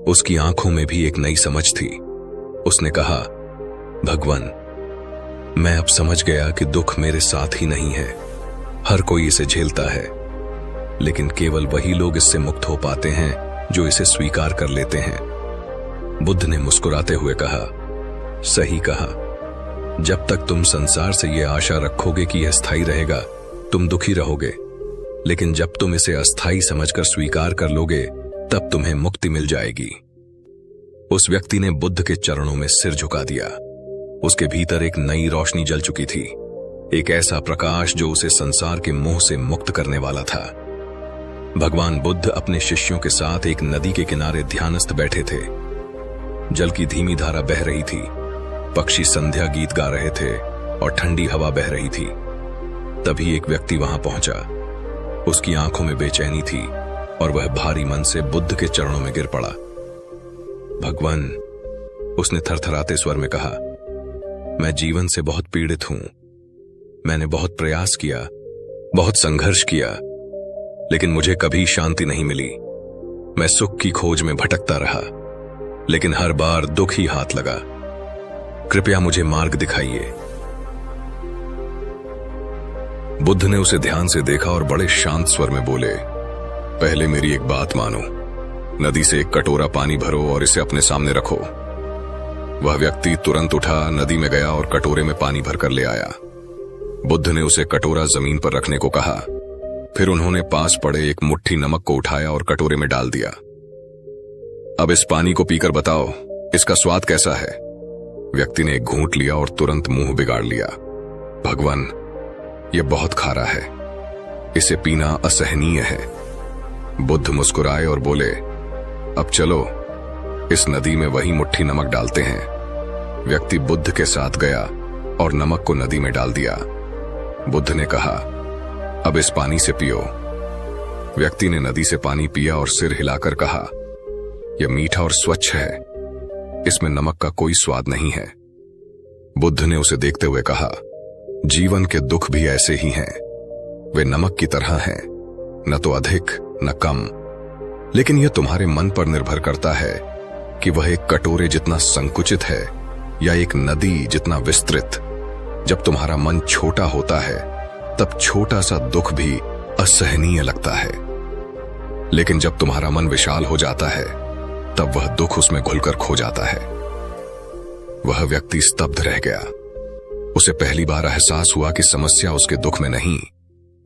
उसकी आंखों में भी एक नई समझ थी। उसने कहा, भगवान, मैं अब समझ गया कि दुख मेरे साथ ही नहीं है। हर कोई इसे झेलता है, लेकिन केवल वही लोग इससे मुक्त हो पाते हैं जो इसे स्वीकार कर लेते हैं। बुद्ध ने मुस्कुराते हुए कहा, सही कहा। जब तक तुम संसार से यह आशा रखोगे कि यह स्थायी रहेगा, तुम दुखी रहोगे, लेकिन जब तुम इसे अस्थायी समझकर स्वीकार कर लोगे, तब तुम्हें मुक्ति मिल जाएगी। उस व्यक्ति ने बुद्ध के चरणों में सिर झुका दिया। उसके भीतर एक नई रोशनी जल चुकी थी, एक ऐसा प्रकाश जो उसे संसार के मोह से मुक्त करने वाला था। भगवान बुद्ध अपने शिष्यों के साथ एक नदी के किनारे ध्यानस्थ बैठे थे। जल की धीमी धारा बह रही थी, पक्षी संध्या गीत गा रहे थे और ठंडी हवा बह रही थी। तभी एक व्यक्ति वहां पहुंचा। उसकी आंखों में बेचैनी थी और वह भारी मन से बुद्ध के चरणों में गिर पड़ा। भगवान, उसने थरथराते स्वर में कहा, मैं जीवन से बहुत पीड़ित हूं। मैंने बहुत प्रयास किया, बहुत संघर्ष किया, लेकिन मुझे कभी शांति नहीं मिली। मैं सुख की खोज में भटकता रहा, लेकिन हर बार दुख ही हाथ लगा। कृपया मुझे मार्ग दिखाइए। बुद्ध ने उसे ध्यान से देखा और बड़े शांत स्वर में बोले, पहले मेरी एक बात मानो। नदी से एक कटोरा पानी भरो और इसे अपने सामने रखो। वह व्यक्ति तुरंत उठा, नदी में गया और कटोरे में पानी भरकर ले आया। बुद्ध ने उसे कटोरा जमीन पर रखने को कहा। फिर उन्होंने पास पड़े एक मुट्ठी नमक को उठाया और कटोरे में डाल दिया। अब इस पानी को पीकर बताओ, इसका स्वाद कैसा है? व्यक्ति ने एक घूंट लिया और तुरंत मुंह बिगाड़ लिया। भगवान, यह बहुत खारा है, इसे पीना असहनीय है। बुद्ध मुस्कुराए और बोले, अब चलो इस नदी में वही मुट्ठी नमक डालते हैं। व्यक्ति बुद्ध के साथ गया और नमक को नदी में डाल दिया। बुद्ध ने कहा, अब इस पानी से पियो। व्यक्ति ने नदी से पानी पिया और सिर हिलाकर कहा, यह मीठा और स्वच्छ है, इसमें नमक का कोई स्वाद नहीं है। बुद्ध ने उसे देखते हुए कहा, जीवन के दुख भी ऐसे ही हैं। वे नमक की तरह हैं, न तो अधिक न कम, लेकिन यह तुम्हारे मन पर निर्भर करता है कि वह एक कटोरे जितना संकुचित है या एक नदी जितना विस्तृत। जब तुम्हारा मन छोटा होता है, तब छोटा सा दुख भी असहनीय लगता है, लेकिन जब तुम्हारा मन विशाल हो जाता है, तब वह दुख उसमें घुलकर खो जाता है। वह व्यक्ति स्तब्ध रह गया। उसे पहली बार एहसास हुआ कि समस्या उसके दुख में नहीं,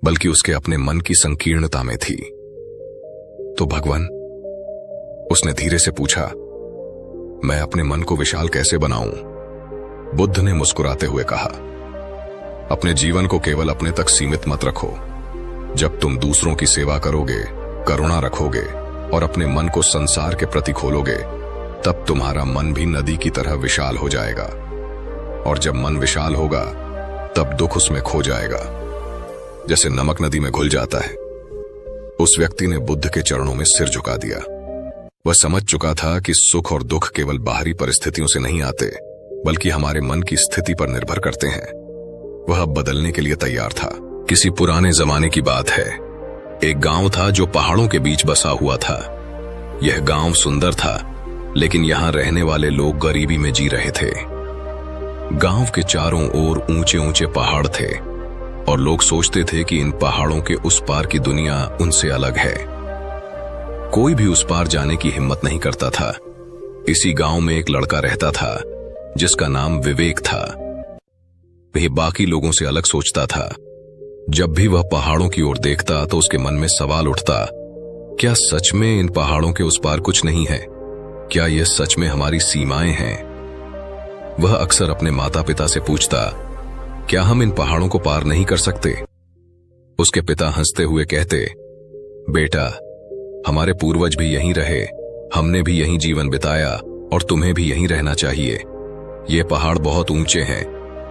बल्कि उसके अपने मन की संकीर्णता में थी। तो भगवान, उसने धीरे से पूछा, मैं अपने मन को विशाल कैसे बनाऊं? बुद्ध ने मुस्कुराते हुए कहा, अपने जीवन को केवल अपने तक सीमित मत रखो। जब तुम दूसरों की सेवा करोगे, करुणा रखोगे और अपने मन को संसार के प्रति खोलोगे, तब तुम्हारा मन भी नदी की तरह विशाल हो जाएगा। और जब मन विशाल होगा, तब दुख उसमें खो जाएगा, जैसे नमक नदी में घुल जाता है। उस व्यक्ति ने बुद्ध के चरणों में सिर झुका दिया। वह समझ चुका था कि सुख और दुख केवल बाहरी परिस्थितियों से नहीं आते, बल्कि हमारे मन की स्थिति पर निर्भर करते हैं। वह अब बदलने के लिए तैयार था। किसी पुराने जमाने की बात है। एक गांव था जो पहाड़ों के बीच बसा हुआ था। यह गांव सुंदर था, लेकिन यहां रहने वाले लोग गरीबी में जी रहे थे। गांव के चारों ओर ऊंचे ऊंचे पहाड़ थे और लोग सोचते थे कि इन पहाड़ों के उस पार की दुनिया उनसे अलग है। कोई भी उस पार जाने की हिम्मत नहीं करता था। इसी गांव में एक लड़का रहता था जिसका नाम विवेक था। वह बाकी लोगों से अलग सोचता था। जब भी वह पहाड़ों की ओर देखता तो उसके मन में सवाल उठता, क्या सच में इन पहाड़ों के उस पार कुछ नहीं है? क्या यह सच में हमारी सीमाएं हैं? वह अक्सर अपने माता पिता से पूछता, क्या हम इन पहाड़ों को पार नहीं कर सकते? उसके पिता हंसते हुए कहते, बेटा, हमारे पूर्वज भी यहीं रहे, हमने भी यहीं जीवन बिताया और तुम्हें भी यहीं रहना चाहिए। ये पहाड़ बहुत ऊंचे हैं,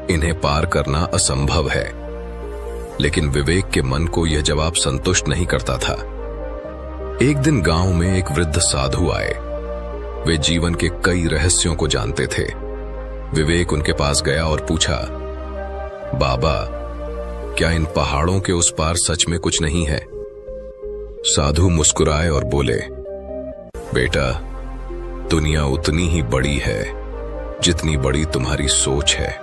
इन्हें पार करना असंभव है। लेकिन विवेक के मन को यह जवाब संतुष्ट नहीं करता था। एक दिन गांव में एक वृद्ध साधु आए। वे जीवन के कई रहस्यों को जानते थे। विवेक उनके पास गया और पूछा, बाबा, क्या इन पहाड़ों के उस पार सच में कुछ नहीं है? साधु मुस्कुराए और बोले, बेटा, दुनिया उतनी ही बड़ी है जितनी बड़ी तुम्हारी सोच है।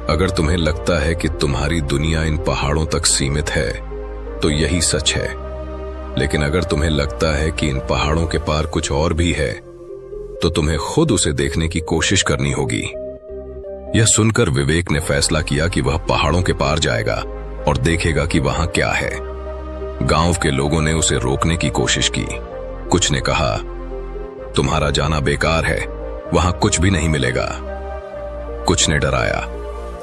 अगर तुम्हें लगता है कि तुम्हारी दुनिया इन पहाड़ों तक सीमित है तो यही सच है, लेकिन अगर तुम्हें लगता है कि इन पहाड़ों के पार कुछ और भी है तो तुम्हें खुद उसे देखने की कोशिश करनी होगी। यह सुनकर विवेक ने फैसला किया कि वह पहाड़ों के पार जाएगा और देखेगा कि वहां क्या है। गांव के लोगों ने उसे रोकने की कोशिश की। कुछ ने कहा, तुम्हारा जाना बेकार है, वहां कुछ भी नहीं मिलेगा। कुछ ने डराया,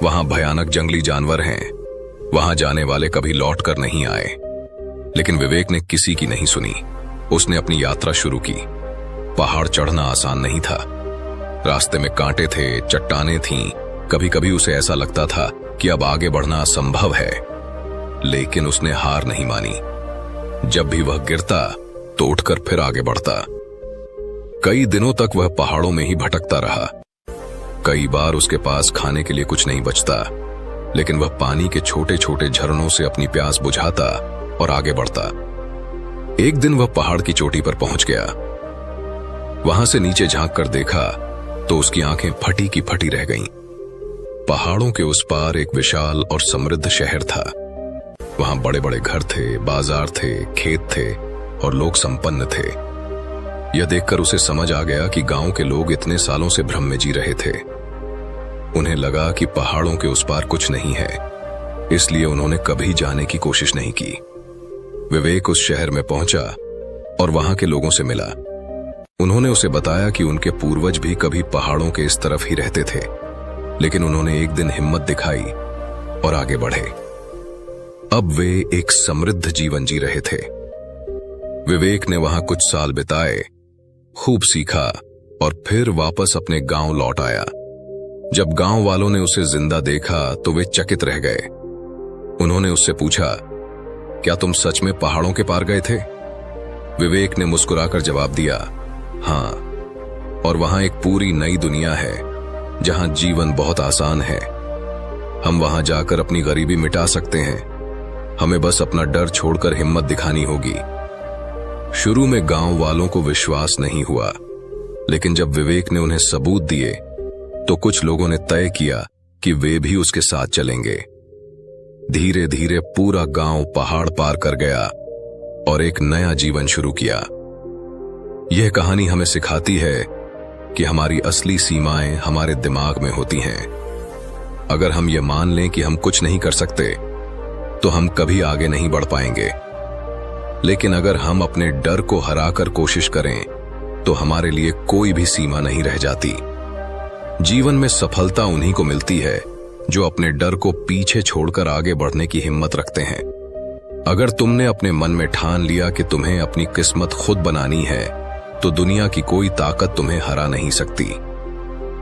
वहां भयानक जंगली जानवर हैं, वहां जाने वाले कभी लौट कर नहीं आए। लेकिन विवेक ने किसी की नहीं सुनी। उसने अपनी यात्रा शुरू की। पहाड़ चढ़ना आसान नहीं था। रास्ते में कांटे थे, चट्टानें थीं। कभी कभी उसे ऐसा लगता था कि अब आगे बढ़ना असंभव है, लेकिन उसने हार नहीं मानी। जब भी वह गिरता तो उठकर फिर आगे बढ़ता। कई दिनों तक वह पहाड़ों में ही भटकता रहा। कई बार उसके पास खाने के लिए कुछ नहीं बचता, लेकिन वह पानी के छोटे छोटे झरनों से अपनी प्यास बुझाता और आगे बढ़ता। एक दिन वह पहाड़ की चोटी पर पहुंच गया। वहां से नीचे झांक कर देखा तो उसकी आंखें फटी की फटी रह गईं। पहाड़ों के उस पार एक विशाल और समृद्ध शहर था। वहां बड़े बड़े घर थे, बाजार थे, खेत थे और लोग संपन्न थे। यह देखकर उसे समझ आ गया कि गांव के लोग इतने सालों से भ्रम में जी रहे थे। उन्हें लगा कि पहाड़ों के उस पार कुछ नहीं है, इसलिए उन्होंने कभी जाने की कोशिश नहीं की। विवेक उस शहर में पहुंचा और वहां के लोगों से मिला। उन्होंने उसे बताया कि उनके पूर्वज भी कभी पहाड़ों के इस तरफ ही रहते थे, लेकिन उन्होंने एक दिन हिम्मत दिखाई और आगे बढ़े। अब वे एक समृद्ध जीवन जी रहे थे। विवेक ने वहां कुछ साल बिताए, खूब सीखा और फिर वापस अपने गांव लौट आया। जब गांव वालों ने उसे जिंदा देखा तो वे चकित रह गए। उन्होंने उससे पूछा, क्या तुम सच में पहाड़ों के पार गए थे? विवेक ने मुस्कुराकर जवाब दिया, हाँ, और वहां एक पूरी नई दुनिया है जहां जीवन बहुत आसान है। हम वहां जाकर अपनी गरीबी मिटा सकते हैं। हमें बस अपना डर छोड़कर हिम्मत दिखानी होगी। शुरू में गांव वालों को विश्वास नहीं हुआ, लेकिन जब विवेक ने उन्हें सबूत दिए तो कुछ लोगों ने तय किया कि वे भी उसके साथ चलेंगे। धीरे धीरे पूरा गांव पहाड़ पार कर गया और एक नया जीवन शुरू किया। यह कहानी हमें सिखाती है कि हमारी असली सीमाएं हमारे दिमाग में होती हैं। अगर हम ये मान लें कि हम कुछ नहीं कर सकते तो हम कभी आगे नहीं बढ़ पाएंगे, लेकिन अगर हम अपने डर को हराकर कोशिश करें तो हमारे लिए कोई भी सीमा नहीं रह जाती। जीवन में सफलता उन्हीं को मिलती है जो अपने डर को पीछे छोड़कर आगे बढ़ने की हिम्मत रखते हैं। अगर तुमने अपने मन में ठान लिया कि तुम्हें अपनी किस्मत खुद बनानी है तो दुनिया की कोई ताकत तुम्हें हरा नहीं सकती।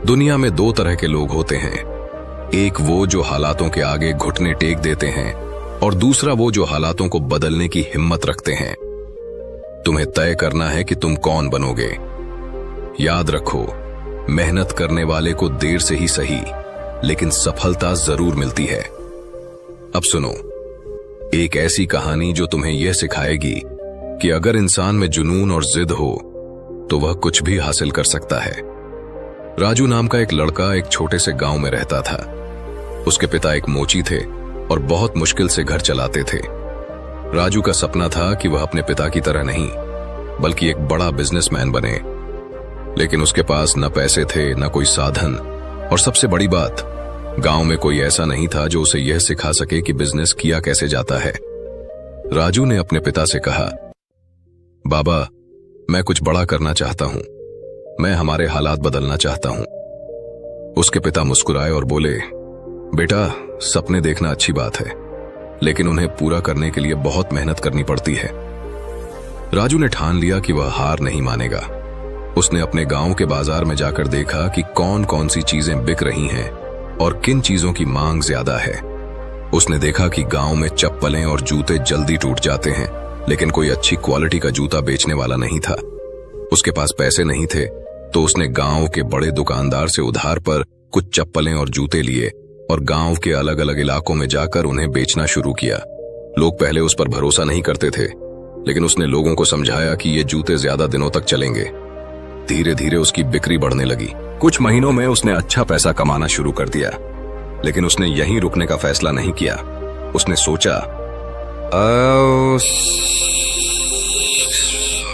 दुनिया में दो तरह के लोग होते हैं, एक वो जो हालातों के आगे घुटने टेक देते हैं और दूसरा वो जो हालातों को बदलने की हिम्मत रखते हैं। तुम्हें तय करना है कि तुम कौन बनोगे। याद रखो, मेहनत करने वाले को देर से ही सही लेकिन सफलता जरूर मिलती है। अब सुनो एक ऐसी कहानी जो तुम्हें यह सिखाएगी कि अगर इंसान में जुनून और जिद हो तो वह कुछ भी हासिल कर सकता है। राजू नाम का एक लड़का एक छोटे से गांव में रहता था। उसके पिता एक मोची थे और बहुत मुश्किल से घर चलाते थे। राजू का सपना था कि वह अपने पिता की तरह नहीं बल्कि एक बड़ा बिजनेसमैन बने, लेकिन उसके पास न पैसे थे न कोई साधन, और सबसे बड़ी बात, गांव में कोई ऐसा नहीं था जो उसे यह सिखा सके कि बिजनेस किया कैसे जाता है। राजू ने अपने पिता से कहा, बाबा, मैं कुछ बड़ा करना चाहता हूं, मैं हमारे हालात बदलना चाहता हूं। उसके पिता मुस्कुराए और बोले, बेटा, सपने देखना अच्छी बात है, लेकिन उन्हें पूरा करने के लिए बहुत मेहनत करनी पड़ती है। राजू ने ठान लिया कि वह हार नहीं मानेगा। उसने अपने गांव के बाजार में जाकर देखा कि कौन कौन सी चीजें बिक रही हैं और किन चीजों की मांग ज्यादा है। उसने देखा कि गांव में चप्पलें और जूते जल्दी टूट जाते हैं, लेकिन कोई अच्छी क्वालिटी का जूता बेचने वाला नहीं था। उसके पास पैसे नहीं थे, तो उसने गांव के बड़े दुकानदार से उधार पर कुछ चप्पलें और जूते लिए और गांव के अलग अलग इलाकों में जाकर उन्हें बेचना शुरू किया। लोग पहले उस पर भरोसा नहीं करते थे, लेकिन उसने लोगों को समझाया कि ये जूते ज्यादा दिनों तक चलेंगे। धीरे धीरे उसकी बिक्री बढ़ने लगी। कुछ महीनों में उसने अच्छा पैसा कमाना शुरू कर दिया, लेकिन उसने यहीं रुकने का फैसला नहीं किया। उसने सोचा,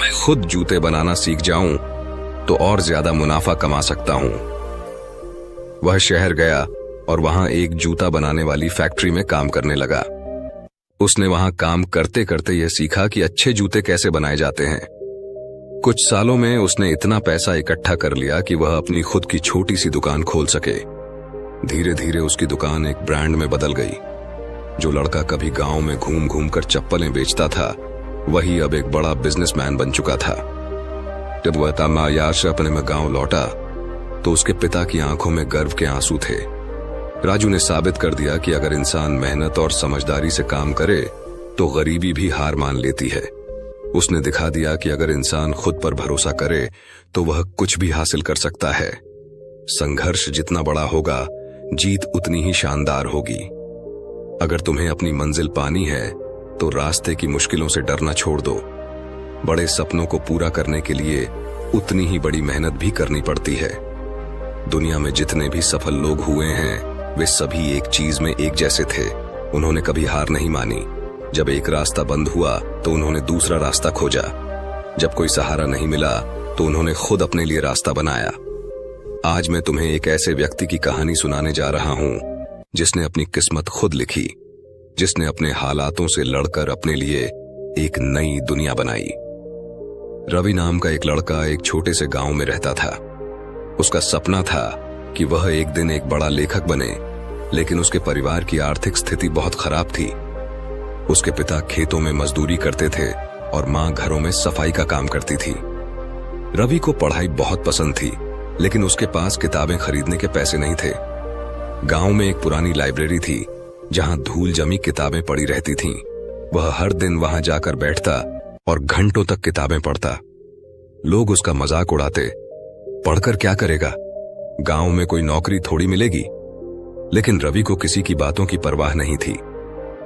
मैं खुद जूते बनाना सीख जाऊं तो और ज्यादा मुनाफा कमा सकता हूं। वह शहर गया और वहां एक जूता बनाने वाली फैक्ट्री में काम करने लगा। उसने वहां काम करते करते यह सीखा कि अच्छे जूते कैसे बनाए जाते हैं। कुछ सालों में उसने इतना पैसा इकट्ठा कर लिया कि वह अपनी खुद की छोटी सी दुकान खोल सके। धीरे धीरे उसकी दुकान एक ब्रांड में बदल गई। जो लड़का कभी गांव में घूम घूम कर चप्पलें बेचता था, वही अब एक बड़ा बिजनेसमैन बन चुका था। जब वह तमायार से अपने में गांव लौटा तो उसके पिता की आंखों में गर्व के आंसू थे। राजू ने साबित कर दिया कि अगर इंसान मेहनत और समझदारी से काम करे तो गरीबी भी हार मान लेती है। उसने दिखा दिया कि अगर इंसान खुद पर भरोसा करे तो वह कुछ भी हासिल कर सकता है। संघर्ष जितना बड़ा होगा, जीत उतनी ही शानदार होगी। अगर तुम्हें अपनी मंजिल पानी है तो रास्ते की मुश्किलों से डरना छोड़ दो। बड़े सपनों को पूरा करने के लिए उतनी ही बड़ी मेहनत भी करनी पड़ती है। दुनिया में जितने भी सफल लोग हुए हैं, वे सभी एक चीज में एक जैसे थे। उन्होंने कभी हार नहीं मानी। जब एक रास्ता बंद हुआ तो उन्होंने दूसरा रास्ता खोजा। जब कोई सहारा नहीं मिला तो उन्होंने खुद अपने लिए रास्ता बनाया। आज मैं तुम्हें एक ऐसे व्यक्ति की कहानी सुनाने जा रहा हूं जिसने अपनी किस्मत खुद लिखी, जिसने अपने हालातों से लड़कर अपने लिए एक नई दुनिया बनाई। रवि नाम का एक लड़का एक छोटे से गांव में रहता था। उसका सपना था कि वह एक दिन एक बड़ा लेखक बने, लेकिन उसके परिवार की आर्थिक स्थिति बहुत खराब थी। उसके पिता खेतों में मजदूरी करते थे और मां घरों में सफाई का काम करती थी। रवि को पढ़ाई बहुत पसंद थी, लेकिन उसके पास किताबें खरीदने के पैसे नहीं थे। गांव में एक पुरानी लाइब्रेरी थी जहां धूल जमी किताबें पड़ी रहती थीं। वह हर दिन वहां जाकर बैठता और घंटों तक किताबें पढ़ता। लोग उसका मजाक उड़ाते, पढ़कर क्या करेगा, गांव में कोई नौकरी थोड़ी मिलेगी। लेकिन रवि को किसी की बातों की परवाह नहीं थी।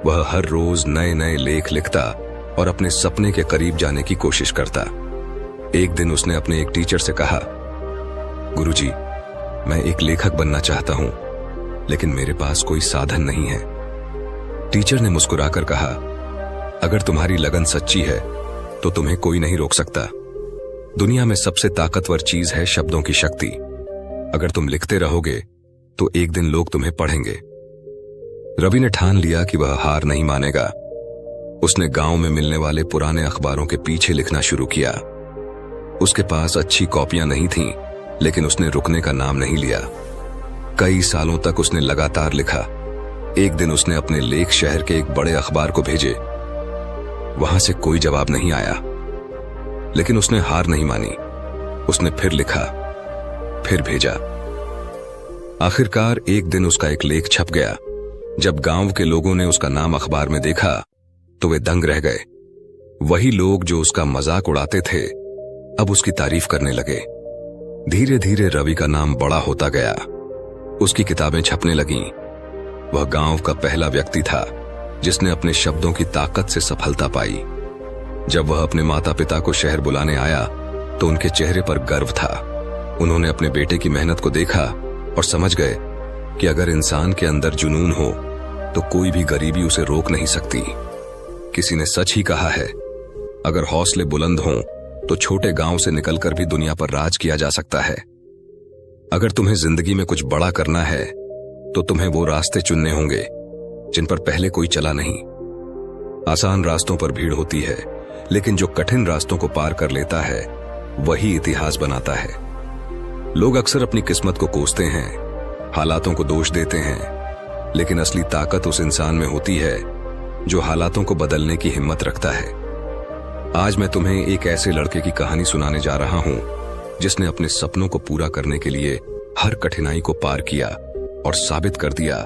वह हर रोज नए नए लेख लिखता और अपने सपने के करीब जाने की कोशिश करता। एक दिन उसने अपने एक टीचर से कहा, गुरुजी, मैं एक लेखक बनना चाहता हूं, लेकिन मेरे पास कोई साधन नहीं है। टीचर ने मुस्कुराकर कहा, अगर तुम्हारी लगन सच्ची है तो तुम्हें कोई नहीं रोक सकता। दुनिया में सबसे ताकतवर चीज है शब्दों की शक्ति। अगर तुम लिखते रहोगे तो एक दिन लोग तुम्हें पढ़ेंगे। रवि ने ठान लिया कि वह हार नहीं मानेगा। उसने गांव में मिलने वाले पुराने अखबारों के पीछे लिखना शुरू किया। उसके पास अच्छी कॉपियां नहीं थीं, लेकिन उसने रुकने का नाम नहीं लिया। कई सालों तक उसने लगातार लिखा। एक दिन उसने अपने लेख शहर के एक बड़े अखबार को भेजे। वहां से कोई जवाब नहीं आया, लेकिन उसने हार नहीं मानी। उसने फिर लिखा, फिर भेजा। आखिरकार एक दिन उसका एक लेख छप गया। जब गांव के लोगों ने उसका नाम अखबार में देखा तो वे दंग रह गए। वही लोग जो उसका मजाक उड़ाते थे अब उसकी तारीफ करने लगे। धीरे धीरे रवि का नाम बड़ा होता गया। उसकी किताबें छपने लगीं। वह गांव का पहला व्यक्ति था जिसने अपने शब्दों की ताकत से सफलता पाई। जब वह अपने माता पिता को शहर बुलाने आया तो उनके चेहरे पर गर्व था। उन्होंने अपने बेटे की मेहनत को देखा और समझ गए कि अगर इंसान के अंदर जुनून हो तो कोई भी गरीबी उसे रोक नहीं सकती। किसी ने सच ही कहा है, अगर हौसले बुलंद हों तो छोटे गांव से निकलकर भी दुनिया पर राज किया जा सकता है। अगर तुम्हें जिंदगी में कुछ बड़ा करना है तो तुम्हें वो रास्ते चुनने होंगे जिन पर पहले कोई चला नहीं। आसान रास्तों पर भीड़ होती है, लेकिन जो कठिन रास्तों को पार कर लेता है वही इतिहास बनाता है। लोग अक्सर अपनी किस्मत को कोसते हैं, हालातों को दोष देते हैं, लेकिन असली ताकत उस इंसान में होती है जो हालातों को बदलने की हिम्मत रखता है। आज मैं तुम्हें एक ऐसे लड़के की कहानी सुनाने जा रहा हूं जिसने अपने सपनों को पूरा करने के लिए हर कठिनाई को पार किया और साबित कर दिया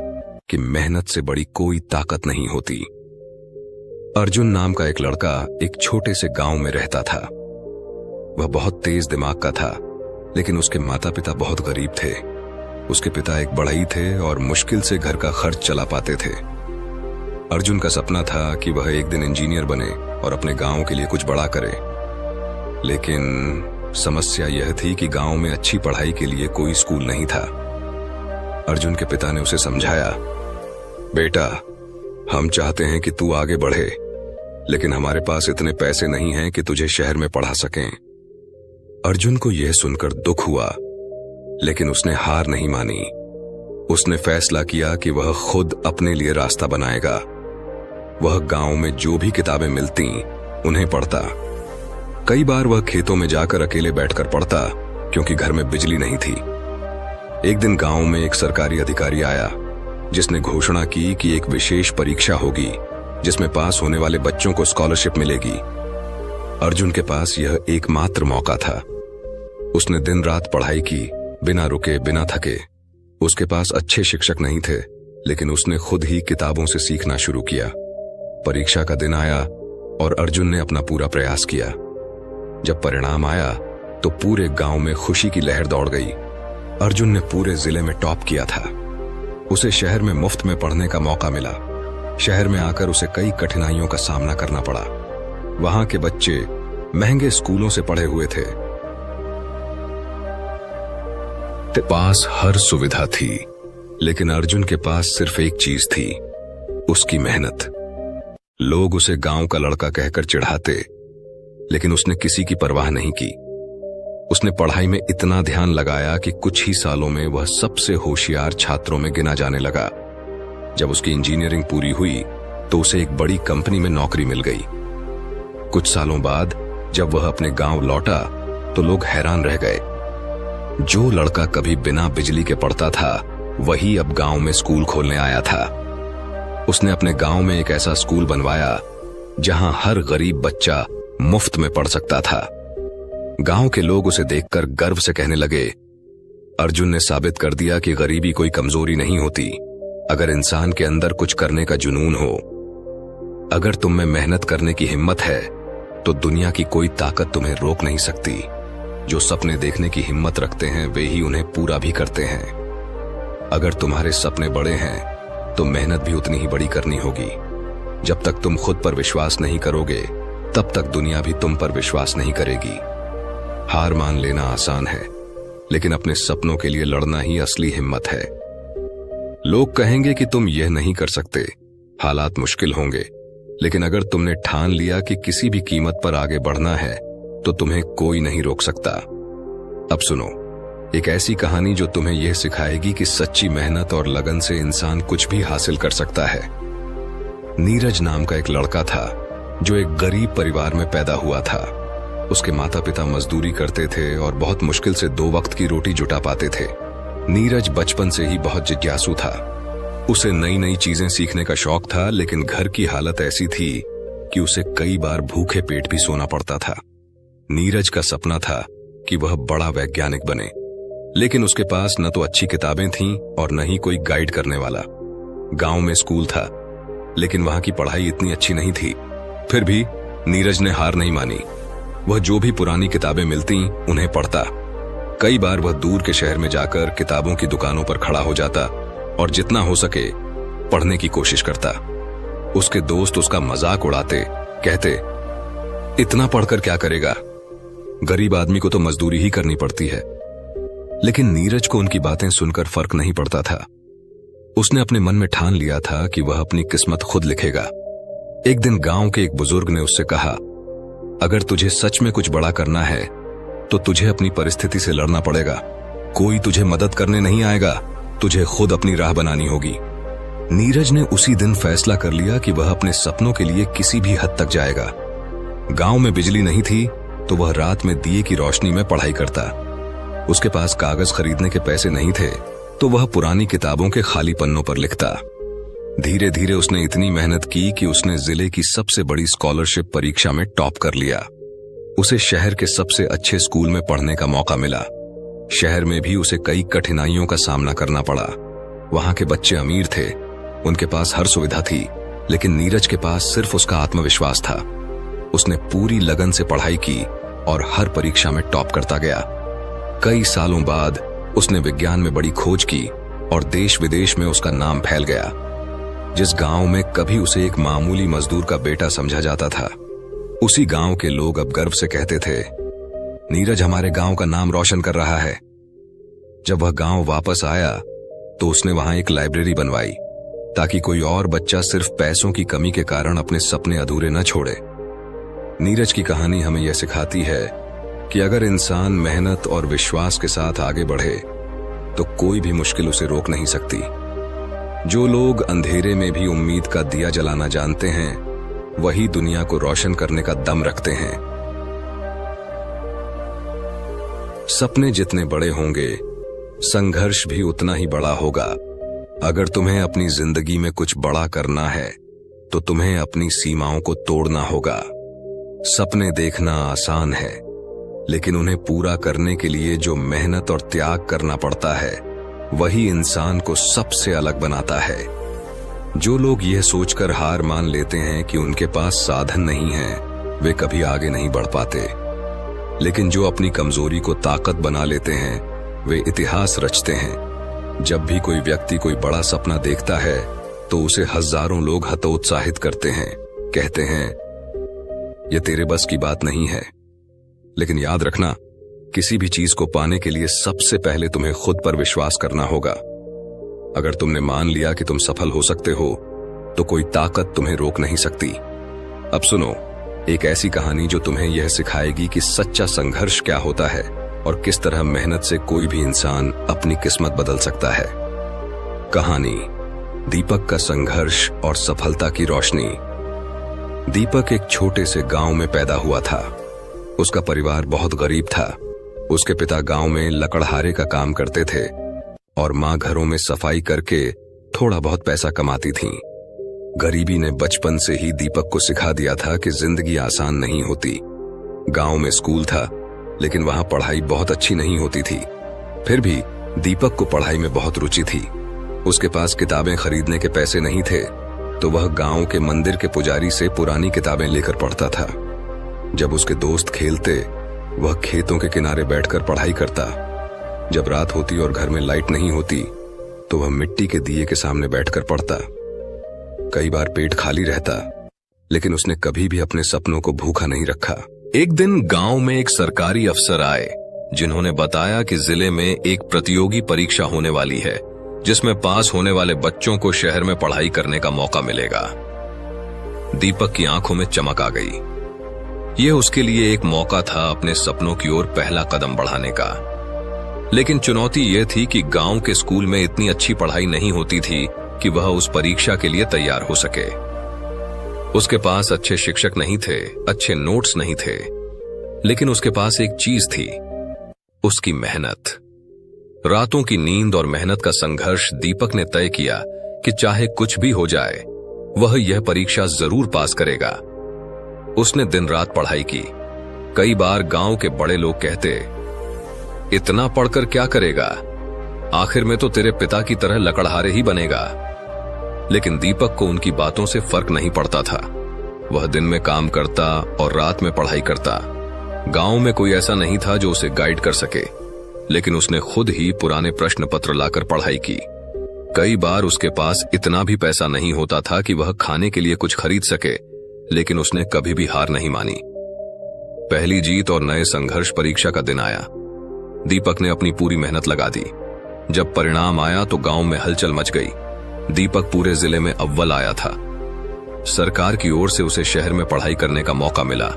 कि मेहनत से बड़ी कोई ताकत नहीं होती। अर्जुन नाम का एक लड़का एक छोटे से गांव में रहता था। वह बहुत तेज दिमाग का था, लेकिन उसके माता पिता बहुत गरीब थे। उसके पिता एक बढ़ई थे और मुश्किल से घर का खर्च चला पाते थे। अर्जुन का सपना था कि वह एक दिन इंजीनियर बने और अपने गांव के लिए कुछ बड़ा करे, लेकिन समस्या यह थी कि गांव में अच्छी पढ़ाई के लिए कोई स्कूल नहीं था। अर्जुन के पिता ने उसे समझाया, बेटा, हम चाहते हैं कि तू आगे बढ़े, लेकिन हमारे पास इतने पैसे नहीं हैं कि तुझे शहर में पढ़ा सकें। अर्जुन को यह सुनकर दुख हुआ, लेकिन उसने हार नहीं मानी। उसने फैसला किया कि वह खुद अपने लिए रास्ता बनाएगा। वह गांव में जो भी किताबें मिलती उन्हें पढ़ता। कई बार वह खेतों में जाकर अकेले बैठकर पढ़ता, क्योंकि घर में बिजली नहीं थी। एक दिन गांव में एक सरकारी अधिकारी आया जिसने घोषणा की कि एक विशेष परीक्षा होगी जिसमें पास होने वाले बच्चों को स्कॉलरशिप मिलेगी। अर्जुन के पास यह एकमात्र मौका था। उसने दिन रात पढ़ाई की, बिना रुके, बिना थके। उसके पास अच्छे शिक्षक नहीं थे, लेकिन उसने खुद ही किताबों से सीखना शुरू किया। परीक्षा का दिन आया और अर्जुन ने अपना पूरा प्रयास किया। जब परिणाम आया तो पूरे गांव में खुशी की लहर दौड़ गई। अर्जुन ने पूरे जिले में टॉप किया था। उसे शहर में मुफ्त में पढ़ने का मौका मिला। शहर में आकर उसे कई कठिनाइयों का सामना करना पड़ा। वहां के बच्चे महंगे स्कूलों से पढ़े हुए थे। पास हर सुविधा थी, लेकिन अर्जुन के पास सिर्फ एक चीज थी, उसकी मेहनत। लोग उसे गांव का लड़का कहकर चिढ़ाते, लेकिन उसने किसी की परवाह नहीं की। उसने पढ़ाई में इतना ध्यान लगाया कि कुछ ही सालों में वह सबसे होशियार छात्रों में गिना जाने लगा। जब उसकी इंजीनियरिंग पूरी हुई तो उसे एक बड़ी कंपनी में नौकरी मिल गई। कुछ सालों बाद जब वह अपने गांव लौटा तो लोग हैरान रह गए। जो लड़का कभी बिना बिजली के पढ़ता था, वही अब गांव में स्कूल खोलने आया था। उसने अपने गांव में एक ऐसा स्कूल बनवाया जहां हर गरीब बच्चा मुफ्त में पढ़ सकता था। गांव के लोग उसे देखकर गर्व से कहने लगे, अर्जुन ने साबित कर दिया कि गरीबी कोई कमजोरी नहीं होती, अगर इंसान के अंदर कुछ करने का जुनून हो। अगर तुम में मेहनत करने की हिम्मत है तो दुनिया की कोई ताकत तुम्हें रोक नहीं सकती। जो सपने देखने की हिम्मत रखते हैं वे ही उन्हें पूरा भी करते हैं। अगर तुम्हारे सपने बड़े हैं तो मेहनत भी उतनी ही बड़ी करनी होगी। जब तक तुम खुद पर विश्वास नहीं करोगे तब तक दुनिया भी तुम पर विश्वास नहीं करेगी। हार मान लेना आसान है, लेकिन अपने सपनों के लिए लड़ना ही असली हिम्मत है। लोग कहेंगे कि तुम यह नहीं कर सकते, हालात मुश्किल होंगे, लेकिन अगर तुमने ठान लिया कि किसी भी कीमत पर आगे बढ़ना है तो तुम्हें कोई नहीं रोक सकता। अब सुनो एक ऐसी कहानी जो तुम्हें यह सिखाएगी कि सच्ची मेहनत और लगन से इंसान कुछ भी हासिल कर सकता है। नीरज नाम का एक लड़का था जो एक गरीब परिवार में पैदा हुआ था। उसके माता पिता मजदूरी करते थे और बहुत मुश्किल से 2 वक्त की रोटी जुटा पाते थे। नीरज बचपन से ही बहुत जिज्ञासु था। उसे नई नई चीजें सीखने का शौक था, लेकिन घर की हालत ऐसी थी कि उसे कई बार भूखे पेट भी सोना पड़ता था। नीरज का सपना था कि वह बड़ा वैज्ञानिक बने, लेकिन उसके पास न तो अच्छी किताबें थीं और न ही कोई गाइड करने वाला। गांव में स्कूल था, लेकिन वहां की पढ़ाई इतनी अच्छी नहीं थी। फिर भी नीरज ने हार नहीं मानी। वह जो भी पुरानी किताबें मिलती उन्हें पढ़ता। कई बार वह दूर के शहर में जाकर किताबों की दुकानों पर खड़ा हो जाता और जितना हो सके पढ़ने की कोशिश करता। उसके दोस्त उसका मजाक उड़ाते, कहते, इतना पढ़कर क्या करेगा, गरीब आदमी को तो मजदूरी ही करनी पड़ती है। लेकिन नीरज को उनकी बातें सुनकर फर्क नहीं पड़ता था। उसने अपने मन में ठान लिया था कि वह अपनी किस्मत खुद लिखेगा। एक दिन गांव के एक बुजुर्ग ने उससे कहा, अगर तुझे सच में कुछ बड़ा करना है तो तुझे अपनी परिस्थिति से लड़ना पड़ेगा। कोई तुझे मदद करने नहीं आएगा, तुझे खुद अपनी राह बनानी होगी। नीरज ने उसी दिन फैसला कर लिया कि वह अपने सपनों के लिए किसी भी हद तक जाएगा। गांव में बिजली नहीं थी तो वह रात में दिए की रोशनी में पढ़ाई करता। उसके पास कागज खरीदने के पैसे नहीं थे तो वह पुरानी किताबों के खाली पन्नों पर लिखता। धीरे धीरे उसने इतनी मेहनत की कि उसने जिले की सबसे बड़ी स्कॉलरशिप परीक्षा में टॉप कर लिया। उसे शहर के सबसे अच्छे स्कूल में पढ़ने का मौका मिला। शहर में भी उसे कई कठिनाइयों का सामना करना पड़ा। वहां के बच्चे अमीर थे, उनके पास हर सुविधा थी, लेकिन नीरज के पास सिर्फ उसका आत्मविश्वास था। उसने पूरी लगन से पढ़ाई की और हर परीक्षा में टॉप करता गया। कई सालों बाद उसने विज्ञान में बड़ी खोज की और देश विदेश में उसका नाम फैल गया। जिस गांव में कभी उसे एक मामूली मजदूर का बेटा समझा जाता था, उसी गांव के लोग अब गर्व से कहते थे, नीरज हमारे गांव का नाम रोशन कर रहा है। जब वह गांव वापस आया तो उसने वहां एक लाइब्रेरी बनवाई ताकि कोई और बच्चा सिर्फ पैसों की कमी के कारण अपने सपने अधूरे न छोड़े। नीरज की कहानी हमें यह सिखाती है कि अगर इंसान मेहनत और विश्वास के साथ आगे बढ़े तो कोई भी मुश्किल उसे रोक नहीं सकती। जो लोग अंधेरे में भी उम्मीद का दिया जलाना जानते हैं, वही दुनिया को रोशन करने का दम रखते हैं। सपने जितने बड़े होंगे, संघर्ष भी उतना ही बड़ा होगा। अगर तुम्हें अपनी जिंदगी में कुछ बड़ा करना है तो तुम्हें अपनी सीमाओं को तोड़ना होगा। सपने देखना आसान है, लेकिन उन्हें पूरा करने के लिए जो मेहनत और त्याग करना पड़ता है, वही इंसान को सबसे अलग बनाता है। जो लोग यह सोचकर हार मान लेते हैं कि उनके पास साधन नहीं है, वे कभी आगे नहीं बढ़ पाते। लेकिन जो अपनी कमजोरी को ताकत बना लेते हैं, वे इतिहास रचते हैं। जब भी कोई व्यक्ति कोई बड़ा सपना देखता है तो उसे हजारों लोग हतोत्साहित करते हैं, कहते हैं, यह तेरे बस की बात नहीं है। लेकिन याद रखना, किसी भी चीज को पाने के लिए सबसे पहले तुम्हें खुद पर विश्वास करना होगा। अगर तुमने मान लिया कि तुम सफल हो सकते हो तो कोई ताकत तुम्हें रोक नहीं सकती। अब सुनो एक ऐसी कहानी जो तुम्हें यह सिखाएगी कि सच्चा संघर्ष क्या होता है और किस तरह मेहनत से कोई भी इंसान अपनी किस्मत बदल सकता है। कहानी दीपक का संघर्ष और सफलता की रोशनी। दीपक एक छोटे से गांव में पैदा हुआ था। उसका परिवार बहुत गरीब था। उसके पिता गांव में लकड़हारे का काम करते थे और मां घरों में सफाई करके थोड़ा बहुत पैसा कमाती थीं। गरीबी ने बचपन से ही दीपक को सिखा दिया था कि जिंदगी आसान नहीं होती। गांव में स्कूल था, लेकिन वहां पढ़ाई बहुत अच्छी नहीं होती थी। फिर भी दीपक को पढ़ाई में बहुत रुचि थी। उसके पास किताबें खरीदने के पैसे नहीं थे तो वह गांव के मंदिर के पुजारी से पुरानी किताबें लेकर पढ़ता था। जब उसके दोस्त खेलते, वह खेतों के किनारे बैठकर पढ़ाई करता। जब रात होती और घर में लाइट नहीं होती तो वह मिट्टी के दिए के सामने बैठकर पढ़ता। कई बार पेट खाली रहता, लेकिन उसने कभी भी अपने सपनों को भूखा नहीं रखा। एक दिन गांव में एक सरकारी अफसर आए, जिन्होंने बताया कि जिले में एक प्रतियोगी परीक्षा होने वाली है, जिसमें पास होने वाले बच्चों को शहर में पढ़ाई करने का मौका मिलेगा। दीपक की आंखों में चमक आ गई। यह उसके लिए एक मौका था अपने सपनों की ओर पहला कदम बढ़ाने का। लेकिन चुनौती यह थी कि गांव के स्कूल में इतनी अच्छी पढ़ाई नहीं होती थी कि वह उस परीक्षा के लिए तैयार हो सके। उसके पास अच्छे शिक्षक नहीं थे, अच्छे नोट्स नहीं थे, लेकिन उसके पास एक चीज थी, उसकी मेहनत। रातों की नींद और मेहनत का संघर्ष दीपक ने तय किया कि चाहे कुछ भी हो जाए, वह यह परीक्षा जरूर पास करेगा। उसने दिन रात पढ़ाई की। कई बार गांव के बड़े लोग कहते, इतना पढ़कर क्या करेगा, आखिर में तो तेरे पिता की तरह लकड़हारे ही बनेगा। लेकिन दीपक को उनकी बातों से फर्क नहीं पड़ता था। वह दिन में काम करता और रात में पढ़ाई करता। गांव में कोई ऐसा नहीं था जो उसे गाइड कर सके। लेकिन उसने खुद ही पुराने प्रश्न पत्र लाकर पढ़ाई की। कई बार उसके पास इतना भी पैसा नहीं होता था कि वह खाने के लिए कुछ खरीद सके, लेकिन उसने कभी भी हार नहीं मानी। पहली जीत और नए संघर्ष परीक्षा का दिन आया। दीपक ने अपनी पूरी मेहनत लगा दी। जब परिणाम आया तो गांव में हलचल मच गई। दीपक पूरे जिले में अव्वल आया था। सरकार की ओर से उसे शहर में पढ़ाई करने का मौका मिला,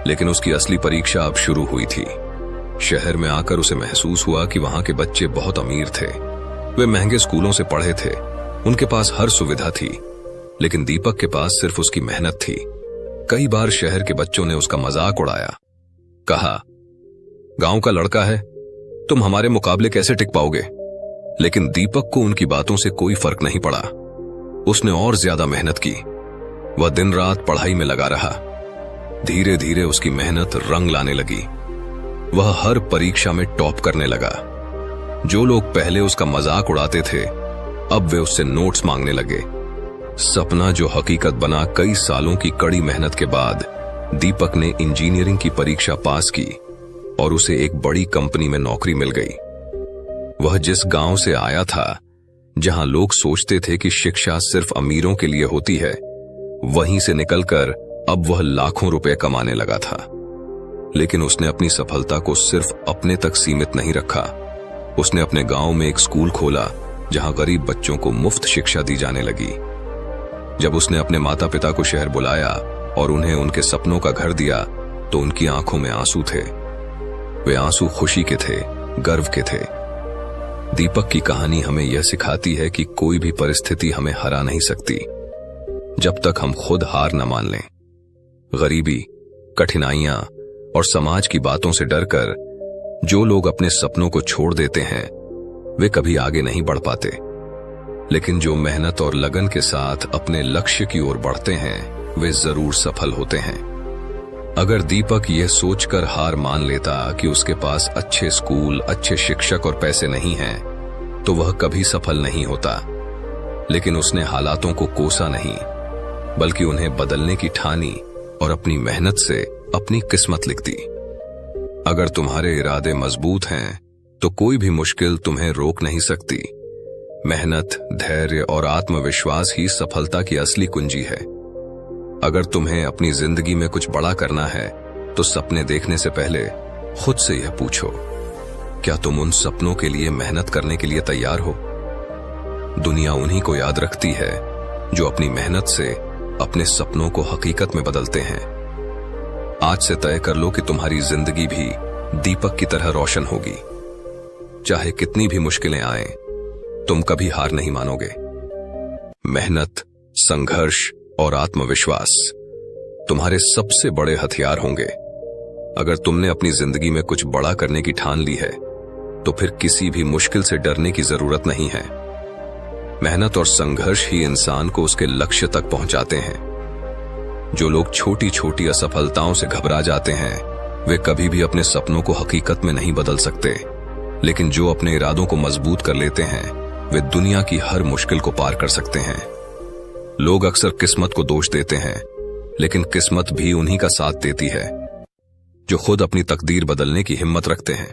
लेकिन उसकी असली परीक्षा अब शुरू हुई थी। शहर में आकर उसे महसूस हुआ कि वहां के बच्चे बहुत अमीर थे। वे महंगे स्कूलों से पढ़े थे, उनके पास हर सुविधा थी, लेकिन दीपक के पास सिर्फ उसकी मेहनत थी। कई बार शहर के बच्चों ने उसका मजाक उड़ाया, कहा, गांव का लड़का है, तुम हमारे मुकाबले कैसे टिक पाओगे? लेकिन दीपक को उनकी बातों से कोई फर्क नहीं पड़ा। उसने और ज्यादा मेहनत की। वह दिन रात पढ़ाई में लगा रहा। धीरे धीरे उसकी मेहनत रंग लाने लगी। वह हर परीक्षा में टॉप करने लगा। जो लोग पहले उसका मजाक उड़ाते थे, अब वे उससे नोट्स मांगने लगे। सपना जो हकीकत बना, कई सालों की कड़ी मेहनत के बाद दीपक ने इंजीनियरिंग की परीक्षा पास की और उसे एक बड़ी कंपनी में नौकरी मिल गई। वह जिस गांव से आया था, जहां लोग सोचते थे कि शिक्षा सिर्फ अमीरों के लिए होती है, वहीं से निकलकर अब वह लाखों रुपए कमाने लगा था। लेकिन उसने अपनी सफलता को सिर्फ अपने तक सीमित नहीं रखा। उसने अपने गांव में एक स्कूल खोला, जहां गरीब बच्चों को मुफ्त शिक्षा दी जाने लगी। जब उसने अपने माता पिता को शहर बुलाया और उन्हें उनके सपनों का घर दिया, तो उनकी आंखों में आंसू थे। वे आंसू खुशी के थे, गर्व के थे। दीपक की कहानी हमें यह सिखाती है कि कोई भी परिस्थिति हमें हरा नहीं सकती, जब तक हम खुद हार न मान लें। गरीबी, कठिनाइयां और समाज की बातों से डरकर जो लोग अपने सपनों को छोड़ देते हैं, वे कभी आगे नहीं बढ़ पाते। लेकिन जो मेहनत और लगन के साथ अपने लक्ष्य की ओर बढ़ते हैं, वे जरूर सफल होते हैं। अगर दीपक यह सोचकर हार मान लेता कि उसके पास अच्छे स्कूल, अच्छे शिक्षक और पैसे नहीं हैं, तो वह कभी सफल नहीं होता। लेकिन उसने हालातों को कोसा नहीं, बल्कि उन्हें बदलने की ठानी और अपनी मेहनत से अपनी किस्मत लिख दी। अगर तुम्हारे इरादे मजबूत हैं, तो कोई भी मुश्किल तुम्हें रोक नहीं सकती। मेहनत, धैर्य और आत्मविश्वास ही सफलता की असली कुंजी है। अगर तुम्हें अपनी जिंदगी में कुछ बड़ा करना है, तो सपने देखने से पहले खुद से यह पूछो, क्या तुम उन सपनों के लिए मेहनत करने के लिए तैयार हो? दुनिया उन्हीं को याद रखती है जो अपनी मेहनत से अपने सपनों को हकीकत में बदलते हैं। आज से तय कर लो कि तुम्हारी जिंदगी भी दीपक की तरह रोशन होगी। चाहे कितनी भी मुश्किलें आएं, तुम कभी हार नहीं मानोगे। मेहनत, संघर्ष और आत्मविश्वास तुम्हारे सबसे बड़े हथियार होंगे। अगर तुमने अपनी जिंदगी में कुछ बड़ा करने की ठान ली है, तो फिर किसी भी मुश्किल से डरने की जरूरत नहीं है। मेहनत और संघर्ष ही इंसान को उसके लक्ष्य तक पहुंचाते हैं। जो लोग छोटी छोटी असफलताओं से घबरा जाते हैं, वे कभी भी अपने सपनों को हकीकत में नहीं बदल सकते। लेकिन जो अपने इरादों को मजबूत कर लेते हैं, वे दुनिया की हर मुश्किल को पार कर सकते हैं। लोग अक्सर किस्मत को दोष देते हैं, लेकिन किस्मत भी उन्हीं का साथ देती है जो खुद अपनी तकदीर बदलने की हिम्मत रखते हैं।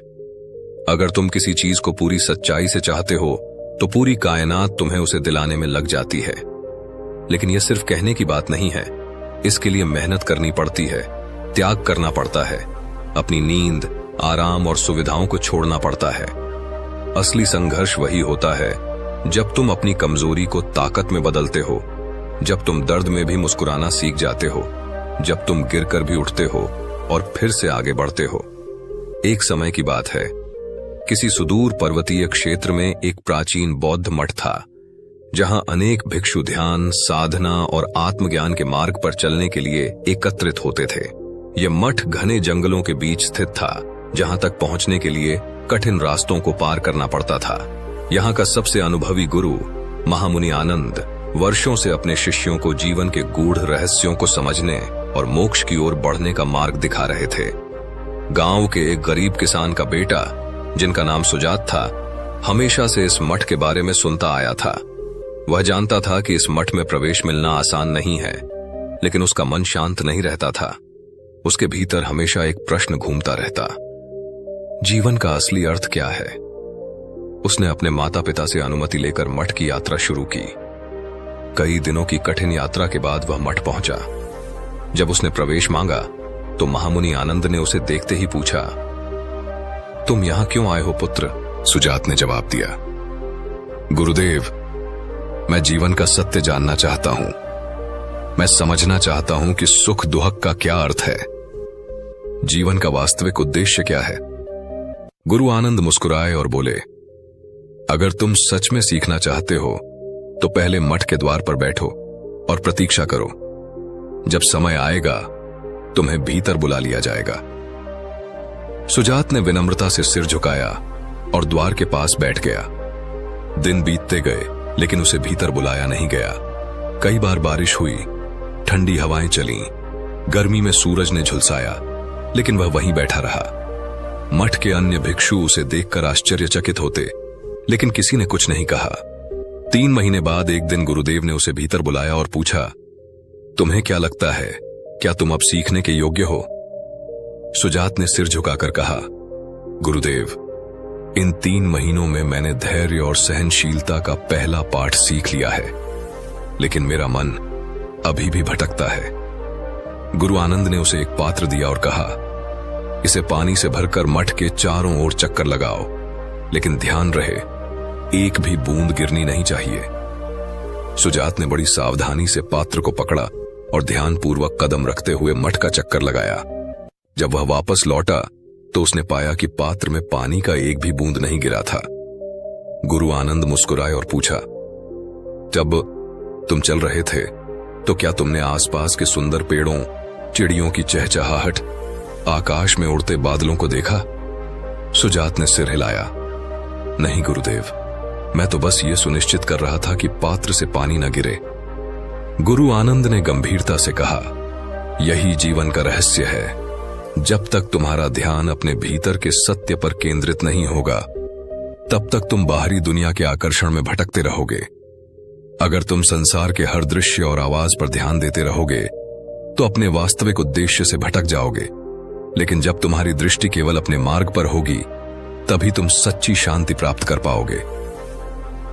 अगर तुम किसी चीज को पूरी सच्चाई से चाहते हो, तो पूरी कायनात तुम्हें उसे दिलाने में लग जाती है। लेकिन यह सिर्फ कहने की बात नहीं है, इसके लिए मेहनत करनी पड़ती है, त्याग करना पड़ता है, अपनी नींद, आराम और सुविधाओं को छोड़ना पड़ता है। असली संघर्ष वही होता है जब तुम अपनी कमजोरी को ताकत में बदलते हो, जब तुम दर्द में भी मुस्कुराना सीख जाते हो, जब तुम गिरकर भी उठते हो और फिर से आगे बढ़ते हो। एक समय की बात है, किसी सुदूर पर्वतीय क्षेत्र में एक प्राचीन बौद्ध मठ था, जहां अनेक भिक्षु ध्यान, साधना और आत्मज्ञान के मार्ग पर चलने के लिए एकत्रित होते थे। यह मठ घने जंगलों के बीच स्थित था, जहां तक पहुंचने के लिए कठिन रास्तों को पार करना पड़ता था। यहाँ का सबसे अनुभवी गुरु महामुनि आनंद वर्षों से अपने शिष्यों को जीवन के गूढ़ रहस्यों को समझने और मोक्ष की ओर बढ़ने का मार्ग दिखा रहे थे। गांव के एक गरीब किसान का बेटा, जिनका नाम सुजात था, हमेशा से इस मठ के बारे में सुनता आया था। वह जानता था कि इस मठ में प्रवेश मिलना आसान नहीं है, लेकिन उसका मन शांत नहीं रहता था। उसके भीतर हमेशा एक प्रश्न घूमता रहता, जीवन का असली अर्थ क्या है। उसने अपने माता पिता से अनुमति लेकर मठ की यात्रा शुरू की। कई दिनों की कठिन यात्रा के बाद वह मठ पहुंचा। जब उसने प्रवेश मांगा तो महामुनि आनंद ने उसे देखते ही पूछा, तुम यहां क्यों आए हो पुत्र? सुजात ने जवाब दिया, गुरुदेव, मैं जीवन का सत्य जानना चाहता हूं। मैं समझना चाहता हूं कि सुख दुख का क्या अर्थ है। जीवन का वास्तविक उद्देश्य क्या है। गुरु आनंद मुस्कुराए और बोले, अगर तुम सच में सीखना चाहते हो तो पहले मठ के द्वार पर बैठो और प्रतीक्षा करो। जब समय आएगा तुम्हें भीतर बुला लिया जाएगा। सुजात ने विनम्रता से सिर झुकाया और द्वार के पास बैठ गया। दिन बीतते गए लेकिन उसे भीतर बुलाया नहीं गया। कई बार बारिश हुई, ठंडी हवाएं चलीं, गर्मी में सूरज ने झुलसाया, लेकिन वह वहीं बैठा रहा। मठ के अन्य भिक्षु उसे देखकर आश्चर्यचकित होते, लेकिन किसी ने कुछ नहीं कहा। 3 महीने बाद एक दिन गुरुदेव ने उसे भीतर बुलाया और पूछा, तुम्हें क्या लगता है, क्या तुम अब सीखने के योग्य हो? सुजात ने सिर झुकाकर कहा, गुरुदेव, इन 3 महीनों में मैंने धैर्य और सहनशीलता का पहला पाठ सीख लिया है, लेकिन मेरा मन अभी भी भटकता है। गुरु आनंद ने उसे एक पात्र दिया और कहा, इसे पानी से भरकर मठ के चारों ओर चक्कर लगाओ, लेकिन ध्यान रहे एक भी बूंद गिरनी नहीं चाहिए। सुजात ने बड़ी सावधानी से पात्र को पकड़ा और ध्यानपूर्वक कदम रखते हुए मठ का चक्कर लगाया। जब वह वापस लौटा तो उसने पाया कि पात्र में पानी का एक भी बूंद नहीं गिरा था। गुरु आनंद मुस्कुराए और पूछा, जब तुम चल रहे थे तो क्या तुमने आसपास के सुंदर पेड़ों, चिड़ियों की चहचहाहट, आकाश में उड़ते बादलों को देखा? सुजात ने सिर हिलाया, नहीं गुरुदेव, मैं तो बस ये सुनिश्चित कर रहा था कि पात्र से पानी न गिरे। गुरु आनंद ने गंभीरता से कहा, यही जीवन का रहस्य है। जब तक तुम्हारा ध्यान अपने भीतर के सत्य पर केंद्रित नहीं होगा, तब तक तुम बाहरी दुनिया के आकर्षण में भटकते रहोगे। अगर तुम संसार के हर दृश्य और आवाज पर ध्यान देते रहोगे तो अपने वास्तविक उद्देश्य से भटक जाओगे। लेकिन जब तुम्हारी दृष्टि केवल अपने मार्ग पर होगी, तभी तुम सच्ची शांति प्राप्त कर पाओगे।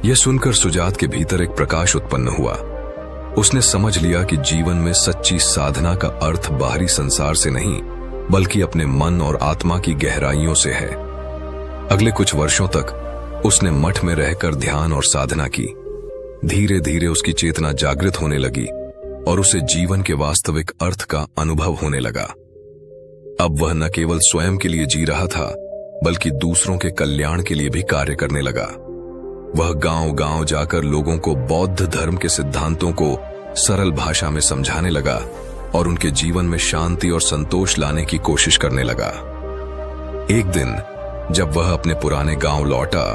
यह सुनकर सुजात के भीतर एक प्रकाश उत्पन्न हुआ। उसने समझ लिया कि जीवन में सच्ची साधना का अर्थ बाहरी संसार से नहीं, बल्कि अपने मन और आत्मा की गहराइयों से है। अगले कुछ वर्षों तक उसने मठ में रहकर ध्यान और साधना की। धीरे धीरे उसकी चेतना जागृत होने लगी और उसे जीवन के वास्तविक अर्थ का अनुभव होने लगा। अब वह न केवल स्वयं के लिए जी रहा था, बल्कि दूसरों के कल्याण के लिए भी कार्य करने लगा। वह गांव-गांव जाकर लोगों को बौद्ध धर्म के सिद्धांतों को सरल भाषा में समझाने लगा और उनके जीवन में शांति और संतोष लाने की कोशिश करने लगा। एक दिन जब वह अपने पुराने गांव लौटा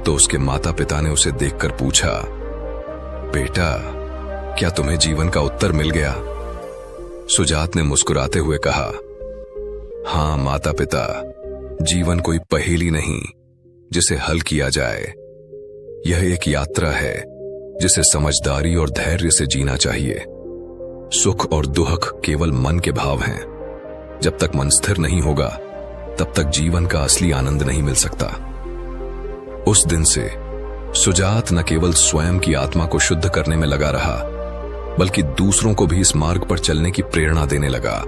तो उसके माता पिता ने उसे देखकर पूछा, बेटा, क्या तुम्हें जीवन का उत्तर मिल गया? सुजात ने मुस्कुराते हुए कहा, हाँ माता पिता, जीवन कोई पहेली नहीं जिसे हल किया जाए। यह एक यात्रा है जिसे समझदारी और धैर्य से जीना चाहिए। सुख और दुख केवल मन के भाव हैं। जब तक मन स्थिर नहीं होगा, तब तक जीवन का असली आनंद नहीं मिल सकता। उस दिन से सुजात न केवल स्वयं की आत्मा को शुद्ध करने में लगा रहा, बल्कि दूसरों को भी इस मार्ग पर चलने की प्रेरणा देने लगा।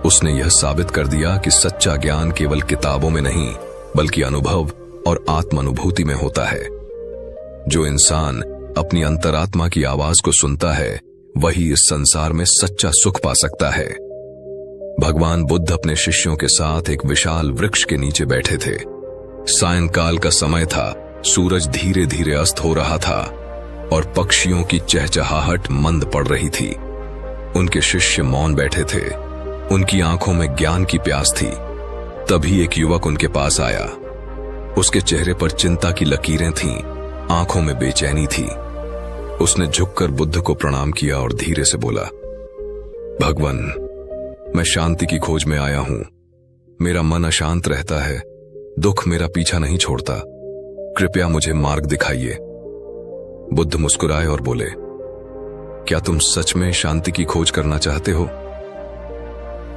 उसने यह साबित कर दिया कि सच्चा ज्ञान केवल किताबों में नहीं, बल्कि अनुभव और आत्मानुभूति में होता है। जो इंसान अपनी अंतरात्मा की आवाज को सुनता है, वही इस संसार में सच्चा सुख पा सकता है। भगवान बुद्ध अपने शिष्यों के साथ एक विशाल वृक्ष के नीचे बैठे थे। सायंकाल का समय था, सूरज धीरे धीरे अस्त हो रहा था और पक्षियों की चहचहाहट मंद पड़ रही थी। उनके शिष्य मौन बैठे थे, उनकी आंखों में ज्ञान की प्यास थी। तभी एक युवक उनके पास आया। उसके चेहरे पर चिंता की लकीरें थीं, आंखों में बेचैनी थी। उसने झुककर बुद्ध को प्रणाम किया और धीरे से बोला, भगवान, मैं शांति की खोज में आया हूं। मेरा मन अशांत रहता है, दुख मेरा पीछा नहीं छोड़ता। कृपया मुझे मार्ग दिखाइए। बुद्ध मुस्कुराए और बोले, क्या तुम सच में शांति की खोज करना चाहते हो?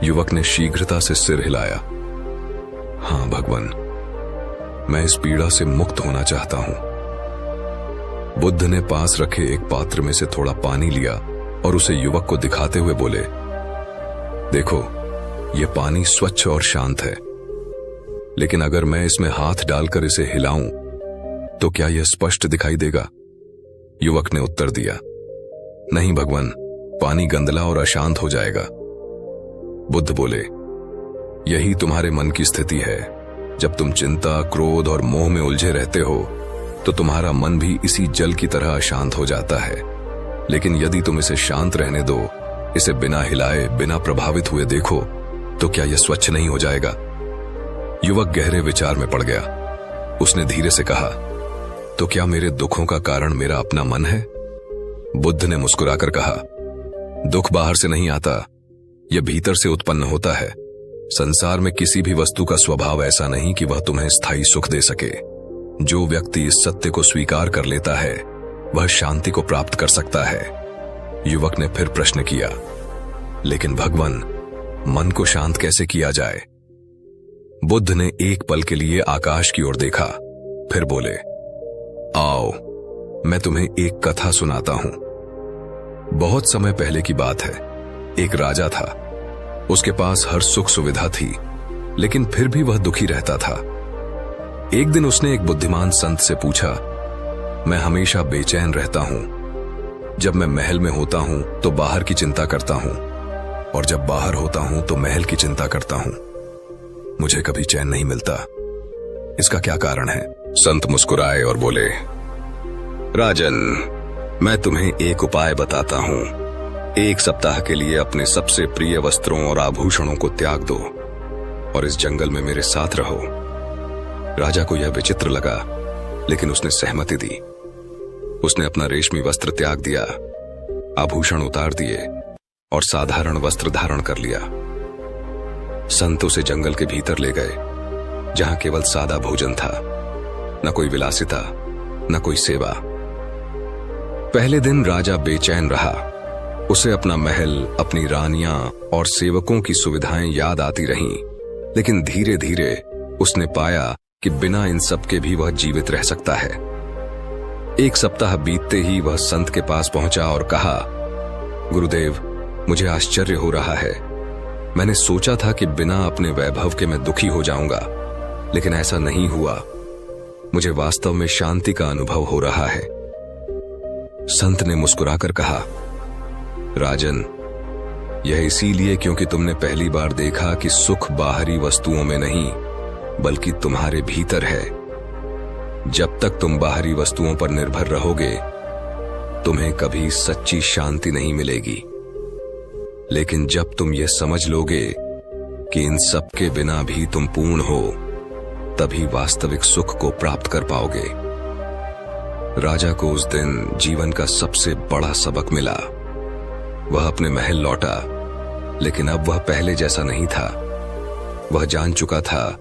युवक ने शीघ्रता से सिर हिलाया। हाँ भगवान, मैं इस पीड़ा से मुक्त होना चाहता हूं। बुद्ध ने पास रखे एक पात्र में से थोड़ा पानी लिया और उसे युवक को दिखाते हुए बोले, देखो, यह पानी स्वच्छ और शांत है, लेकिन अगर मैं इसमें हाथ डालकर इसे हिलाऊं तो क्या यह स्पष्ट दिखाई देगा? युवक ने उत्तर दिया, नहीं भगवान, पानी गंदला और अशांत हो जाएगा। बुद्ध बोले, यही तुम्हारे मन की स्थिति है। जब तुम चिंता, क्रोध और मोह में उलझे रहते हो तो तुम्हारा मन भी इसी जल की तरह अशांत हो जाता है। लेकिन यदि तुम इसे शांत रहने दो, इसे बिना हिलाए, बिना प्रभावित हुए देखो, तो क्या यह स्वच्छ नहीं हो जाएगा? युवक गहरे विचार में पड़ गया। उसने धीरे से कहा, तो क्या मेरे दुखों का कारण मेरा अपना मन है? बुद्ध ने मुस्कुराकर कहा, दुख बाहर से नहीं आता, यह भीतर से उत्पन्न होता है। संसार में किसी भी वस्तु का स्वभाव ऐसा नहीं कि वह तुम्हें स्थायी सुख दे सके। जो व्यक्ति इस सत्य को स्वीकार कर लेता है वह शांति को प्राप्त कर सकता है। युवक ने फिर प्रश्न किया, लेकिन भगवान, मन को शांत कैसे किया जाए? बुद्ध ने एक पल के लिए आकाश की ओर देखा, फिर बोले, आओ, मैं तुम्हें एक कथा सुनाता हूं। बहुत समय पहले की बात है। एक राजा था। उसके पास हर सुख सुविधा थी, लेकिन फिर भी वह दुखी रहता था। एक दिन उसने एक बुद्धिमान संत से पूछा, मैं हमेशा बेचैन रहता हूं। जब मैं महल में होता हूं तो बाहर की चिंता करता हूं, और जब बाहर होता हूं तो महल की चिंता करता हूं। मुझे कभी चैन नहीं मिलता। इसका क्या कारण है? संत मुस्कुराए और बोले, राजन, मैं तुम्हें एक उपाय बताता हूं। 1 सप्ताह के लिए अपने सबसे प्रिय वस्त्रों और आभूषणों को त्याग दो और इस जंगल में मेरे साथ रहो। राजा को यह विचित्र लगा, लेकिन उसने सहमति दी। उसने अपना रेशमी वस्त्र त्याग दिया, आभूषण उतार दिए और साधारण वस्त्र धारण कर लिया। संत उसे जंगल के भीतर ले गए, जहां केवल सादा भोजन था, न कोई विलासिता, न कोई सेवा। पहले दिन राजा बेचैन रहा। उसे अपना महल, अपनी रानियां और सेवकों की सुविधाएं याद आती रहीं, लेकिन धीरे धीरे उसने पाया कि बिना इन सब के भी वह जीवित रह सकता है। 1 सप्ताह बीतते ही वह संत के पास पहुंचा और कहा, गुरुदेव, मुझे आश्चर्य हो रहा है। मैंने सोचा था कि बिना अपने वैभव के मैं दुखी हो जाऊंगा, लेकिन ऐसा नहीं हुआ। मुझे वास्तव में शांति का अनुभव हो रहा है। संत ने मुस्कुराकर कहा, राजन, यह इसीलिए क्योंकि तुमने पहली बार देखा कि सुख बाहरी वस्तुओं में नहीं, बल्कि तुम्हारे भीतर है। जब तक तुम बाहरी वस्तुओं पर निर्भर रहोगे, तुम्हें कभी सच्ची शांति नहीं मिलेगी। लेकिन जब तुम यह समझ लोगे कि इन सब के बिना भी तुम पूर्ण हो, तभी वास्तविक सुख को प्राप्त कर पाओगे। राजा को उस दिन जीवन का सबसे बड़ा सबक मिला। वह अपने महल लौटा, लेकिन अब वह पहले जैसा नहीं था। वह जान चुका था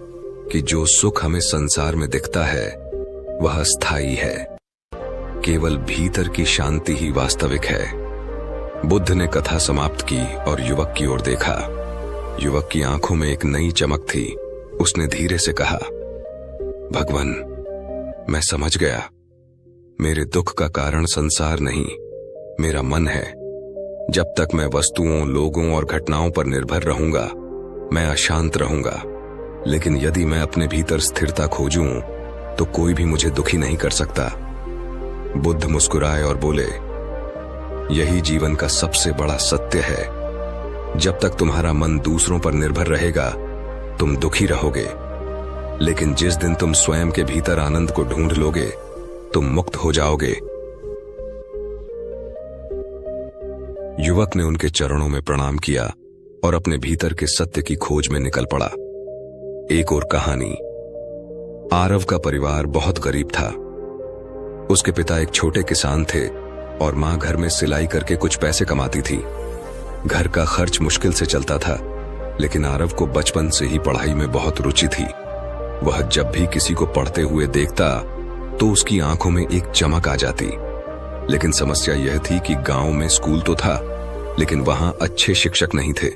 कि जो सुख हमें संसार में दिखता है वह अस्थायी है। केवल भीतर की शांति ही वास्तविक है। बुद्ध ने कथा समाप्त की और युवक की ओर देखा। युवक की आंखों में एक नई चमक थी। उसने धीरे से कहा, भगवान, मैं समझ गया। मेरे दुख का कारण संसार नहीं, मेरा मन है। जब तक मैं वस्तुओं, लोगों और घटनाओं पर निर्भर रहूंगा, मैं अशांत रहूंगा। लेकिन यदि मैं अपने भीतर स्थिरता खोजूं, तो कोई भी मुझे दुखी नहीं कर सकता। बुद्ध मुस्कुराए और बोले, यही जीवन का सबसे बड़ा सत्य है। जब तक तुम्हारा मन दूसरों पर निर्भर रहेगा, तुम दुखी रहोगे। लेकिन जिस दिन तुम स्वयं के भीतर आनंद को ढूंढ लोगे, तुम मुक्त हो जाओगे। युवक ने उनके चरणों में प्रणाम किया और अपने भीतर के सत्य की खोज में निकल पड़ा। एक और कहानी। आरव का परिवार बहुत गरीब था। उसके पिता एक छोटे किसान थे और मां घर में सिलाई करके कुछ पैसे कमाती थी। घर का खर्च मुश्किल से चलता था, लेकिन आरव को बचपन से ही पढ़ाई में बहुत रुचि थी। वह जब भी किसी को पढ़ते हुए देखता तो उसकी आंखों में एक चमक आ जाती। लेकिन समस्या यह थी कि गांव में स्कूल तो था, लेकिन वहां अच्छे शिक्षक नहीं थे।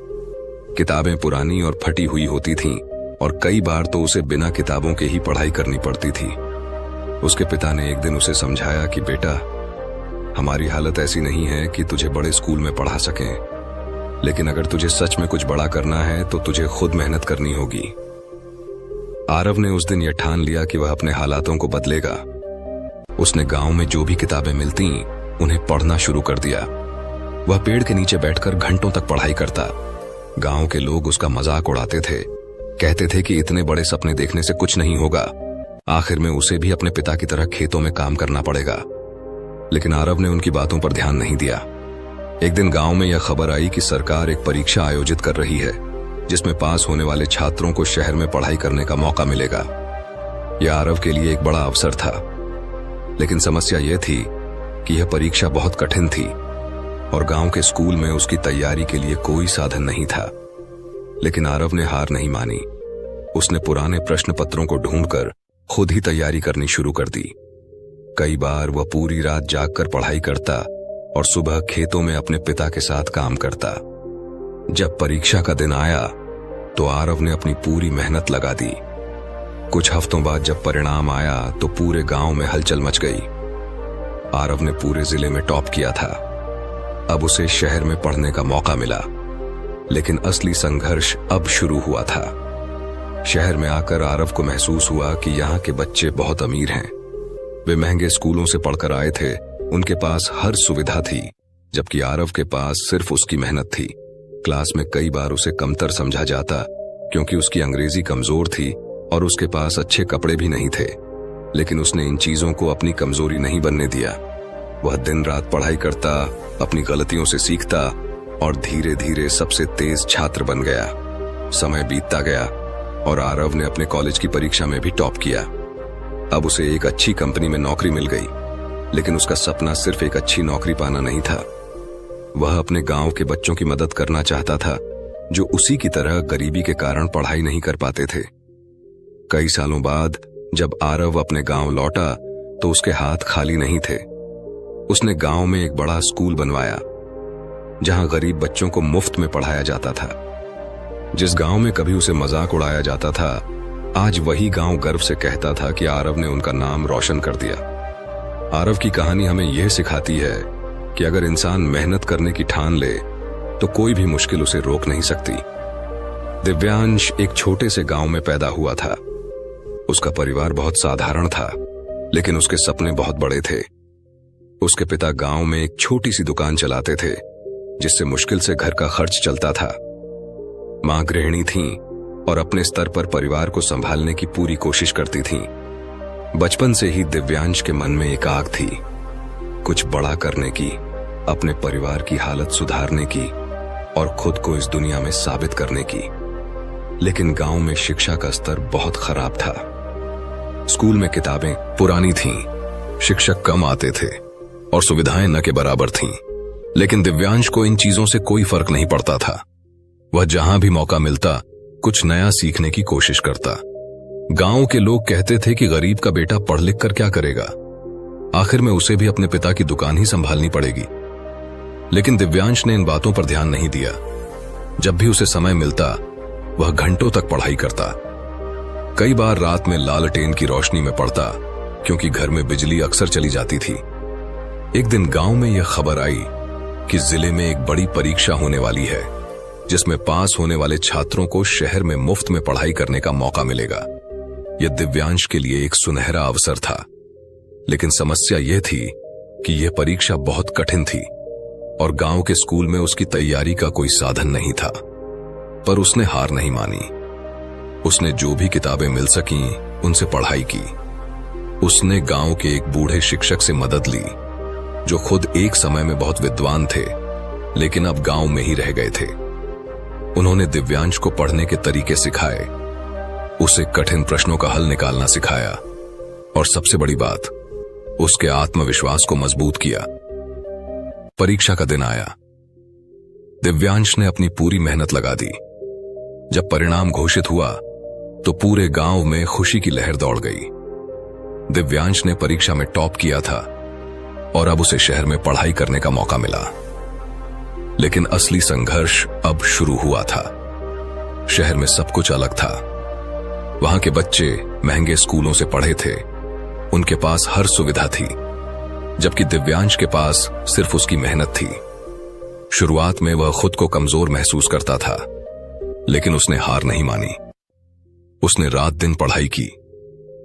किताबें पुरानी और फटी हुई होती थीं और कई बार तो उसे बिना किताबों के ही पढ़ाई करनी पड़ती थी। उसके पिता ने एक दिन उसे समझाया कि बेटा, हमारी हालत ऐसी नहीं है कि तुझे बड़े स्कूल में पढ़ा सकें, लेकिन अगर तुझे सच में कुछ बड़ा करना है तो तुझे खुद मेहनत करनी होगी। आरव ने उस दिन यह ठान लिया कि वह अपने हालातों को बदलेगा। उसने गांव में जो भी किताबें मिलती उन्हें पढ़ना शुरू कर दिया। वह पेड़ के नीचे बैठकर घंटों तक पढ़ाई करता। गांव के लोग उसका मजाक उड़ाते थे, कहते थे कि इतने बड़े सपने देखने से कुछ नहीं होगा, आखिर में उसे भी अपने पिता की तरह खेतों में काम करना पड़ेगा। लेकिन आरव ने उनकी बातों पर ध्यान नहीं दिया। एक दिन गांव में यह खबर आई कि सरकार एक परीक्षा आयोजित कर रही है, जिसमें पास होने वाले छात्रों को शहर में पढ़ाई करने का मौका मिलेगा। यह आरव के लिए एक बड़ा अवसर था, लेकिन समस्या यह थी कि यह परीक्षा बहुत कठिन थी और गांव के स्कूल में उसकी तैयारी के लिए कोई साधन नहीं था। लेकिन आरव ने हार नहीं मानी। उसने पुराने प्रश्न पत्रों को ढूंढकर खुद ही तैयारी करनी शुरू कर दी। कई बार वह पूरी रात जागकर पढ़ाई करता और सुबह खेतों में अपने पिता के साथ काम करता। जब परीक्षा का दिन आया तो आरव ने अपनी पूरी मेहनत लगा दी। कुछ हफ्तों बाद जब परिणाम आया तो पूरे गांव में हलचल मच गई। आरव ने पूरे जिले में टॉप किया था। अब उसे शहर में पढ़ने का मौका मिला, लेकिन असली संघर्ष अब शुरू हुआ था। शहर में आकर आरव को महसूस हुआ कि यहाँ के बच्चे बहुत अमीर हैं। वे महंगे स्कूलों से पढ़कर आए थे, उनके पास हर सुविधा थी, जबकि आरव के पास सिर्फ उसकी मेहनत थी। क्लास में कई बार उसे कमतर समझा जाता क्योंकि उसकी अंग्रेजी कमजोर थी और उसके पास अच्छे कपड़े भी नहीं थे। लेकिन उसने इन चीजों को अपनी कमजोरी नहीं बनने दिया। वह दिन रात पढ़ाई करता, अपनी गलतियों से सीखता और धीरे धीरे सबसे तेज छात्र बन गया। समय बीतता गया और आरव ने अपने कॉलेज की परीक्षा में भी टॉप किया। अब उसे एक अच्छी कंपनी में नौकरी मिल गई, लेकिन उसका सपना सिर्फ एक अच्छी नौकरी पाना नहीं था। वह अपने गांव के बच्चों की मदद करना चाहता था, जो उसी की तरह गरीबी के कारण पढ़ाई नहीं कर पाते थे। कई सालों बाद जब आरव अपने गांव लौटा तो उसके हाथ खाली नहीं थे। उसने गांव में एक बड़ा स्कूल बनवाया, जहां गरीब बच्चों को मुफ्त में पढ़ाया जाता था। जिस गांव में कभी उसे मजाक उड़ाया जाता था, आज वही गांव गर्व से कहता था कि आरव ने उनका नाम रोशन कर दिया। आरव की कहानी हमें यह सिखाती है कि अगर इंसान मेहनत करने की ठान ले तो कोई भी मुश्किल उसे रोक नहीं सकती। दिव्यांश एक छोटे से गांव में पैदा हुआ था। उसका परिवार बहुत साधारण था, लेकिन उसके सपने बहुत बड़े थे। उसके पिता गांव में एक छोटी सी दुकान चलाते थे, जिससे मुश्किल से घर का खर्च चलता था। मां गृहिणी थीं और अपने स्तर पर परिवार को संभालने की पूरी कोशिश करती थीं। बचपन से ही दिव्यांश के मन में एक आग थी, कुछ बड़ा करने की, अपने परिवार की हालत सुधारने की और खुद को इस दुनिया में साबित करने की। लेकिन गांव में शिक्षा का स्तर बहुत खराब था। स्कूल में किताबें पुरानी थीं, शिक्षक कम आते थे और सुविधाएं न के बराबर थीं। लेकिन दिव्यांश को इन चीजों से कोई फर्क नहीं पड़ता था। वह जहां भी मौका मिलता कुछ नया सीखने की कोशिश करता। गांव के लोग कहते थे कि गरीब का बेटा पढ़ लिख कर क्या करेगा, आखिर में उसे भी अपने पिता की दुकान ही संभालनी पड़ेगी। लेकिन दिव्यांश ने इन बातों पर ध्यान नहीं दिया। जब भी उसे समय मिलता वह घंटों तक पढ़ाई करता। कई बार रात में लालटेन की रोशनी में पढ़ता, क्योंकि घर में बिजली अक्सर चली जाती थी। एक दिन गांव में यह खबर आई कि जिले में एक बड़ी परीक्षा होने वाली है, जिसमें पास होने वाले छात्रों को शहर में मुफ्त में पढ़ाई करने का मौका मिलेगा। यह दिव्यांश के लिए एक सुनहरा अवसर था, लेकिन समस्या यह थी कि यह परीक्षा बहुत कठिन थी और गांव के स्कूल में उसकी तैयारी का कोई साधन नहीं था। पर उसने हार नहीं मानी। उसने जो भी किताबें मिल सकीं उनसे पढ़ाई की। उसने गांव के एक बूढ़े शिक्षक से मदद ली, जो खुद एक समय में बहुत विद्वान थे, लेकिन अब गांव में ही रह गए थे। उन्होंने दिव्यांश को पढ़ने के तरीके सिखाए, उसे कठिन प्रश्नों का हल निकालना सिखाया और सबसे बड़ी बात, उसके आत्मविश्वास को मजबूत किया। परीक्षा का दिन आया। दिव्यांश ने अपनी पूरी मेहनत लगा दी। जब परिणाम घोषित हुआ तो पूरे गांव में खुशी की लहर दौड़ गई। दिव्यांश ने परीक्षा में टॉप किया था और अब उसे शहर में पढ़ाई करने का मौका मिला। लेकिन असली संघर्ष अब शुरू हुआ था। शहर में सब कुछ अलग था। वहां के बच्चे महंगे स्कूलों से पढ़े थे, उनके पास हर सुविधा थी, जबकि दिव्यांश के पास सिर्फ उसकी मेहनत थी। शुरुआत में वह खुद को कमजोर महसूस करता था, लेकिन उसने हार नहीं मानी। उसने रात दिन पढ़ाई की,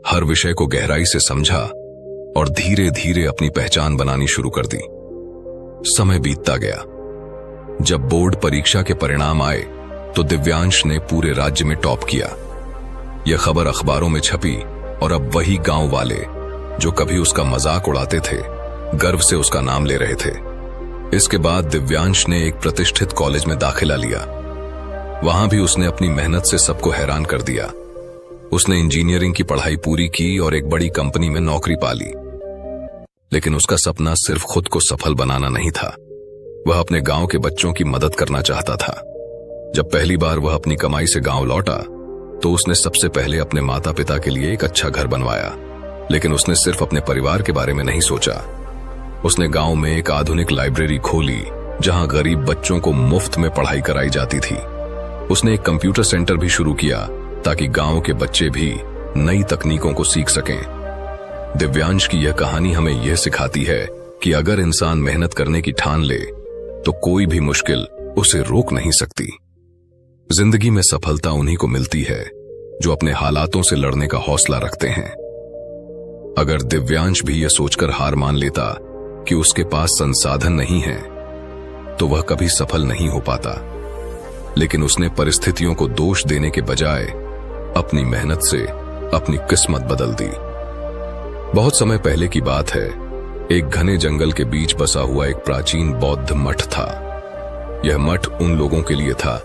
हर विषय को गहराई से समझा और धीरे धीरे अपनी पहचान बनानी शुरू कर दी। समय बीतता गया। जब बोर्ड परीक्षा के परिणाम आए तो दिव्यांश ने पूरे राज्य में टॉप किया। यह खबर अखबारों में छपी और अब वही गांव वाले जो कभी उसका मजाक उड़ाते थे, गर्व से उसका नाम ले रहे थे। इसके बाद दिव्यांश ने एक प्रतिष्ठित कॉलेज में दाखिला लिया। वहां भी उसने अपनी मेहनत से सबको हैरान कर दिया। उसने इंजीनियरिंग की पढ़ाई पूरी की और एक बड़ी कंपनी में नौकरी पा ली। लेकिन उसका सपना सिर्फ खुद को सफल बनाना नहीं था, वह अपने गांव के बच्चों की मदद करना चाहता था। जब पहली बार वह अपनी कमाई से गांव लौटा तो उसने सबसे पहले अपने माता पिता के लिए एक अच्छा घर बनवाया। लेकिन उसने सिर्फ अपने परिवार के बारे में नहीं सोचा। उसने गांव में एक आधुनिक लाइब्रेरी खोली जहां गरीब बच्चों को मुफ्त में पढ़ाई कराई जाती थी। उसने एक कंप्यूटर सेंटर भी शुरू किया ताकि गांव के बच्चे भी नई तकनीकों को सीख सकें। दिव्यांश की यह कहानी हमें यह सिखाती है कि अगर इंसान मेहनत करने की ठान ले तो कोई भी मुश्किल उसे रोक नहीं सकती। जिंदगी में सफलता उन्हीं को मिलती है जो अपने हालातों से लड़ने का हौसला रखते हैं। अगर दिव्यांश भी यह सोचकर हार मान लेता कि उसके पास संसाधन नहीं है तो वह कभी सफल नहीं हो पाता। लेकिन उसने परिस्थितियों को दोष देने के बजाय अपनी मेहनत से अपनी किस्मत बदल दी। बहुत समय पहले की बात है, एक घने जंगल के बीच बसा हुआ एक प्राचीन बौद्ध मठ था। यह मठ उन लोगों के लिए था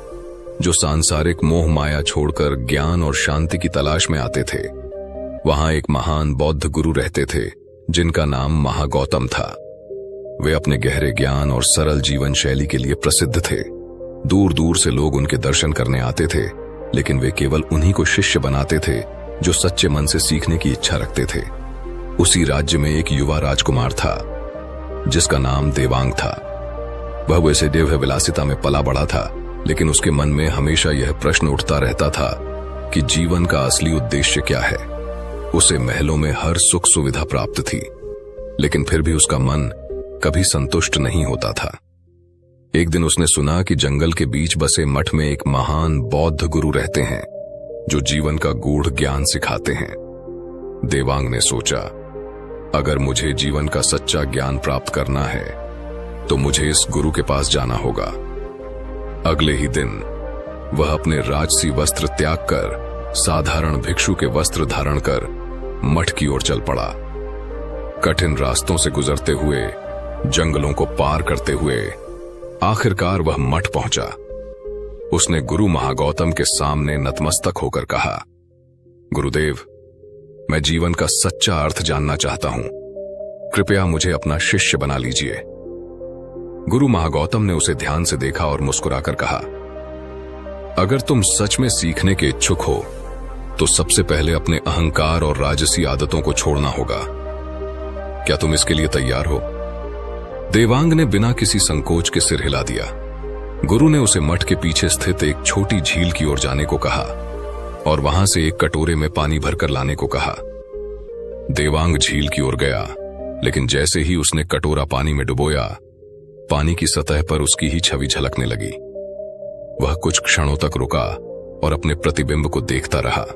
जो सांसारिक मोह माया छोड़कर ज्ञान और शांति की तलाश में आते थे। वहां एक महान बौद्ध गुरु रहते थे जिनका नाम महागौतम था। वे अपने गहरे ज्ञान और सरल जीवन शैली के लिए प्रसिद्ध थे। दूर दूर से लोग उनके दर्शन करने आते थे, लेकिन वे केवल उन्हीं को शिष्य बनाते थे जो सच्चे मन से सीखने की इच्छा रखते थे। उसी राज्य में एक युवा राजकुमार था जिसका नाम देवांग था। वह वैसे देव विलासिता में पला बढ़ा था, लेकिन उसके मन में हमेशा यह प्रश्न उठता रहता था कि जीवन का असली उद्देश्य क्या है। उसे महलों में हर सुख सुविधा प्राप्त थी, लेकिन फिर भी उसका मन कभी संतुष्ट नहीं होता था। एक दिन उसने सुना कि जंगल के बीच बसे मठ में एक महान बौद्ध गुरु रहते हैं जो जीवन का गूढ़ ज्ञान सिखाते हैं। देवांग ने सोचा, अगर मुझे जीवन का सच्चा ज्ञान प्राप्त करना है तो मुझे इस गुरु के पास जाना होगा। अगले ही दिन वह अपने राजसी वस्त्र त्याग कर साधारण भिक्षु के वस्त्र धारण कर मठ की ओर चल पड़ा। कठिन रास्तों से गुजरते हुए, जंगलों को पार करते हुए आखिरकार वह मठ पहुंचा। उसने गुरु महागौतम के सामने नतमस्तक होकर कहा, गुरुदेव, मैं जीवन का सच्चा अर्थ जानना चाहता हूं, कृपया मुझे अपना शिष्य बना लीजिए। गुरु महागौतम ने उसे ध्यान से देखा और मुस्कुराकर कहा, अगर तुम सच में सीखने के इच्छुक हो तो सबसे पहले अपने अहंकार और राजसी आदतों को छोड़ना होगा। क्या तुम इसके लिए तैयार हो? देवांग ने बिना किसी संकोच के सिर हिला दिया। गुरु ने उसे मठ के पीछे स्थित एक छोटी झील की ओर जाने को कहा और वहां से एक कटोरे में पानी भरकर लाने को कहा। देवांग झील की ओर गया, लेकिन जैसे ही उसने कटोरा पानी में डुबोया, पानी की सतह पर उसकी ही छवि झलकने लगी। वह कुछ क्षणों तक रुका और अपने प्रतिबिंब को देखता रहा।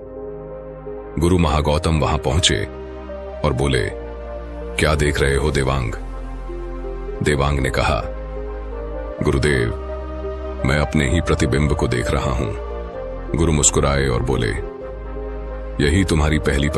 गुरु महागौतम वहां पहुंचे और बोले, क्या देख रहे हो देवांग? देवांग ने कहा, गुरुदेव, मैं अपने ही प्रतिबिंब को देख रहा हूं। गुरु मुस्कुराए और बोले, यही तुम्हारी पहली